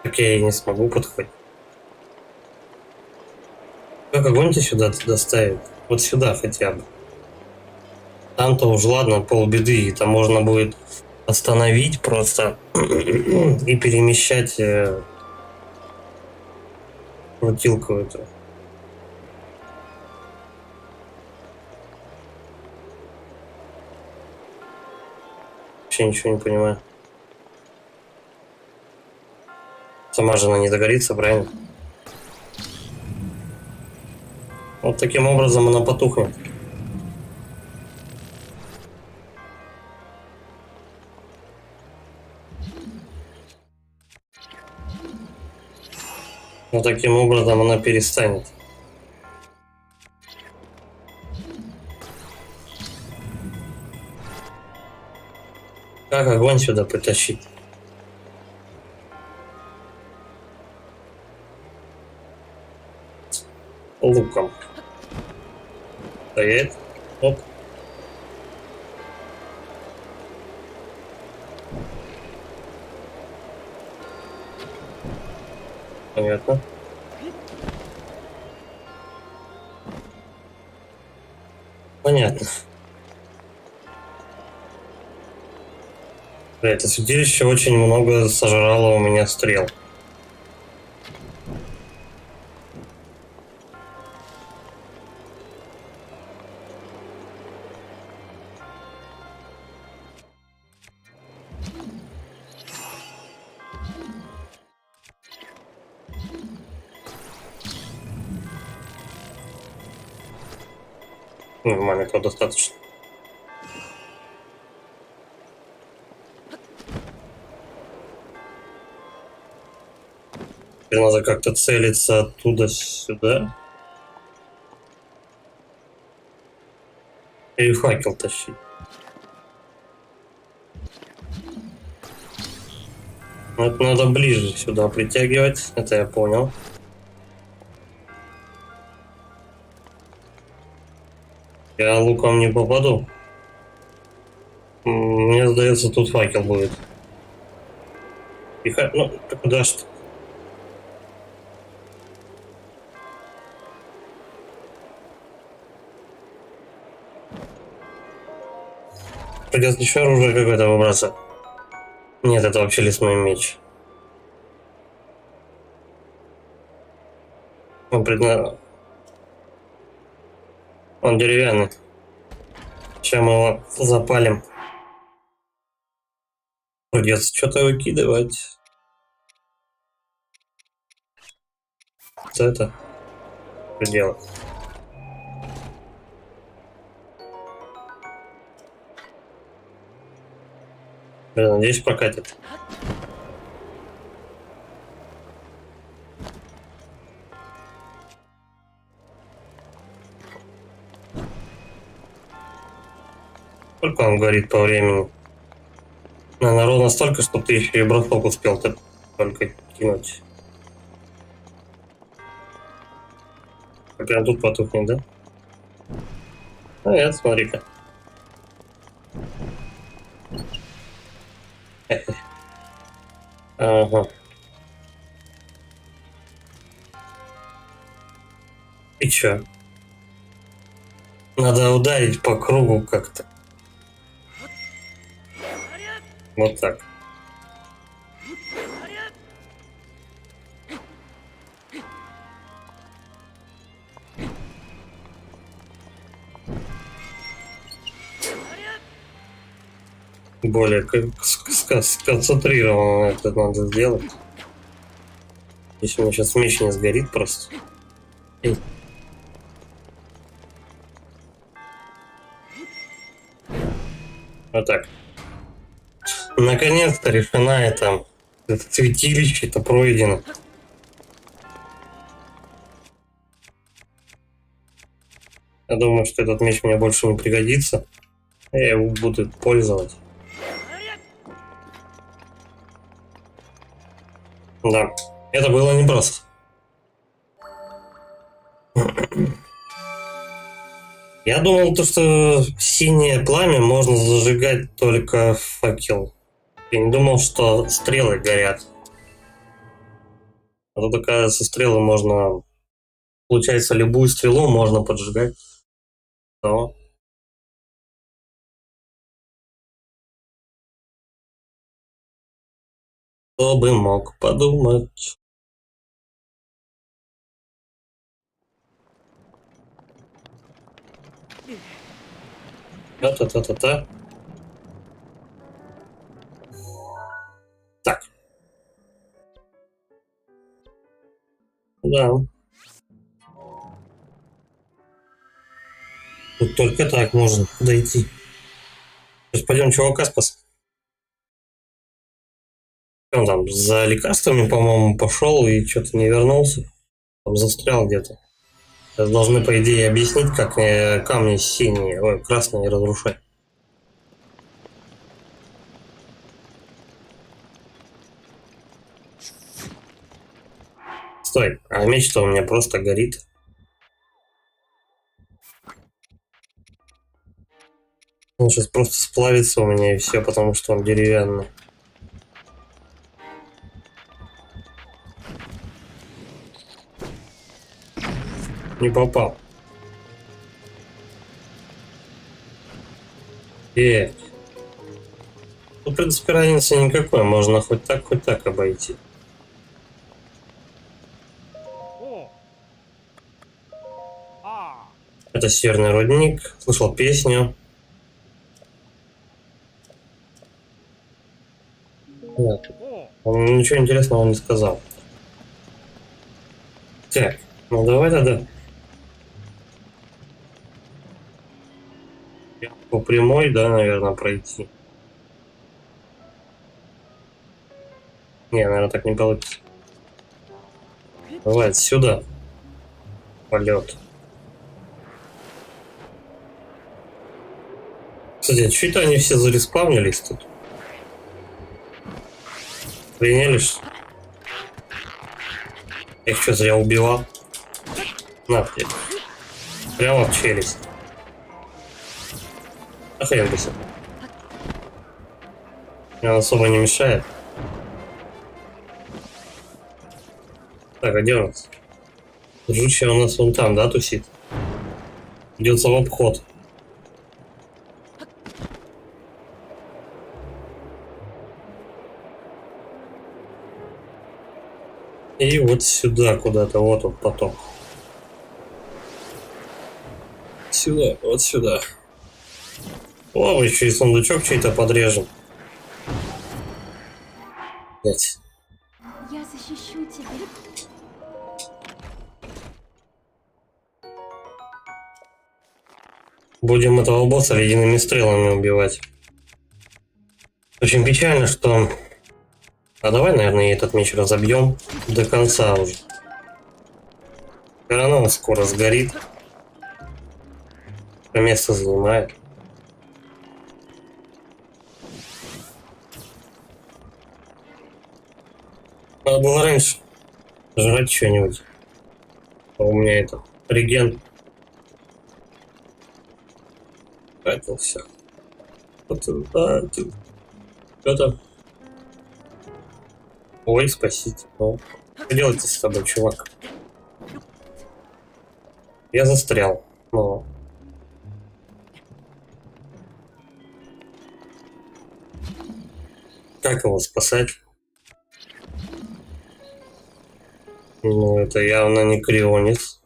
[SPEAKER 1] Так я и не смогу подходить. Как огонь-то сюда доставить? Вот сюда хотя бы. Там-то уж ладно, полбеды. Там можно будет остановить просто и перемещать крутилку эту. Вообще ничего не понимаю. Сама же она не догорится, правильно? Вот таким образом она потухнет. Но таким образом она перестанет. Как огонь сюда притащить? Луком. Стоять. Оп. Понятно. Понятно. Да, это святилище очень много сожрало у меня стрел. Нормально, этого достаточно. Теперь надо как-то целиться оттуда сюда. И факел тащить. Вот надо ближе сюда притягивать. Это я понял. Я луком не попаду. Мне сдается, тут факел будет. Тихо. Ну, ты куда ж ты? Придется еще оружие какое-то выбраться. Нет, это вообще лесной меч. Он деревянный. Сейчас мы его запалим. Придется что-то выкидывать. Что это? Что делать? Блин, надеюсь, прокатит. Сколько он говорит по времени? Наверное, ровно столько, чтобы ты еще и бросок успел только кинуть. Прям тут потухнет, да? А нет, смотри-ка. Ага. И чё? Надо ударить по кругу как-то. Вот так. Более сконцентрированно это надо сделать. Если у меня сейчас меч не сгорит просто. Эй. Вот так. Наконец-то решена это святилище, это пройдено. Я думаю, что этот меч мне больше не пригодится. Я его буду пользовать. Да, это было непросто. Я думал, то, что синее пламя можно зажигать только в факел. Я не думал, что стрелы горят. А тут, оказывается, стрелы можно... Получается, любую стрелу можно поджигать. Но... Кто бы мог подумать. Та-та-та-та-та. Так. Да. Тут только так можно дойти. Сейчас пойдем чувака спасать. Он там за лекарствами, по-моему, пошел и что-то не вернулся. Там застрял где-то. Сейчас должны, по идее, объяснить, как камни синие, ой, красные разрушать. Стой, а меч-то у меня просто горит. Он сейчас просто сплавится у меня и все, потому что он деревянный. Не попал. Ну, в принципе, разницы никакой. Можно хоть так обойти. Это северный рудник. Слышал песню. Нет. Он ничего интересного не сказал. Так, ну давай тогда. По прямой, да, наверное, пройти. Не, наверное, так не получится. Давай отсюда. Полет. Кстати, что-то они все зареспавнились тут. Приняли ж? Я их что, зря убивал? На тебе. Прямо в челюсть. А хрен бы себе. Мне он особо не мешает. Так, а где у нас? Жучья у нас вон там, да, тусит? Идется в обход. И вот сюда куда-то, вот он поток. Сюда, вот сюда. О, еще и сундучок чей-то подрежем. Блять.
[SPEAKER 2] Я защищу тебя.
[SPEAKER 1] Будем этого босса ледяными стрелами убивать. Очень печально, что... А давай, наверное, этот меч разобьем до конца уже. Все равно он скоро сгорит. Место занимает. Надо было раньше жрать что-нибудь. А у меня это реген. Тратился. Вот, да, что-то. Ой, спасите. Ну, что делать-то с тобой, чувак? Я застрял. Ну. Как его спасать? Ну, это явно не крионец.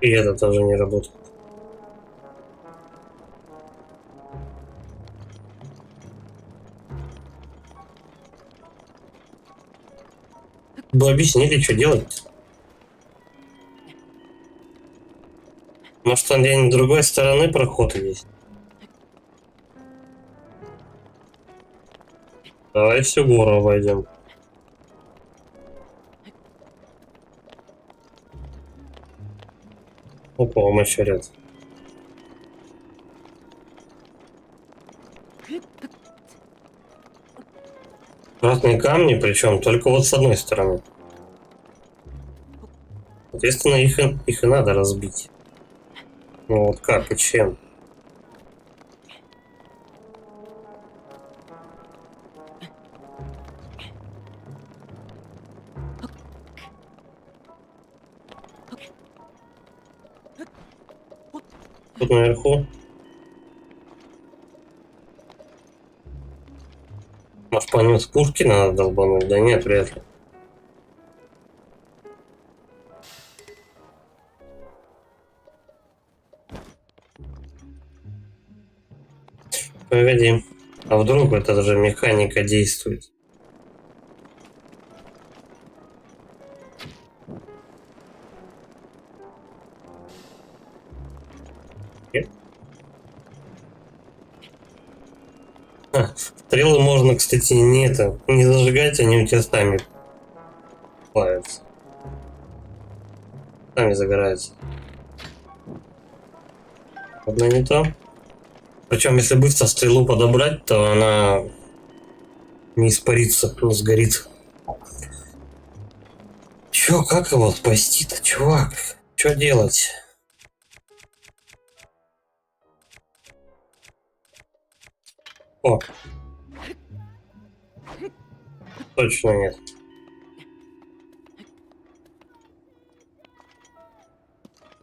[SPEAKER 1] И это тоже не работает. Бы объяснили, что делать. Может, там где-нибудь с другой стороны проход есть? Давай всю гору обойдем. Опа, он еще ряд. Красные камни, причем только вот с одной стороны. Соответственно, их и надо разбить. Ну вот как и чем? Тут наверху. Может, по ним с пушки надо долбануть? Да нет, вряд ли. Погоди. А вдруг это же механика действует? Нет? Стрелы можно, кстати, не зажигать, они у тебя сами плавятся. Сами загораются. Одно не то. Причем, если быстро стрелу подобрать, то она не испарится, не сгорит. Чё, как его спасти-то, чувак? Чё делать? О! Точно нет.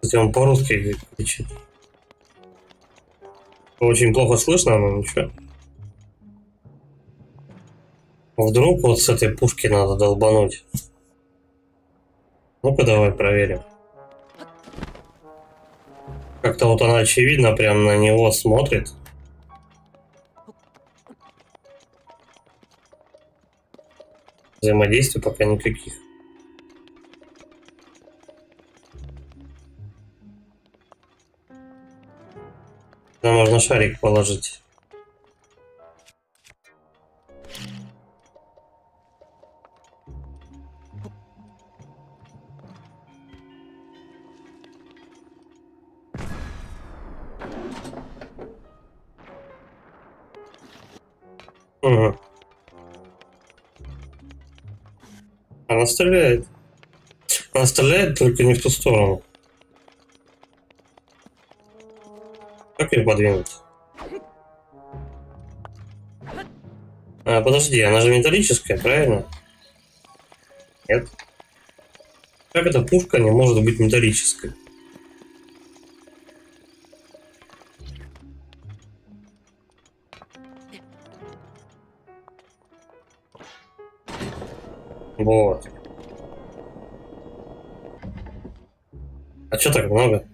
[SPEAKER 1] Кстати, он по-русски кричит. Очень плохо слышно, но ничего. Вдруг вот с этой пушки надо долбануть. Ну-ка давай проверим. Как-то вот она очевидно прям на него смотрит. Взаимодействий пока никаких. Там можно шарик положить. Угу. Она стреляет. Она стреляет, только не в ту сторону. Как ее подвинуть? А, подожди, она же металлическая, правильно? Нет. Как эта пушка не может быть металлической? Вот. А чё так много?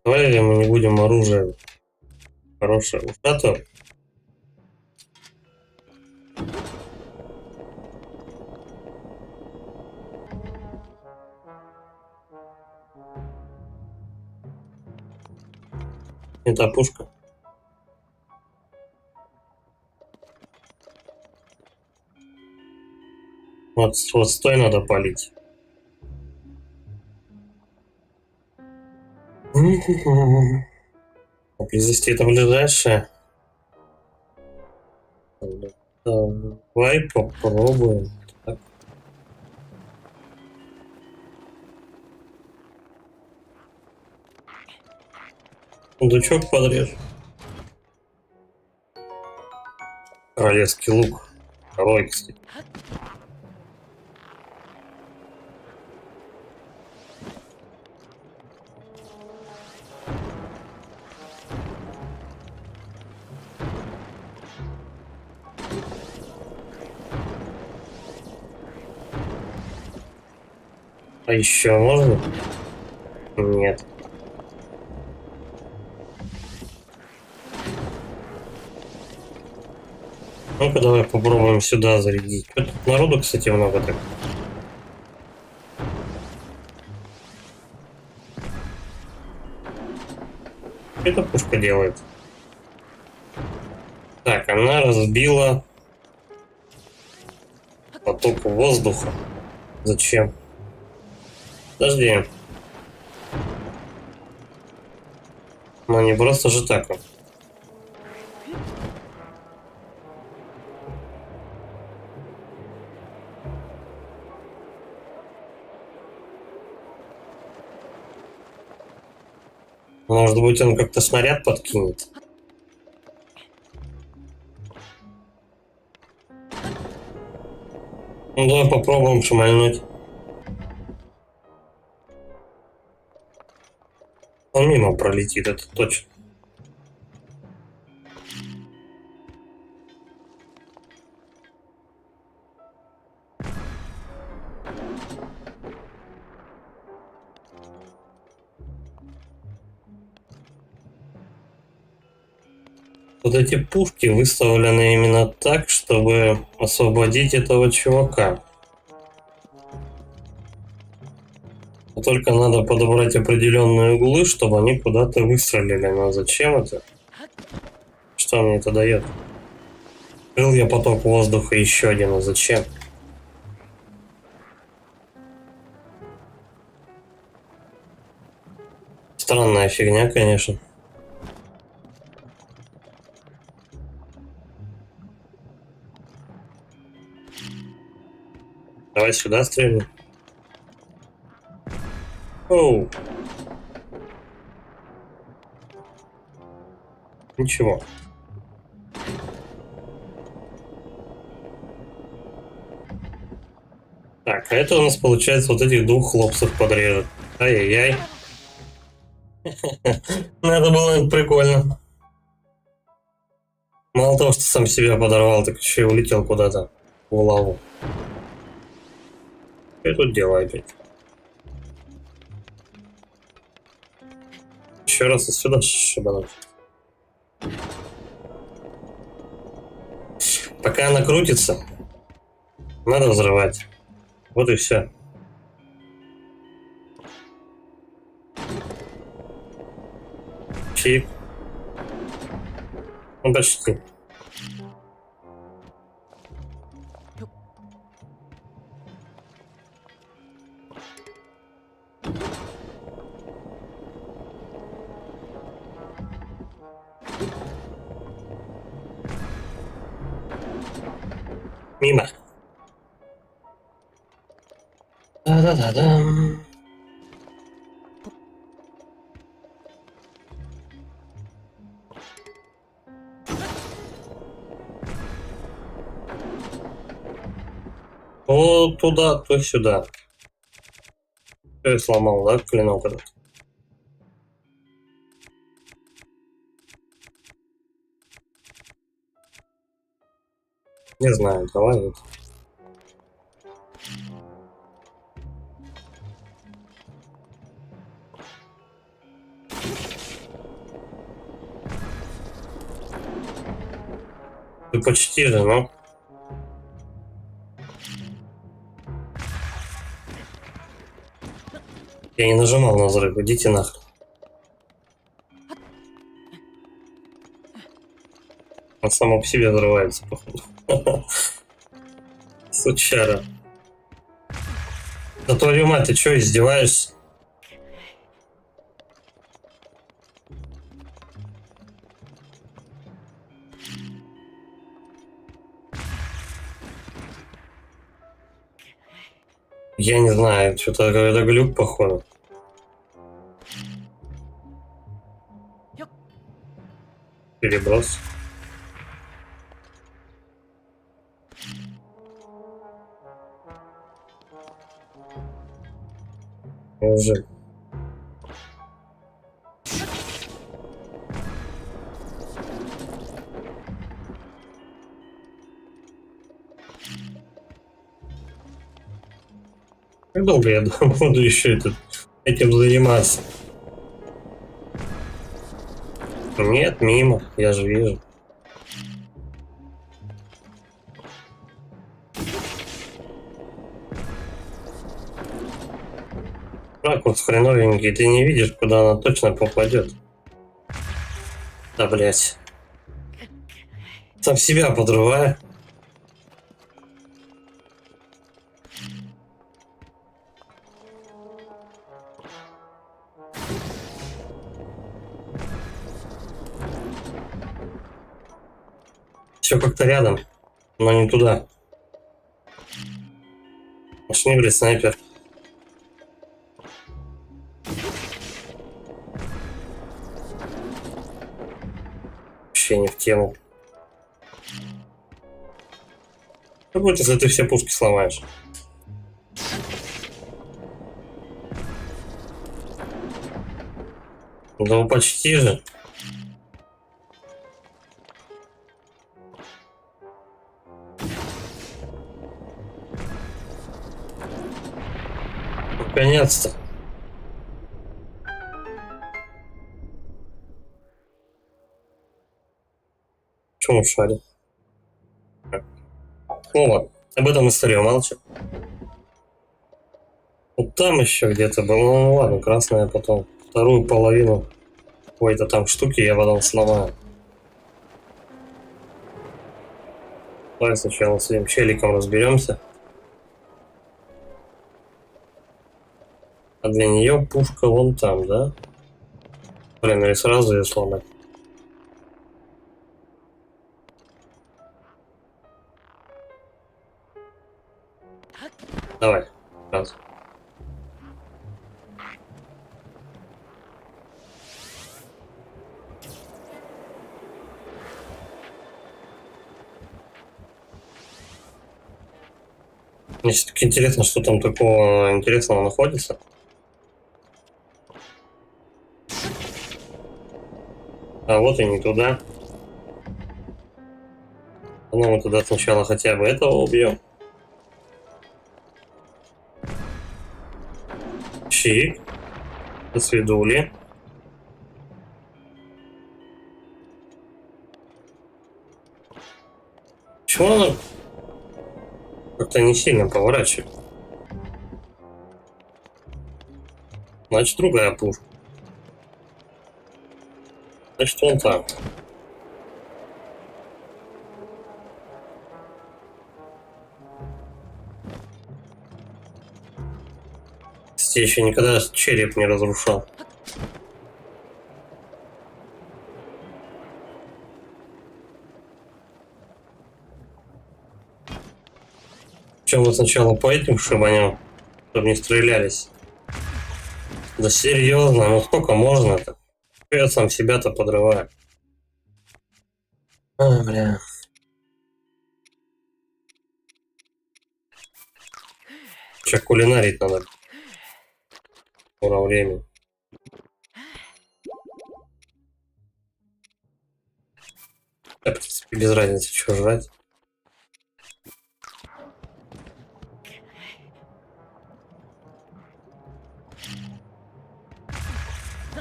[SPEAKER 1] Давай мы не будем оружие хорошее. Ушато. Это пушка. Вот стой надо палить. Поблизости это ближайшее. Давай попробуем. Так. Сундучок подрежь. Королевский лук. Второй, кстати. А еще можно? Нет. Ну-ка, давай попробуем сюда зарядить. Тут народу, кстати, много так. Что эта пушка делает? Так, она разбила поток воздуха. Зачем? Подожди. Ну не просто же так. Может быть, он как-то снаряд подкинет. Ну давай попробуем шмальнуть. Он мимо пролетит, это точно. Вот эти пушки выставлены именно так, чтобы освободить этого чувака. Но только надо подобрать определенные углы, чтобы они куда-то выстрелили. Но зачем это? Что мне это дает? Открыл я поток воздуха еще один, а зачем? Странная фигня, конечно. Давай сюда стрельнем. Оу. Ничего. Так, а это у нас получается вот этих двух хлопцев подрежет. Ай-яй-яй. Ну это было прикольно. Мало того, что сам себя подорвал, так еще и улетел куда-то в лаву. Что я тут делаю опять? Еще раз отсюда шибануть. Пока она крутится, надо взрывать. Вот и все. Чик. Ну почти. Мимо. Да-да-да-да. То туда, то сюда. Все, я сломал, да, клинок этот? Не знаю, давай вот. Ты почти же, ну. Я не нажимал на взрыв, идите нахрен. Он само по себе взрывается, походу. Сучара. Да твою мать, ты что, издеваешься? Я не знаю, что-то какой-то глюк, походу. Переброс. Уже. Как долго я буду еще этим заниматься? Нет, мимо, я же вижу. Ракурс хреновенький, ты не видишь, куда она точно попадет. Да, блять. Сам себя подрываю. Все как-то рядом, но не туда. Машни, блядь, снайпер. Вообще не в тему. Что будет, если ты все пушки сломаешь? Да почти же. Наконец-то. Почему в шаре? Ну ладно, об этом история молчит. Вот там еще где-то было. Ну ладно, красная потом. Вторую половину какой-то там штуки я потом сломаю. Давай сначала с этим челиком разберемся. А для нее пушка вон там, да? Блин, или сразу ее сломать? Давай, сразу. Мне все-таки интересно, что там такого интересного находится. А вот и не туда. Ну, мы туда сначала хотя бы этого убьем. Чик. До свидули. Почему она как-то не сильно поворачивает? Значит, другая пушка. Значит, вон так. Я еще никогда череп не разрушал. Чем мы сначала по этим шибанем, чтобы не стрелялись. Да серьезно, ну сколько можно-то? Я сам себя-то подрываю. А, бля. Че, кулинарить надо. Скоро время. Да, в принципе, без разницы, что жрать.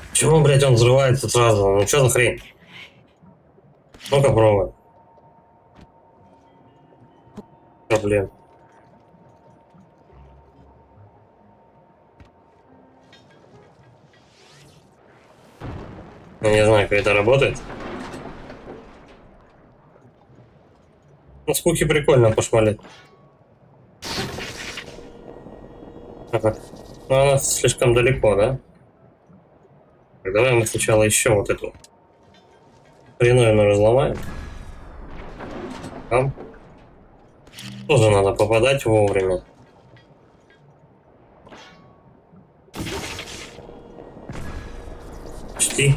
[SPEAKER 1] Почему, блядь, он взрывается сразу? Ну что за хрень? Ну-ка, пробуй. Проблем. Я не знаю, как это работает. Ну, с прикольно пошмалить. Ага. Но она слишком далеко, да? Так, давай мы сначала еще вот эту хреновину разломаем. Там тоже надо попадать вовремя. Почти.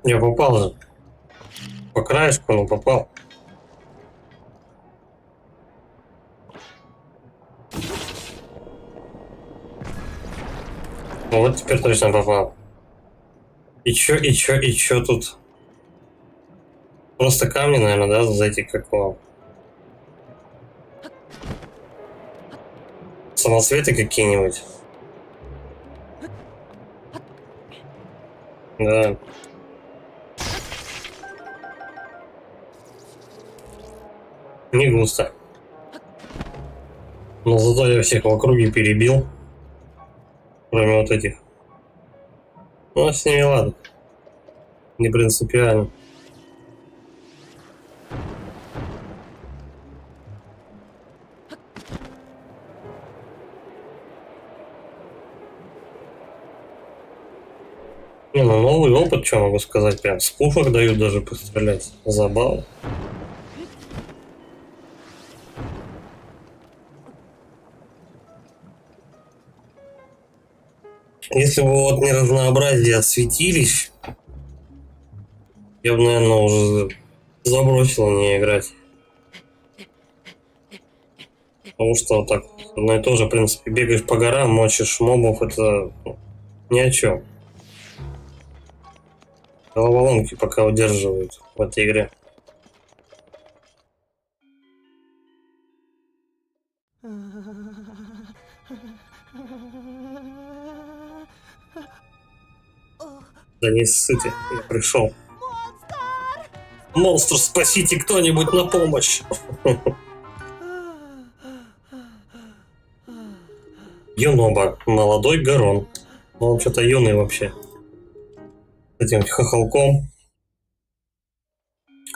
[SPEAKER 1] Я попал же. По краешку, но попал. Ну вот теперь точно попал. И чё тут? Просто камни, наверное, да, за эти какого? Самоцветы какие-нибудь. Да. Не густо. Но зато я всех в округе перебил. Кроме вот этих. Ну, с ними ладно. Не принципиально. Не, ну новый опыт, что могу сказать, прям с пушек дают даже пострелять. Забавно. Если бы вот не разнообразие святилищ, я бы, наверное, уже забросил не играть. Потому что вот так одно и то же, в принципе, бегаешь по горам, мочишь мобов, это ни о чем. Головоломки пока удерживают в этой игре. Да не ссыте, я пришел. Монстр, спасите кто-нибудь на помощь! Юноба, молодой Гарон. Ну, он что-то юный вообще. С этим хохолком.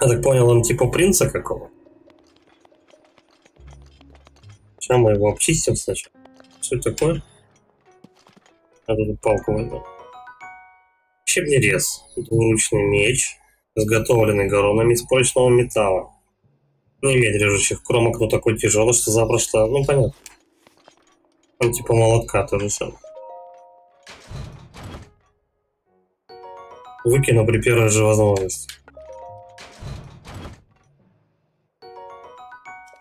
[SPEAKER 1] Я так понял, он типа принца какого. Сейчас мы его обчистим сначала. Что это такое? Надо тут палку возьмем. Щебнерез. Двуручный меч, изготовленный Гароном из прочного металла. Не имеет режущих кромок, но такой тяжелый, что запросто... Ну, понятно. Он типа молотка тоже самое. Выкину при первой же возможности.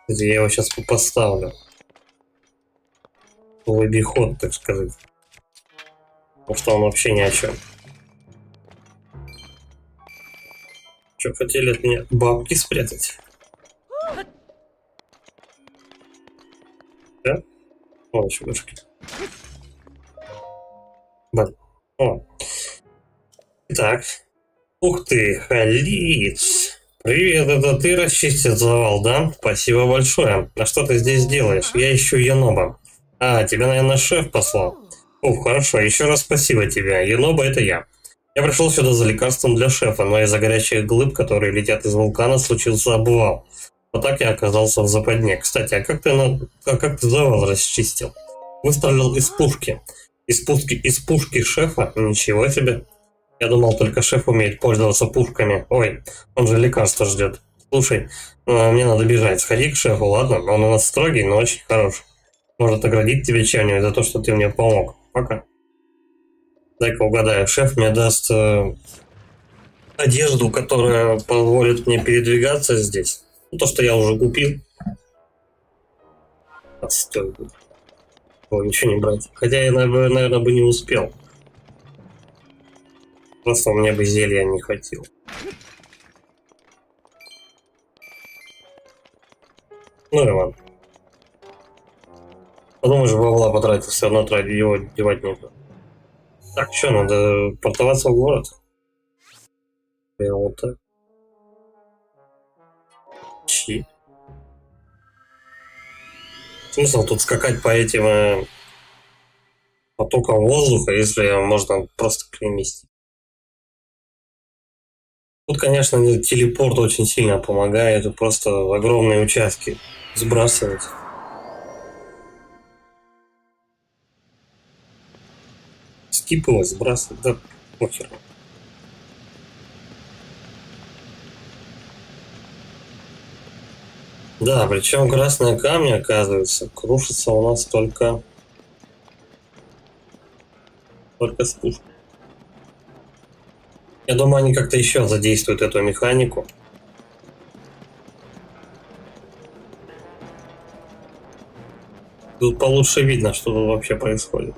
[SPEAKER 1] Где я его сейчас поставлю. В обиход, так сказать. Потому что он вообще ни о чем. Что, хотели от меня бабки спрятать? Да? О, еще башки. Блин. О. Итак. Ух ты, Халиц. Привет, это ты расчистил завал, да? Спасибо большое. А что ты здесь делаешь? Я ищу Яноба. А, тебя, наверное, шеф послал. Ух, хорошо, еще раз спасибо тебе. Яноба — это я. Я пришел сюда за лекарством для шефа, но из-за горячих глыб, которые летят из вулкана, случился обвал. Вот так я оказался в западне. Кстати, а как ты завал расчистил? Выстрелил из пушки. Из пушки шефа? Ничего себе. Я думал, только шеф умеет пользоваться пушками. Ой, он же лекарство ждет. Слушай, мне надо бежать. Сходи к шефу, ладно? Он у нас строгий, но очень хороший. Может наградить тебя чем-нибудь за то, что ты мне помог. Пока. Дай-ка угадаю. Шеф мне даст одежду, которая позволит мне передвигаться здесь. Ну, то, что я уже купил. Отстой. Ой, ничего не брать. Хотя я, наверное, бы не успел. Просто мне бы зелья не хватило. Ну и ладно. Подумаешь, бабла потратил, все равно тратить его девать некуда. Так, что, надо портоваться в город? Вот так. Чи. Смысл тут скакать по этим потокам воздуха, если можно просто переместить. Тут, конечно, телепорт очень сильно помогает, просто огромные участки сбрасывать. Скипывать, сбрасывать, да похер. Да, причем красные камни, оказывается, крушатся у нас только с пушки. Я думаю, они как-то еще задействуют эту механику. Тут получше видно, что тут вообще происходит.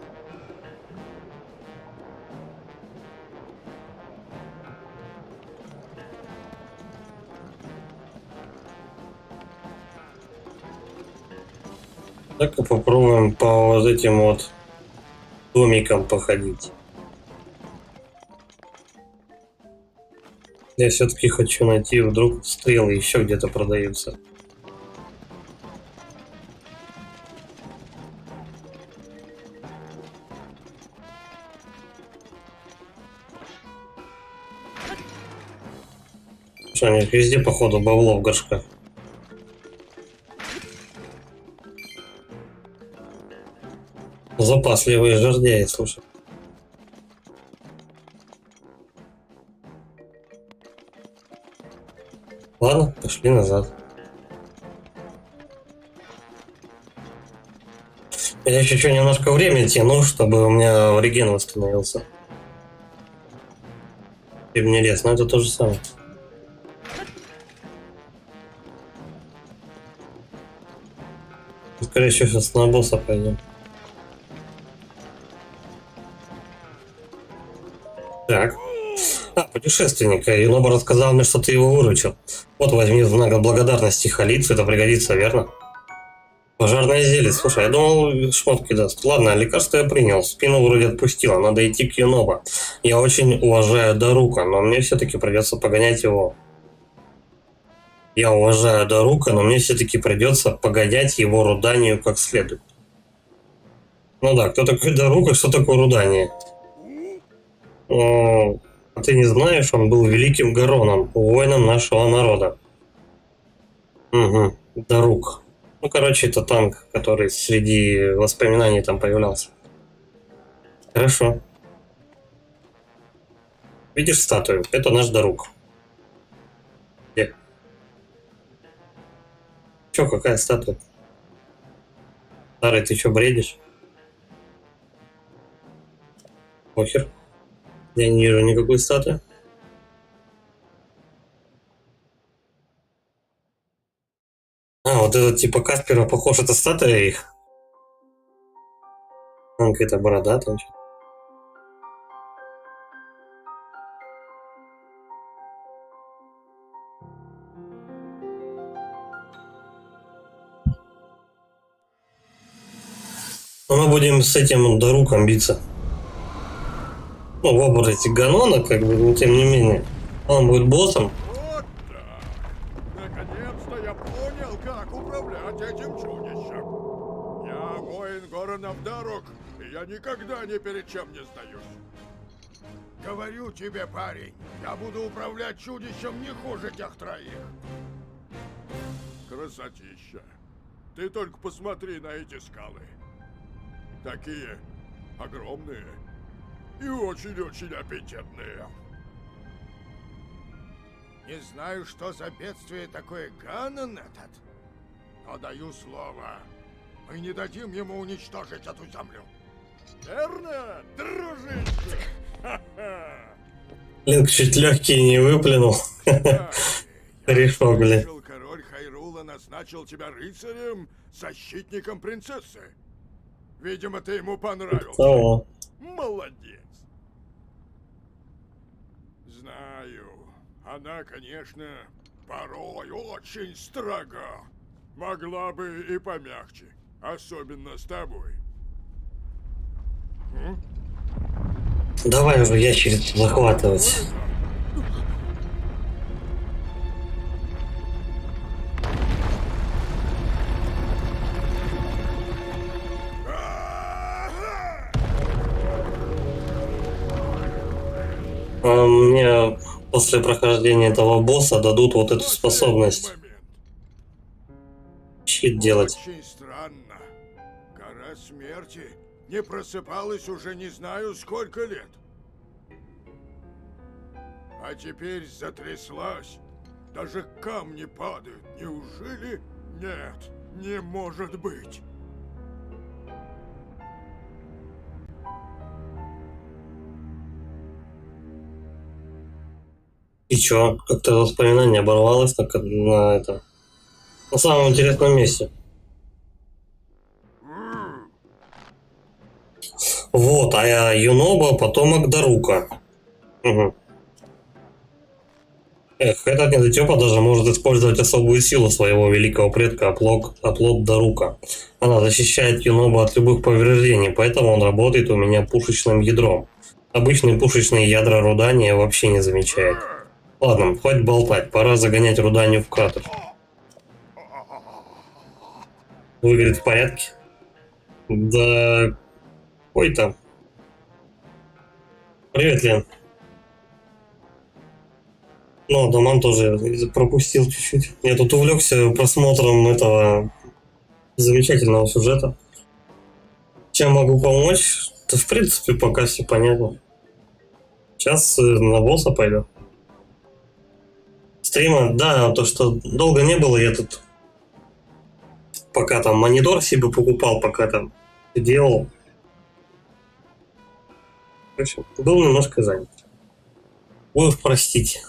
[SPEAKER 1] Так-ка попробуем по вот этим вот домикам походить. Я все-таки хочу найти, вдруг стрелы еще где-то продаются. Что, у них везде, походу, бабло в горшках. Запасливые жердяи, слушай. Ладно, пошли назад. Я еще немножко времени тяну, чтобы у меня реген восстановился. И мне лес, но это то же самое. Скорее всего, сейчас на босса пойдем. Так. Путешественник. Юноба рассказал мне, что ты его выручил. Вот возьми в знак благодарности халицу, это пригодится, верно? Пожарное зелье. Слушай, я думал, шмотки даст. Ладно, лекарство я принял. Спину вроде отпустила. Надо идти к Юноба. Я очень уважаю Дарука, но мне все-таки придется погонять его. Я уважаю Дарука, но мне все-таки придется погонять его руданию как следует. Ну да, кто такой Дарук и что такое рудание? А ты не знаешь, он был великим Гароном, воином нашего народа. Угу, Дарук. Ну, короче, это танк, который среди воспоминаний там появлялся. Хорошо. Видишь статую? Это наш Дарук. Где? Чё, какая статуя? Старый, ты чё, бредишь? Похер. Я не вижу никакой статуи. Вот этот типа Каспера похож, это статуя их. Там какая-то борода там что-то. Мы будем с этим Даруком биться. Ну, в образе Ганона, как бы, но тем не менее. Он будет боссом.
[SPEAKER 3] Вот так. Наконец-то я понял, как управлять этим чудищем. Я воин Горонов Дарук, и я никогда ни перед чем не сдаюсь. Говорю тебе, парень, я буду управлять чудищем не хуже тех троих. Красотища. Ты только посмотри на эти скалы. Такие огромные и очень-очень аппетитные. Не знаю, что за бедствие такое Ганон этот, но даю слово, мы не дадим ему уничтожить эту землю. Верно, дружище?
[SPEAKER 1] Линк чуть легкий не выплюнул. Решок, блин.
[SPEAKER 3] Король Хайрула назначил тебя рыцарем, защитником принцессы. Видимо, ты ему понравился.
[SPEAKER 1] О.
[SPEAKER 3] Молодец. Знаю, она, конечно, порой очень строга. Могла бы и помягче, особенно с тобой.
[SPEAKER 1] Давай уже ящерицу захватывать. Мне после прохождения этого босса дадут вот эту способность. Щит делать.
[SPEAKER 3] Очень странно. Гора смерти не просыпалась уже не знаю сколько лет. А теперь затряслась. Даже камни падают. Неужели? Нет, не может быть.
[SPEAKER 1] И чё? Как-то воспоминание оборвалось на этом. На самом интересном месте. Вот, а я Юноба потомок Дарука. Угу. Эх, этот недотёпа даже может использовать особую силу своего великого предка оплот Дарука. Она защищает Юноба от любых повреждений, поэтому он работает у меня пушечным ядром. Обычные пушечные ядра рудания вообще не замечает. Ладно, хватит болтать, пора загонять руданию в кратер. Выглядит в порядке? Да... Ой там. Привет, Лен. Ну, Доман тоже пропустил чуть-чуть. Я тут увлекся просмотром этого замечательного сюжета. Чем могу помочь? Да, в принципе, пока все понятно. Сейчас на босса пойду. Стрима, да, то, что долго не было, я тут пока там монитор себе покупал, пока там делал. В общем, был немножко занят. Вы уж простите.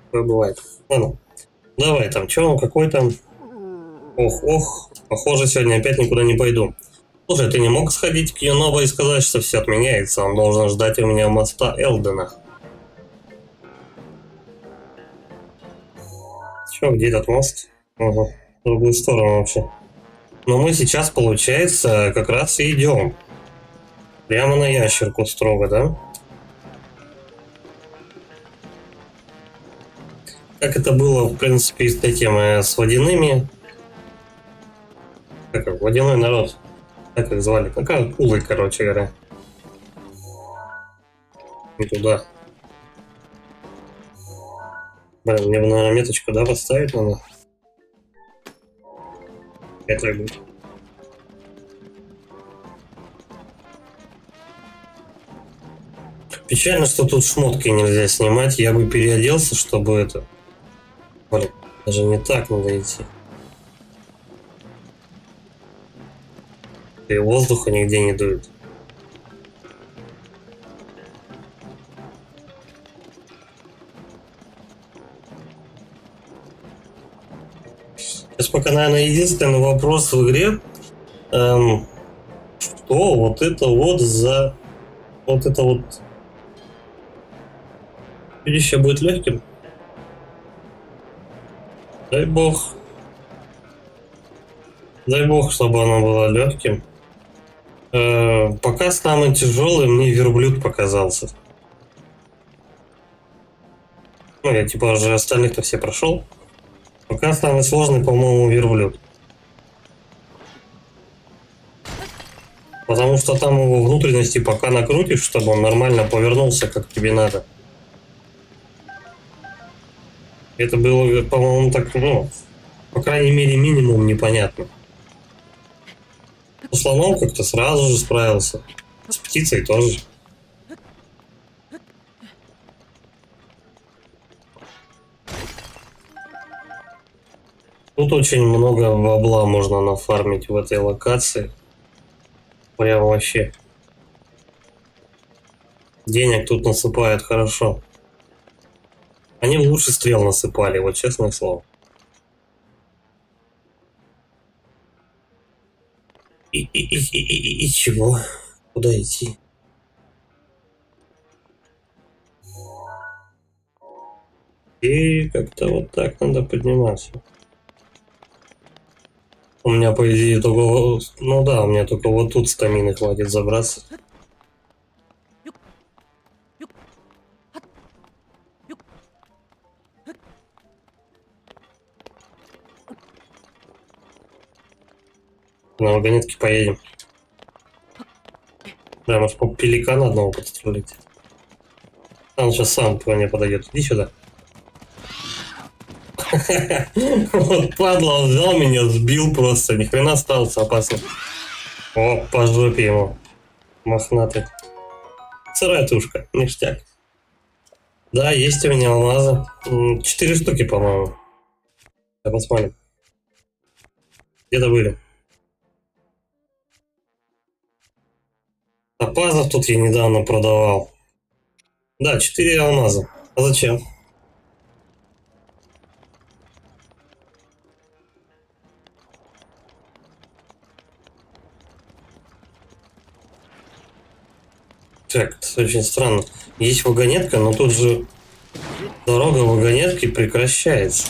[SPEAKER 1] Такое бывает. Ладно. Давай там, что, какой там? Ох, похоже, сегодня опять никуда не пойду. Слушай, ты не мог сходить к Юноба и сказать, что все отменяется? Он должен ждать у меня моста Элдена. Че, где этот мост? Ага, в другую сторону вообще. Но мы сейчас, получается, как раз и идем. Прямо на ящерку строго, да? Как это было, в принципе, с этим, с водяными... Как водяной народ. Как их звали? Ну, как акулы, короче говоря. Не туда. Блин, мне бы, наверное, меточку, да, поставить надо? Это будет. Печально, что тут шмотки нельзя снимать. Я бы переоделся, чтобы это... Блин, даже не так надо идти. И воздуха нигде не дует. Сейчас пока, наверное, единственный вопрос в игре. Что вот это вот за... Вот это вот... Чудище будет легким? Дай бог. Дай бог, чтобы оно было легким. Пока самый тяжелый мне верблюд показался. Ну, я типа уже остальных-то все прошел. Пока самый сложный, по-моему, верблюд. Потому что там его внутренности пока накрутишь, чтобы он нормально повернулся, как тебе надо. Это было, по-моему, так, ну, по крайней мере, минимум непонятно. С слоном как-то сразу же справился. С птицей тоже. Тут очень много бабла можно нафармить в этой локации. Прям вообще. Денег тут насыпают хорошо. Они лучше стрел насыпали, вот честное слово. И чего? Куда идти? И как-то вот так надо подниматься. У меня, по идее, только... Ну да, у меня только вот тут стамины хватит забраться. На вагонетке поедем. Да, может, по пеликана одного подстрелить. Он сейчас сам ко мне подойдет. Иди сюда. Вот падла, он взял меня, сбил просто. Ни хрена остался опасно. О, по жопе ему. Мохнатый. Сырая тушка, ништяк. Да, есть у меня алмазы. 4 штуки, по-моему. Сейчас посмотрим. Где-то были. Топазов тут я недавно продавал. Да, 4 алмаза. А зачем? Так, это очень странно. Есть вагонетка, но тут же дорога вагонетки прекращается.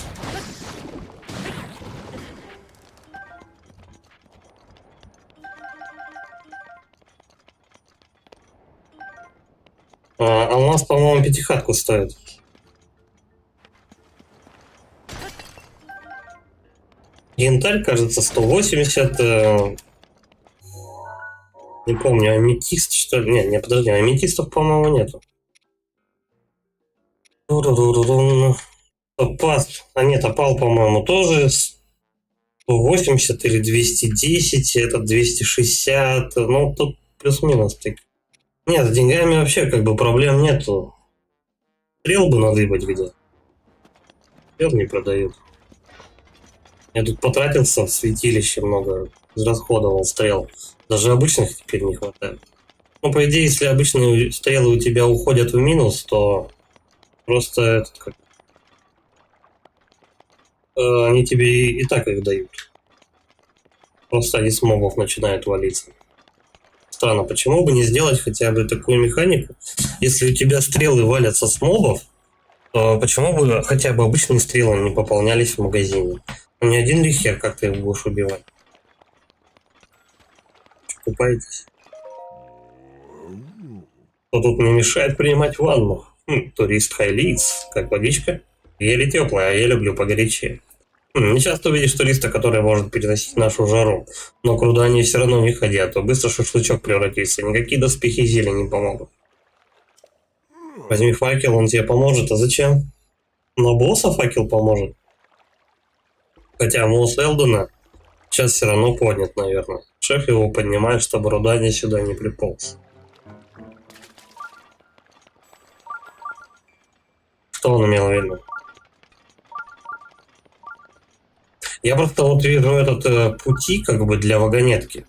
[SPEAKER 1] Алмаз, по-моему, пятихатку стоит. Янтарь, кажется, 180. Не помню, аметист, что ли? Не, подожди, аметистов, по-моему, нету. Турурурурум. Топаз. А нет, опал, по-моему, тоже 180 или 210, этот 260. Ну, тут плюс-минус. Нет, с деньгами вообще как бы проблем нету. Стрел бы надыбать где. Стрел не продают. Я тут потратился в святилище много, израсходовал стрел. Даже обычных теперь не хватает. Ну, по идее, если обычные стрелы у тебя уходят в минус, то просто этот, они тебе и так их дают. Просто они с мобов начинают валиться. Странно, почему бы не сделать хотя бы такую механику? Если у тебя стрелы валятся с мобов, то почему бы хотя бы обычные стрелы не пополнялись в магазине? Ну, не один ли хер, как ты их будешь убивать? Купаетесь? Кто тут мне мешает принимать ванну? Турист Хайлиц, как водичка. Еле теплая, а я люблю погорячее. Не часто увидишь туриста, который может переносить нашу жару, но к руду они все равно не ходят, то быстро шашлычок превратится, никакие доспехи зелени не помогут. Возьми факел, он тебе поможет, а зачем? На босса факел поможет. Хотя Мосс Элдена сейчас все равно поднят, наверное. Шеф его поднимает, чтобы руда ни сюда не приполз. Что он имел в виду? Я просто вот вижу этот пути как бы для вагонетки.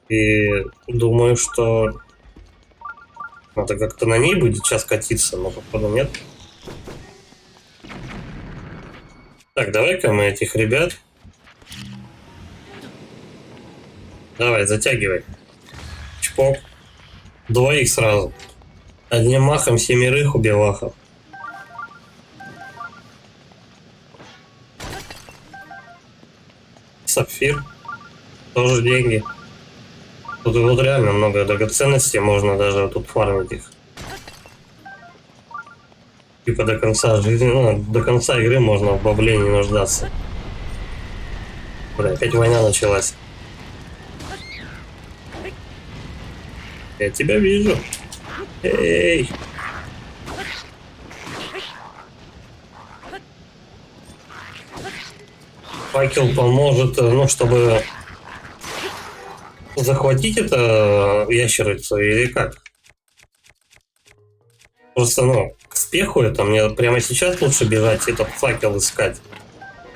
[SPEAKER 1] И думаю, что надо как-то на ней будет сейчас катиться, но походу нет. Так, давай-ка мы этих ребят. Давай, затягивай. Чпок. Двоих сразу. Одним махом 7 убивахов. Сапфир. Тоже деньги. Тут вот реально много драгоценностей, можно даже тут фармить их. Типа до конца жизни, ну, до конца игры можно в бабле не нуждаться. Бля, опять война началась. Я тебя вижу. Эй! Факел поможет, ну, чтобы захватить это ящерицу или как? Просто, ну, к спеху это мне прямо сейчас лучше бежать этот факел искать.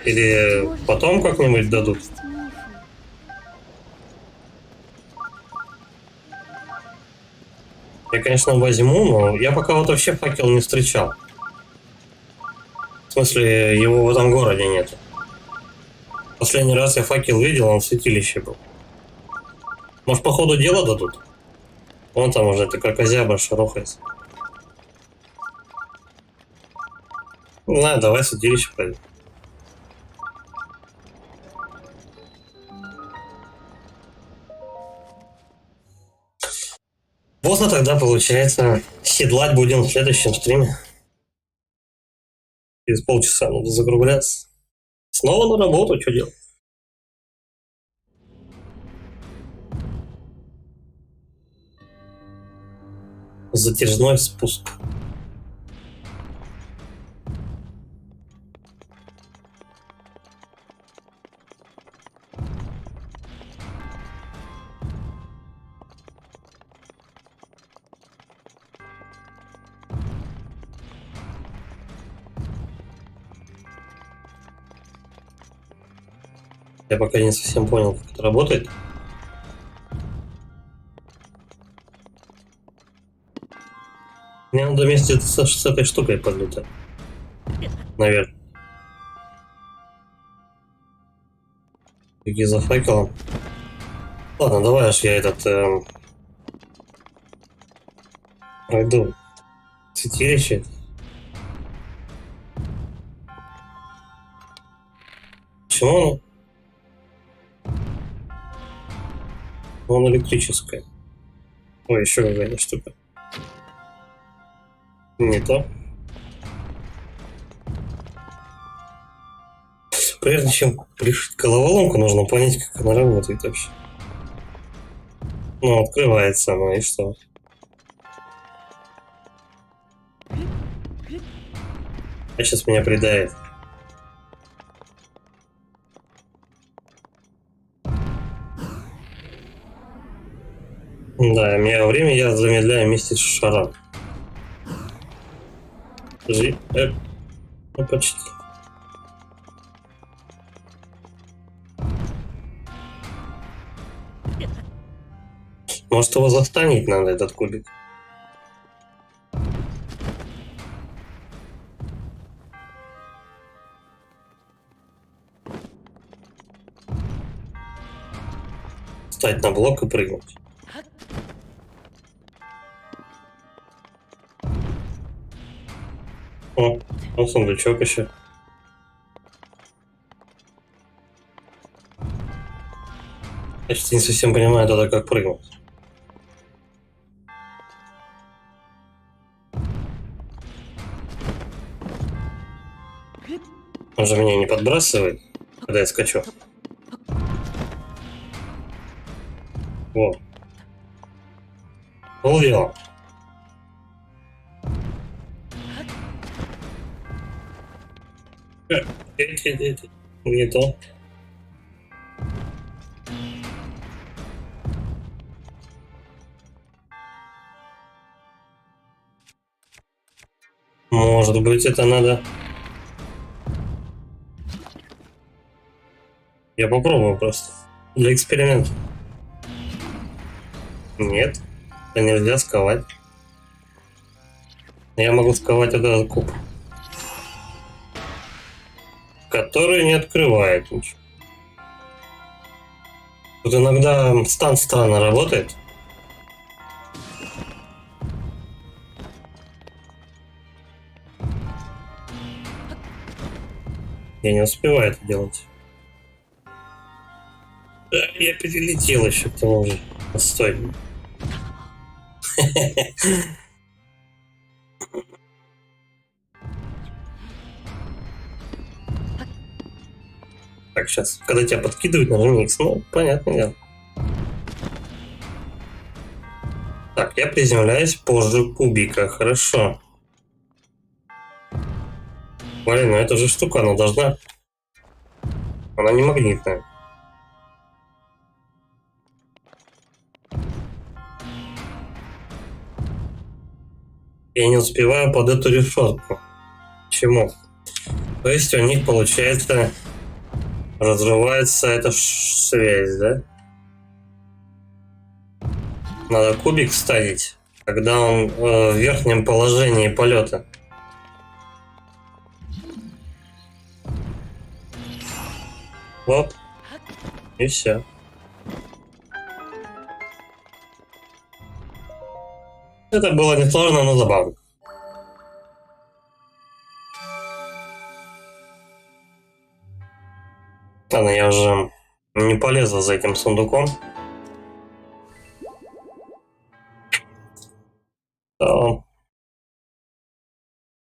[SPEAKER 1] Или потом как-нибудь дадут. Я, конечно, возьму, но я пока вот вообще факел не встречал. В смысле, его в этом городе нет. Последний раз я факел видел, он в святилище был. Может, по ходу дела дадут? Вон там уже эта крокозябра шарохается. Не знаю, давай в святилище пойдем. Поздно тогда, получается, седлать будем в следующем стриме. Через полчаса надо закругляться. Снова на работу, что делать? Затяжной спуск. Я пока не совсем понял, как это работает. Мне надо вместе с этой штукой подлетать. Наверное. Беги за факелом. Ладно, давай аж я этот пройду святилище. Почему он? Он электрическая. Ой, еще какая-то штука. Не то. Прежде чем решить головоломку, нужно понять, как она работает вообще. Ну, открывается она, и что? А сейчас меня придавит. Да, меня время я замедляю вместе с шаром. Ну, почти. Может, его застанить надо, этот кубик? Встать на блок и прыгнуть. О, ну сундучок еще. Я что-то не совсем понимаю тогда, как прыгнуть. Он же меня не подбрасывает, когда я скачу. Во. Полдела. Не то. Может быть, это надо... Я попробую просто. Для эксперимента. Нет. Это нельзя сковать. Я могу сковать этот куб. Который не открывает ничего. Тут иногда стан странно работает. Я не успеваю это делать. Да, я перелетел еще к тому же. Стой. Так, сейчас, когда тебя подкидывают, нажми X. Ну, понятно дело. Так, я приземляюсь позже кубика. Хорошо. Блин, ну эта же штука, она должна... Она не магнитная. Я не успеваю под эту решетку. Почему? То есть у них, получается, разрывается эта связь, да? Надо кубик ставить, когда он в верхнем положении полета. Вот. И все. Это было несложно, но забавно. Ладно, я уже не полезу за этим сундуком.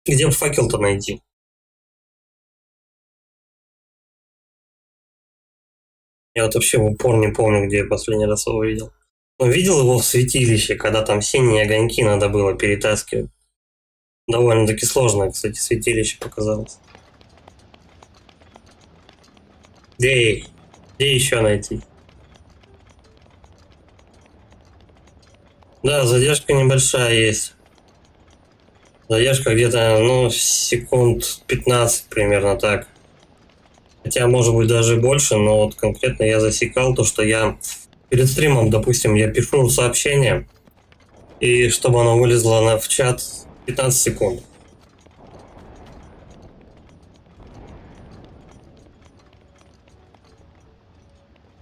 [SPEAKER 1] Где бы факел-то найти? Я вот вообще в упор не помню, где я последний раз его видел. Но видел его в святилище, когда там синие огоньки надо было перетаскивать. Довольно-таки сложно, кстати, святилище показалось. Где еще найти? Да, задержка небольшая есть. Задержка где-то, ну, секунд 15 примерно так. Хотя, может быть, даже больше, но вот конкретно я засекал то, что я перед стримом, допустим, я пишу сообщение, и чтобы оно вылезло в чат 15 секунд.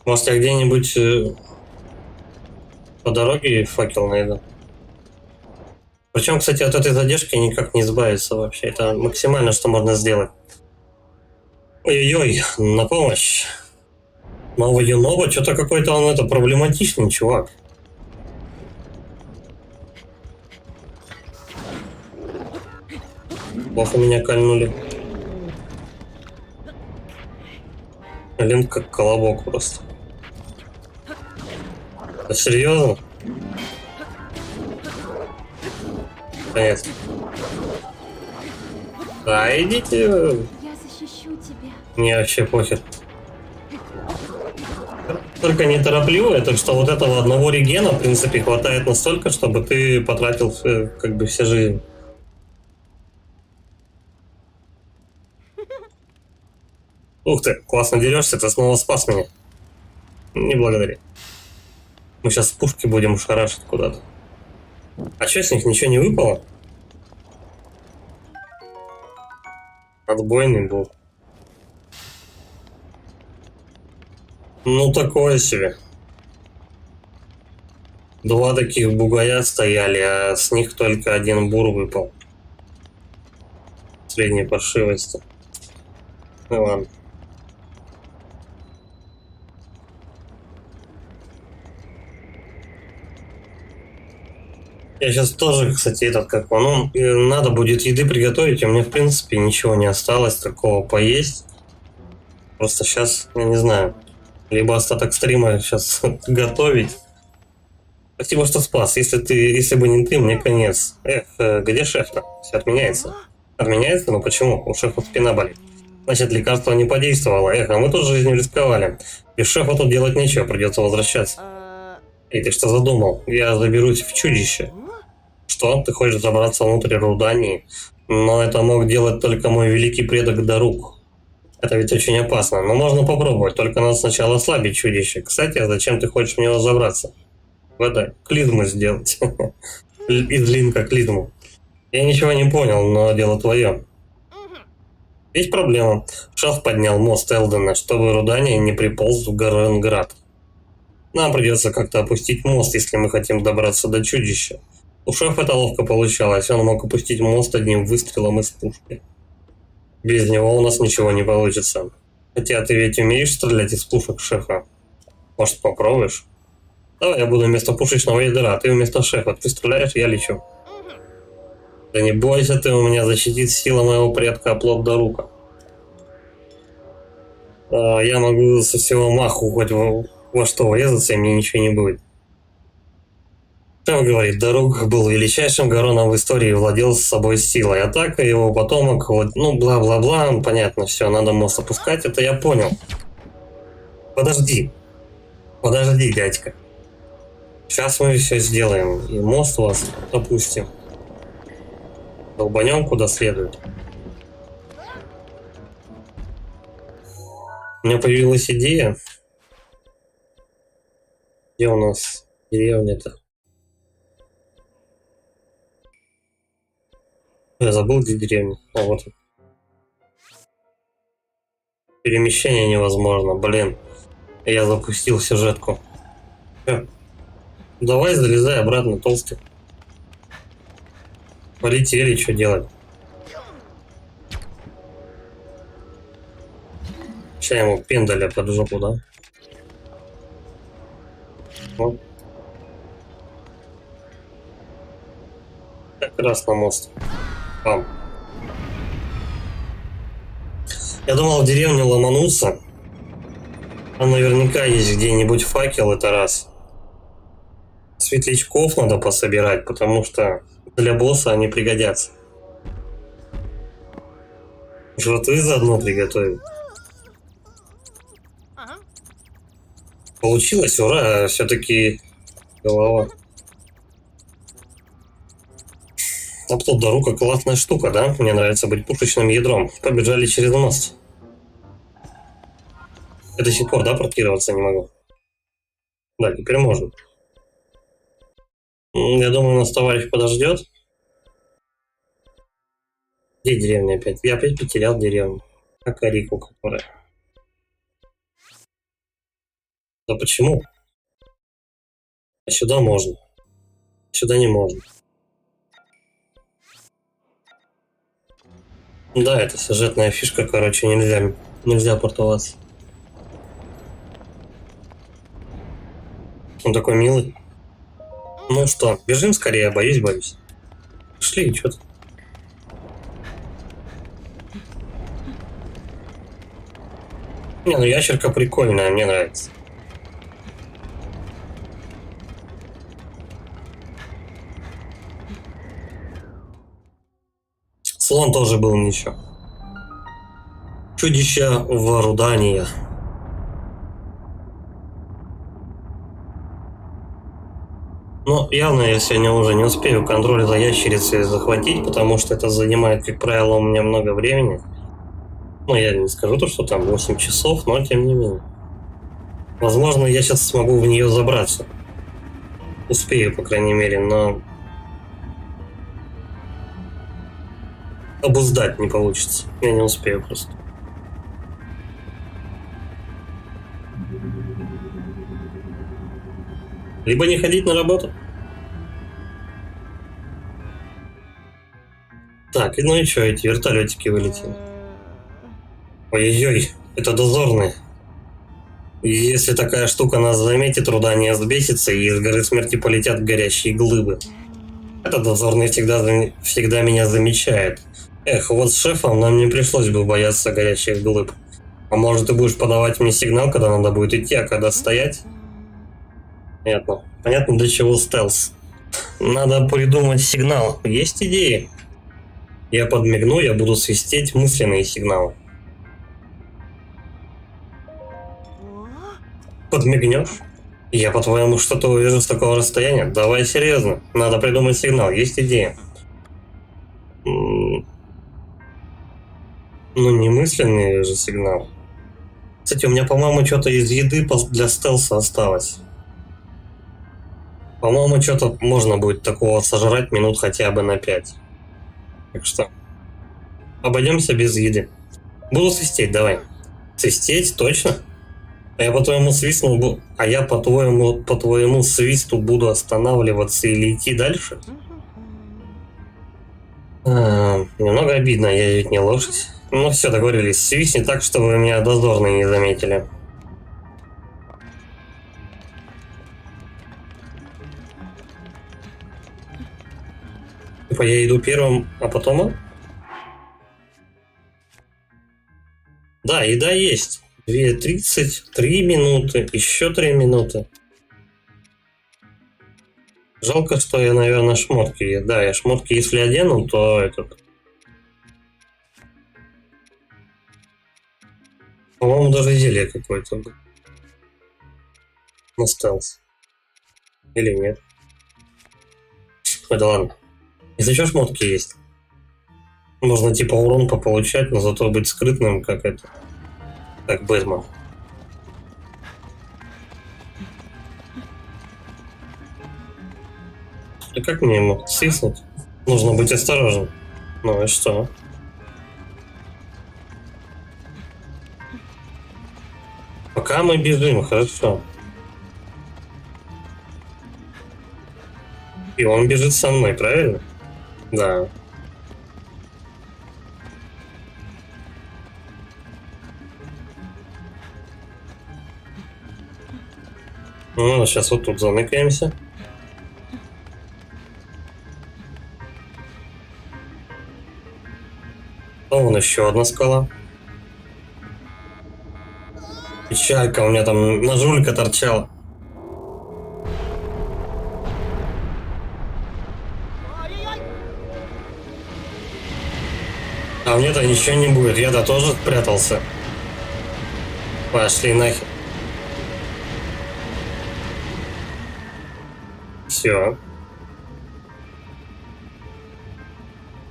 [SPEAKER 1] Может, я где-нибудь по дороге факел найду. Причем, кстати, от этой задержки никак не избавиться вообще. Это максимально, что можно сделать. Ой-ой-ой, на помощь. Новый Юноба, что-то какой-то он это проблематичный, чувак. Плохо меня кольнули. Блин, как колобок просто. Да серьезно? Конец. Да, идите.
[SPEAKER 2] Я защищу тебя.
[SPEAKER 1] Мне вообще похер. Только неторопливо, так что вот этого одного регена, в принципе, хватает настолько, чтобы ты потратил как бы все жизнь. Ух ты, классно дерешься, ты снова спас меня. Не благодари. Мы сейчас с пушки будем шарашить куда-то. А что с них ничего не выпало? Отбойный был. Ну такое себе. Два таких бугая стояли, а с них только один бур выпал. Средней паршивости. Ну ладно. Я сейчас тоже, кстати, надо будет еды приготовить, у меня, в принципе, ничего не осталось такого поесть. Просто сейчас, я не знаю, либо остаток стрима сейчас готовить. Спасибо, что спас. Если бы не ты, мне конец. Где шеф-то? Все отменяется. Отменяется? Ну почему? У шефа спина болит. Значит, лекарство не подействовало. А мы тут жизнью рисковали. Без шефа тут делать нечего, придется возвращаться. Эй, ты что задумал? Я заберусь в чудище. Что? Ты хочешь забраться внутрь Рудании? Но это мог делать только мой великий предок Дарук. Это ведь очень опасно, но можно попробовать, только надо сначала ослабить чудище. Кстати, а зачем ты хочешь в него забраться? В это, клизму сделать. Из линка клизму. Я ничего не понял, но дело твое. Есть проблема. Шеф поднял мост Элдена, чтобы Рудания не приполз в Гаренград. Нам придется как-то опустить мост, если мы хотим добраться до чудища. У шефа это ловко получалось, он мог опустить мост одним выстрелом из пушки. Без него у нас ничего не получится. Хотя ты ведь умеешь стрелять из пушек шефа? Может, попробуешь? Давай я буду вместо пушечного ядра, ты вместо шефа. Ты стреляешь, я лечу. Да не бойся ты, у меня защитит сила моего предка оплот Дарука. Я могу со всего маху хоть во что врезаться, и мне ничего не будет. Шеф говорит, Дарук был величайшим Гароном в истории и владел с собой силой. А так его потомок, ну бла-бла-бла, понятно, все, надо мост опускать, это я понял. Подожди, дядька. Сейчас мы все сделаем, и мост вас опустим. Долбанем куда следует. У меня появилась идея. Где у нас деревня-то? Я забыл, где деревня. А вот. Перемещение невозможно, блин. Я запустил сюжетку. Давай залезай обратно, толстый. Полетели, что делать? Сейчас ему пендаля под жопу, да? Вот. Как раз на мост. Пам. Я думал в деревню ломануться. А наверняка есть где-нибудь факел, это раз. Светлячков надо пособирать, потому что для босса они пригодятся. Жратвы заодно приготовить. Получилось, ура, все-таки голова. Оплот Дарука классная штука, да? Мне нравится быть пушечным ядром. Побежали через мост. Я до сих пор, да, портироваться не могу? Да, теперь можно. Я думаю, нас товарищ подождет. Где деревня опять? Я опять потерял деревню. Акарику, которая. Да почему? А сюда можно. Сюда не можно. Да, это сюжетная фишка, короче, нельзя портоваться. Он такой милый. Ну что, бежим скорее, боюсь. Пошли, что-то. Не, ну ящерка прикольная, мне нравится. Слон тоже был ничего. Чудище Варудания. Но явно я сегодня уже не успею контроль за ящерицей захватить, потому что это занимает, как правило, у меня много времени. Ну, я не скажу то, что там 8 часов, но тем не менее. Возможно, я сейчас смогу в нее забраться. Успею, по крайней мере, но... обуздать не получится. Я не успею просто. Либо не ходить на работу. Так, ну и что, эти вертолетики вылетели? Ой-ой-ой, это дозорные. И если такая штука нас заметит, труда не взбесится, и из горы смерти полетят горящие глыбы. Этот дозорный всегда меня замечает. Эх, вот с шефом нам не пришлось бы бояться горящих глыб. А может, ты будешь подавать мне сигнал, когда надо будет идти, а когда стоять? Понятно. Понятно, для чего стелс. Надо придумать сигнал. Есть идеи? Я подмигну, я буду свистеть мысленные сигналы. Подмигнешь? Я, по-твоему, что-то увижу с такого расстояния? Давай серьезно. Надо придумать сигнал. Есть идея? Ну, не мысленный же сигнал. Кстати, у меня, по-моему, что-то из еды для стелса осталось. По-моему, что-то можно будет такого сожрать минут хотя бы на 5. Так что обойдемся без еды. Буду свистеть, давай. Свистеть, точно? А я по-твоему свистну, а я по твоему свисту буду останавливаться или идти дальше? Немного обидно, я ведь не лошадь. Ну все, договорились. Свистни так, чтобы меня дозорные не заметили. Типа я иду первым, а потом он? Да, еда есть. 2:30, 3 минуты, еще 3 минуты. Жалко, что я, наверное, шмотки. Да, я шмотки, если одену, то этот... По-моему, даже зелье какое-то на стелс. Или нет? Ой, да ладно. Если что, шмотки есть. Можно типа урон пополучать, но зато быть скрытным, как это. Как Бэтмен. И как мне ему свистнуть? Нужно быть осторожным. Ну и что? Пока мы бежим, хорошо. И он бежит со мной, правильно? Да. Ну, сейчас вот тут замыкаемся. А вон еще одна скала. Печалька, у меня там ножулька торчала. А мне-то ничего не будет, я-то тоже спрятался. Пошли нахер. Все.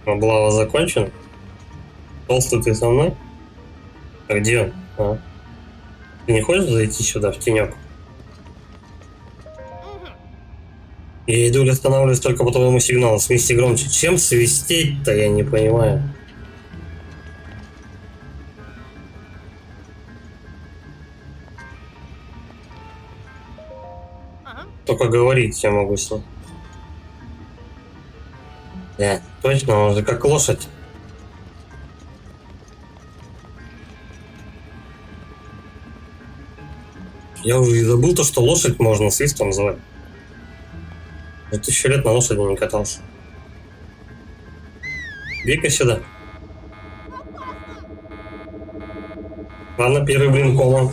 [SPEAKER 1] Облава закончена. Толстый, ты со мной? А где он? А? Ты не хочешь зайти сюда, в тенек? Я иду или останавливаюсь только по твоему сигналу. Свисти громче. Чем свистеть-то, я не понимаю. Только говорить я могу с ним. Да, точно, он же как лошадь. Я уже и забыл то, что лошадь можно свистом звать. Я 1000 лет на лошади не катался. Бей-ка сюда. Ладно, первый блин кома.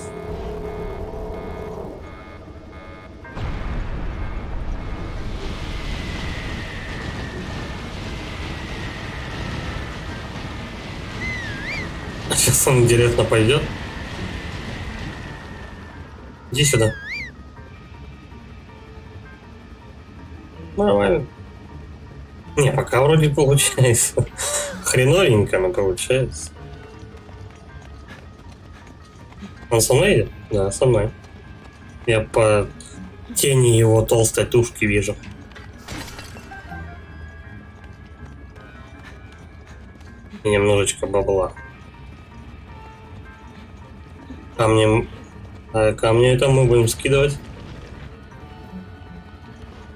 [SPEAKER 1] Сейчас он, интересно, пойдет. Иди сюда. Нормально. Не, пока вроде получается. Хреновенько, но получается. Он со мной едет? Да, со мной. Я по тени его толстой тушки вижу. И немножечко бабла. Камни это мы будем скидывать.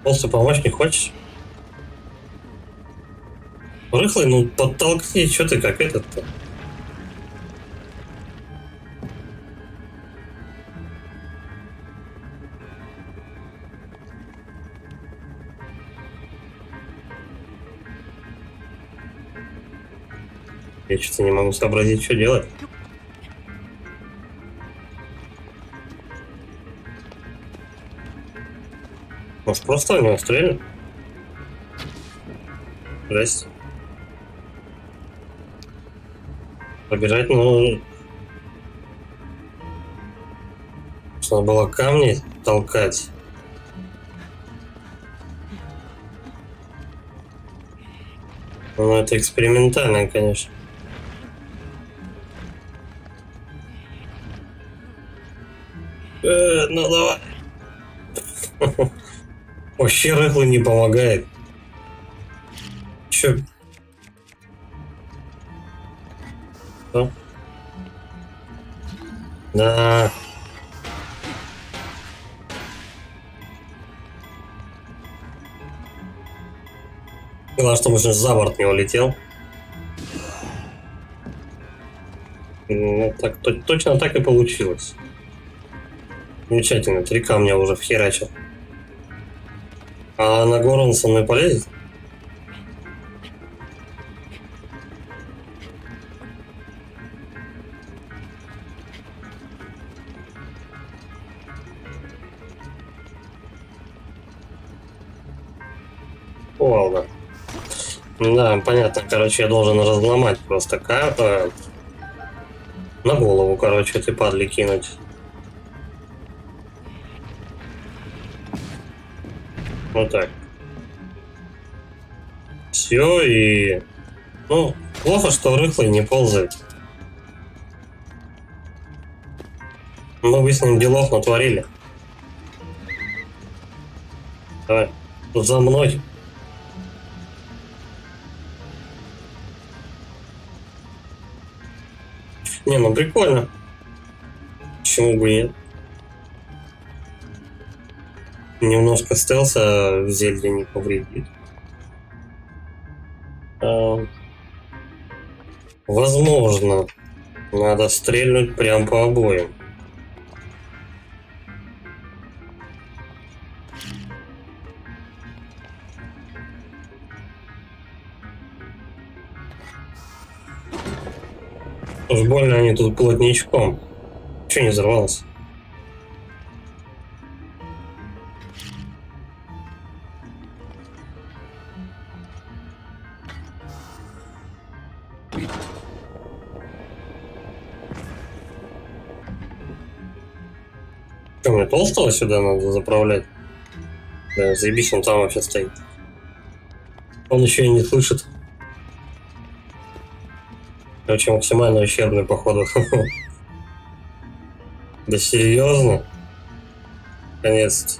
[SPEAKER 1] Просто помочь не хочешь? Рыхлый, ну подтолкни, что ты как этот-то? Я что-то не могу сообразить, что делать. Может, просто в него стрельнем? Здрасте. Побежать, ну... Нужно было камни толкать. Ну, это экспериментально, конечно. Ну давай. Вообще рыхлый не помогает. Чё? Что? Да. Главное, чтобы он за борт не улетел. Ну, так, точно так и получилось. Замечательно, 3 камня уже вхерачил. А на гору он со мной полезет? Ладно. Да, понятно. Короче, я должен разломать просто карту. На голову, короче, этой падли кинуть. Вот так. Все и... Ну, плохо, что рыхлый не ползает. Мы бы с ним делов натворили. Давай. За мной. Не, ну прикольно. Почему бы нет? Немножко стелса в зелье не повредит. Возможно, надо стрельнуть прям по обоим. Уж больно они тут плотничком. Чего не взорвалось? Что, мне толстого сюда надо заправлять? Да, заебись, он там вообще стоит. Он еще и не слышит. Короче, максимально ущербный, походу. Да серьезно? Конец.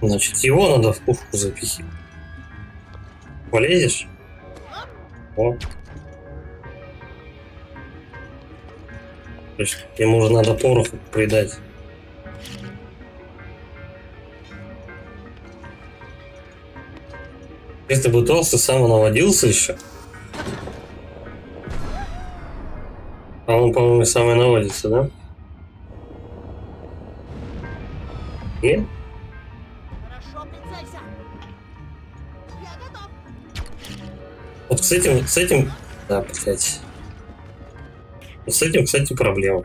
[SPEAKER 1] Значит, его надо в пушку запихивать. Полезешь? О. То есть ему уже надо пороху придать. Если бы толстый сам наводился еще. А он, по-моему, самый наводится, да? Нет?
[SPEAKER 2] Хорошо, прицелься. Я готов.
[SPEAKER 1] Вот с этим... Да, блядь. Вот с этим, кстати, проблема.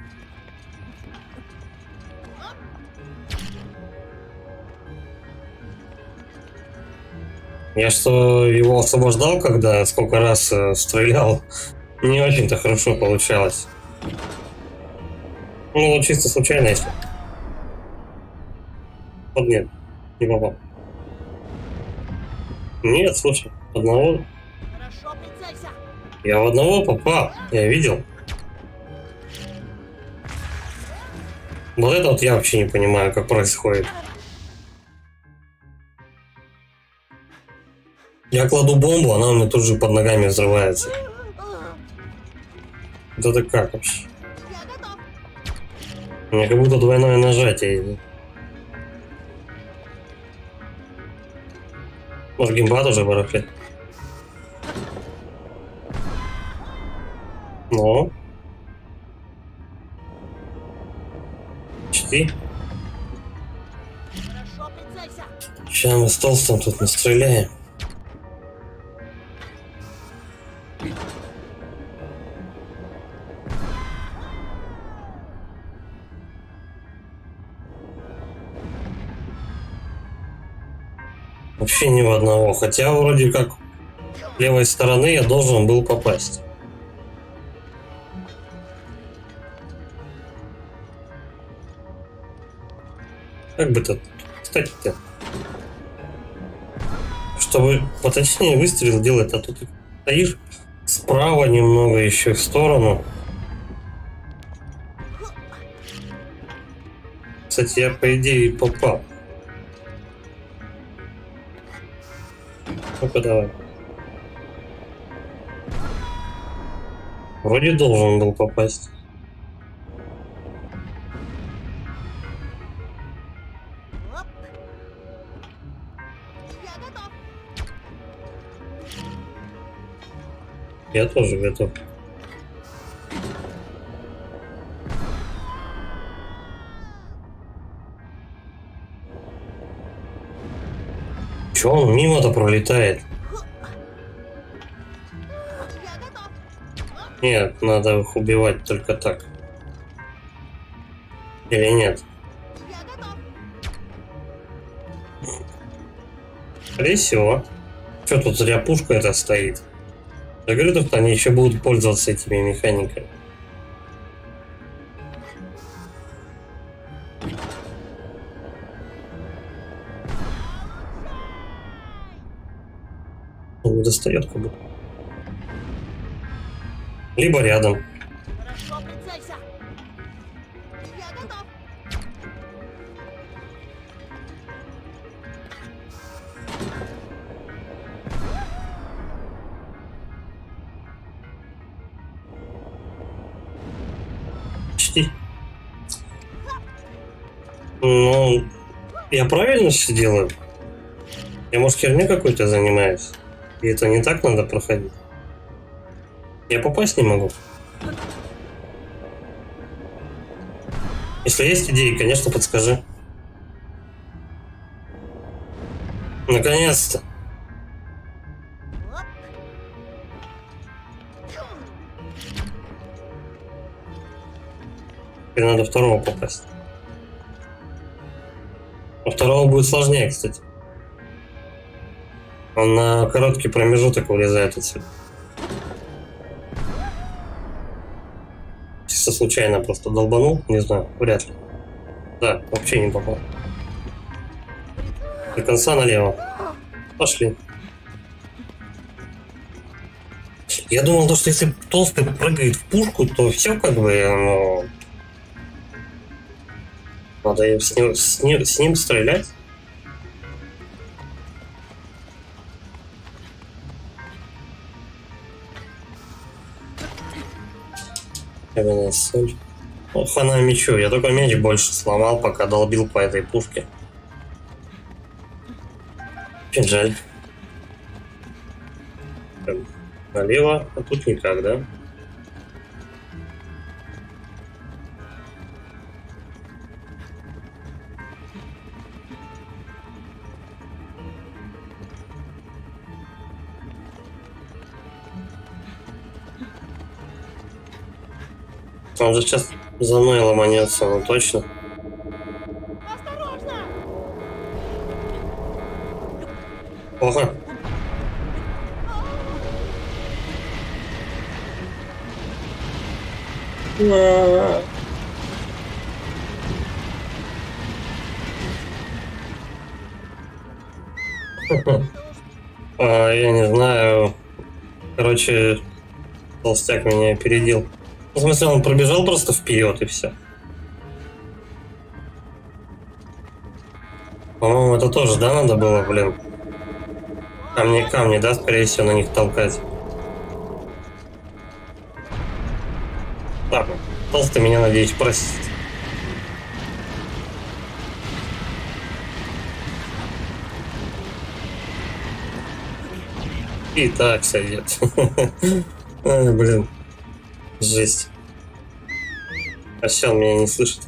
[SPEAKER 1] Я что его освобождал, когда сколько раз стрелял, не очень-то хорошо получалось. Ну, вот чисто случайно, если. Вот нет, не попал. Нет, слушай, одного.
[SPEAKER 2] Хорошо, прицелься!
[SPEAKER 1] Я в одного попал, я видел. Вот это вот я вообще не понимаю, как происходит. Я кладу бомбу, она у меня тут же под ногами взрывается. Вот это как вообще?
[SPEAKER 2] Я готов!
[SPEAKER 1] У меня как будто двойное нажатие идет. Может, геймпад уже барахлит? Ну? Почти.
[SPEAKER 2] Хорошо, прицелься!
[SPEAKER 1] Сейчас мы с толстым тут настреляем. Вообще ни в одного. Хотя вроде как левой стороны я должен был попасть. Как бы тут, кстати-то, чтобы поточнее выстрел делать, а тут стоишь справа немного еще в сторону. Кстати, я по идее попал. Ну-ка давай. Вроде должен был попасть.
[SPEAKER 2] Оп! Я готов!
[SPEAKER 1] Я тоже готов. Че он мимо-то пролетает?
[SPEAKER 2] Я готов!
[SPEAKER 1] Нет, надо их убивать только так. Или нет?
[SPEAKER 2] Я готов!
[SPEAKER 1] Скорее всего. Что тут зря пушка эта стоит? Я говорю, что они еще будут пользоваться этими механиками. Он не достает как будто. Либо рядом.
[SPEAKER 2] Хорошо, прицелься! Я готов!
[SPEAKER 1] Почти. Ну, я правильно все делаю? Я, может, херню какой-то занимаюсь? И это не так надо проходить? Я попасть не могу. Если есть идеи, конечно, подскажи. Наконец-то.
[SPEAKER 2] Оп!
[SPEAKER 1] Теперь надо второго попасть. У второго будет сложнее, кстати. Он на короткий промежуток вылезает отсюда. Чисто случайно просто долбанул, не знаю, вряд ли. Да, вообще не попал. До конца налево. Пошли. Я думал, что если толстый прыгает в пушку, то все как бы, ну... Надо с ним стрелять. Соль. О, хана мечу. Я только меч больше сломал, пока долбил по этой пушке. Очень жаль. Налево, а тут никак, да? Он же сейчас за мной ломанется, ну точно.
[SPEAKER 2] Осторожно!
[SPEAKER 1] Плохо. Я не знаю. Короче, толстяк меня опередил. В смысле, он пробежал просто вперед и все. По-моему, это тоже, да, надо было, блин. Камни, да, скорее всего, на них толкать. Так, толстый меня, надеюсь, простит. И так сойдет. Ай, блин. Жесть. А сейчас он меня не слышит.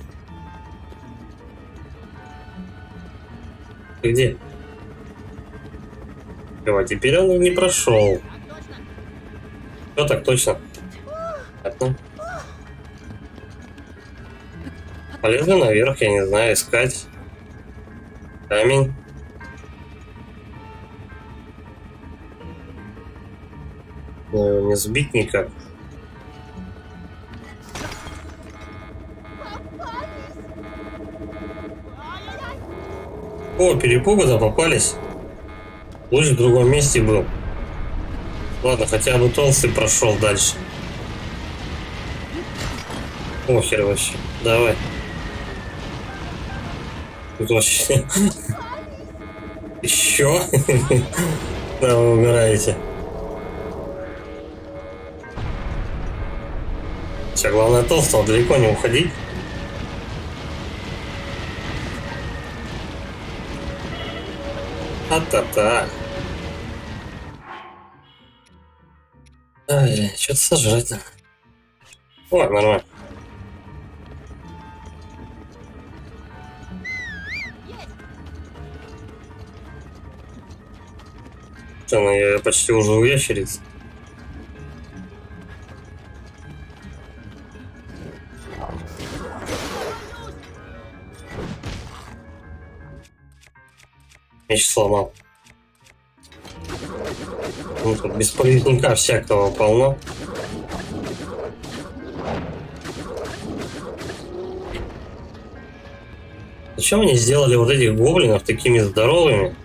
[SPEAKER 1] Ты где? А теперь он не прошел.
[SPEAKER 2] Так точно.
[SPEAKER 1] Все так точно. Понятно. Полезно наверх, я не знаю, искать. Камень. Ну, не сбить никак.
[SPEAKER 2] Ай-яй-яй.
[SPEAKER 1] О, перепуга-то попались. Луч в другом месте был. Ладно, хотя бы толстый прошел дальше. Охер вообще. Давай. Тут вообще... Еще? Да, вы умираете. Все, главное толстого далеко не уходить. А-та-та. Ай, что-то сожрать надо. О, нормально.
[SPEAKER 2] Есть.
[SPEAKER 1] Что, ну я почти уже у ящерицы. Меч сломал. Ну, тут бесполезника всякого полно. Зачем они сделали вот этих гоблинов такими здоровыми?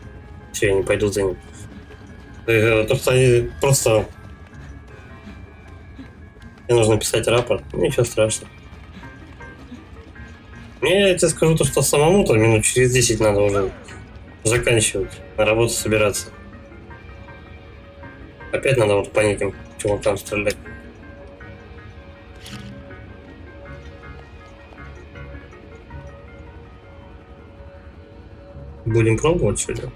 [SPEAKER 1] Все, я не пойду за ним. То, что они просто... Мне нужно писать рапорт. Ничего страшного. Мне, я тебе скажу, то, что самому-то минут через 10 надо уже заканчивать, на работу собираться. Опять надо вот по неким чувакам стрелять. Будем пробовать сегодня.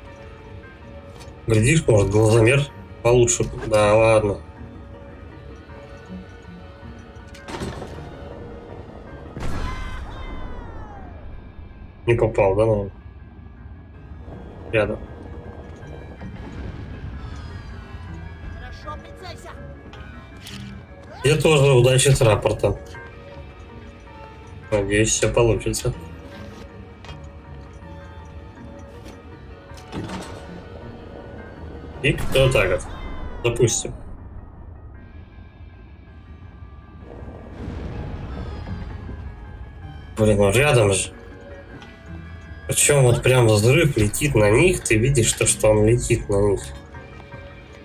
[SPEAKER 1] Глядишь, может, глазомер получше. Да ладно. Не попал, да, наверное? Рядом.
[SPEAKER 2] Хорошо, прицелься.
[SPEAKER 1] Я тоже удачи с рапортом. Надеюсь, все получится. И кто так вот? Допустим. Блин, ну рядом же. Причем вот прям взрыв летит на них, ты видишь то, что он летит на них.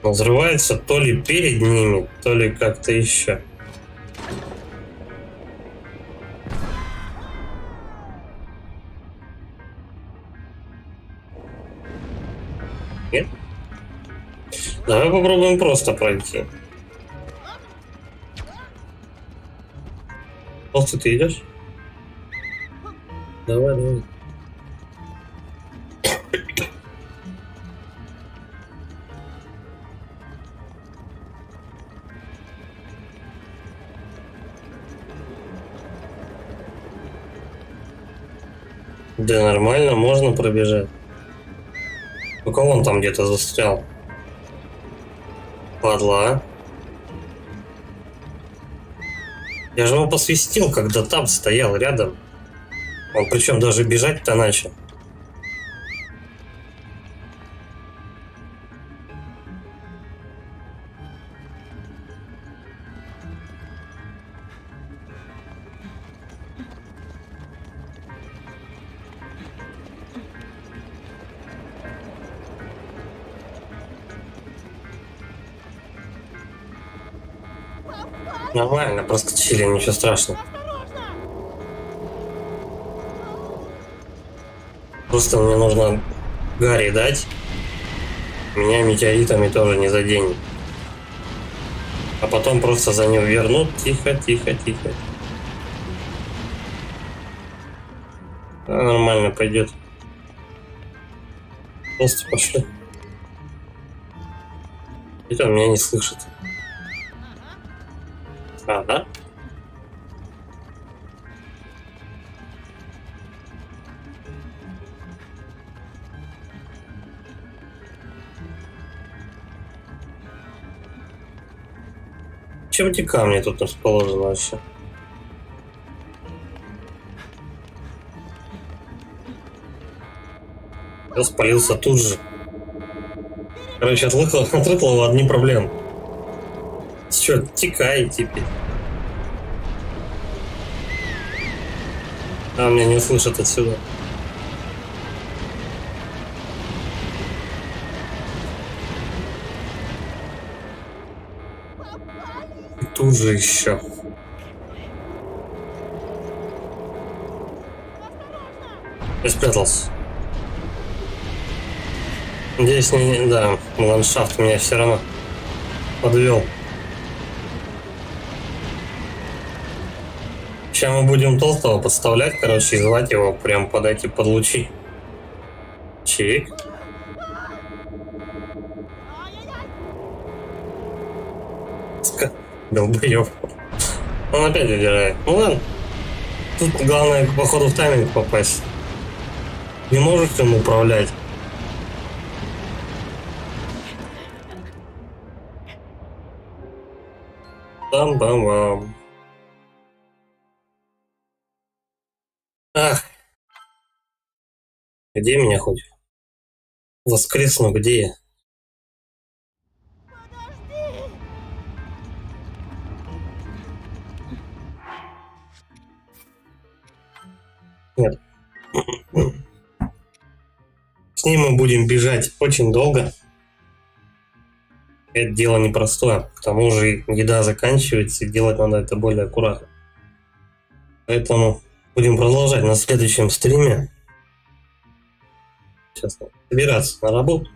[SPEAKER 1] Он взрывается то ли перед ними, то ли как-то еще. Нет? Давай попробуем просто пройти. Толстый, ты идешь? Давай, давай. Да нормально, можно пробежать. Только он там где-то застрял. Падла, а? Я же его посвистел, когда там стоял рядом. Он причем даже бежать-то начал. Нормально, проскочили, ничего страшного.
[SPEAKER 2] Осторожно!
[SPEAKER 1] Просто мне нужно Гарри дать. Меня метеоритами тоже не заденет. А потом просто за ним вернут. Тихо, тихо, тихо. Нормально пойдет. Просто пошли. Это он меня не слышит. Ага. Чем эти камни тут расположены вообще? Я спалился тут же. Короче, отвлекло его одни проблемы. Чё, текай теперь. А, меня не услышат отсюда. И тут же еще. Я спрятался. Надеюсь, не... Да, ландшафт меня все равно подвел. Сейчас мы будем Толстого подставлять, короче, и звать его прям подойти под лучи. Чик.
[SPEAKER 2] Ай-яй-яй!
[SPEAKER 1] Долбоёб. Он опять удирает. Ну ладно. Тут главное, походу, в тайминг попасть. Не можешь им управлять. Бам-бам-бам. Ах. Где меня хоть? Воскресну, где я?
[SPEAKER 2] Подожди!
[SPEAKER 1] Нет. С ним мы будем бежать очень долго. Это дело непростое. К тому же еда заканчивается, и делать надо это более аккуратно. Поэтому будем продолжать на следующем стриме. Сейчас собираться на работу.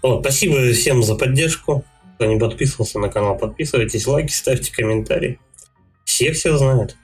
[SPEAKER 1] Вот, спасибо всем за поддержку. Кто не подписывался на канал, подписывайтесь, лайки ставьте, комментарии. Все знают.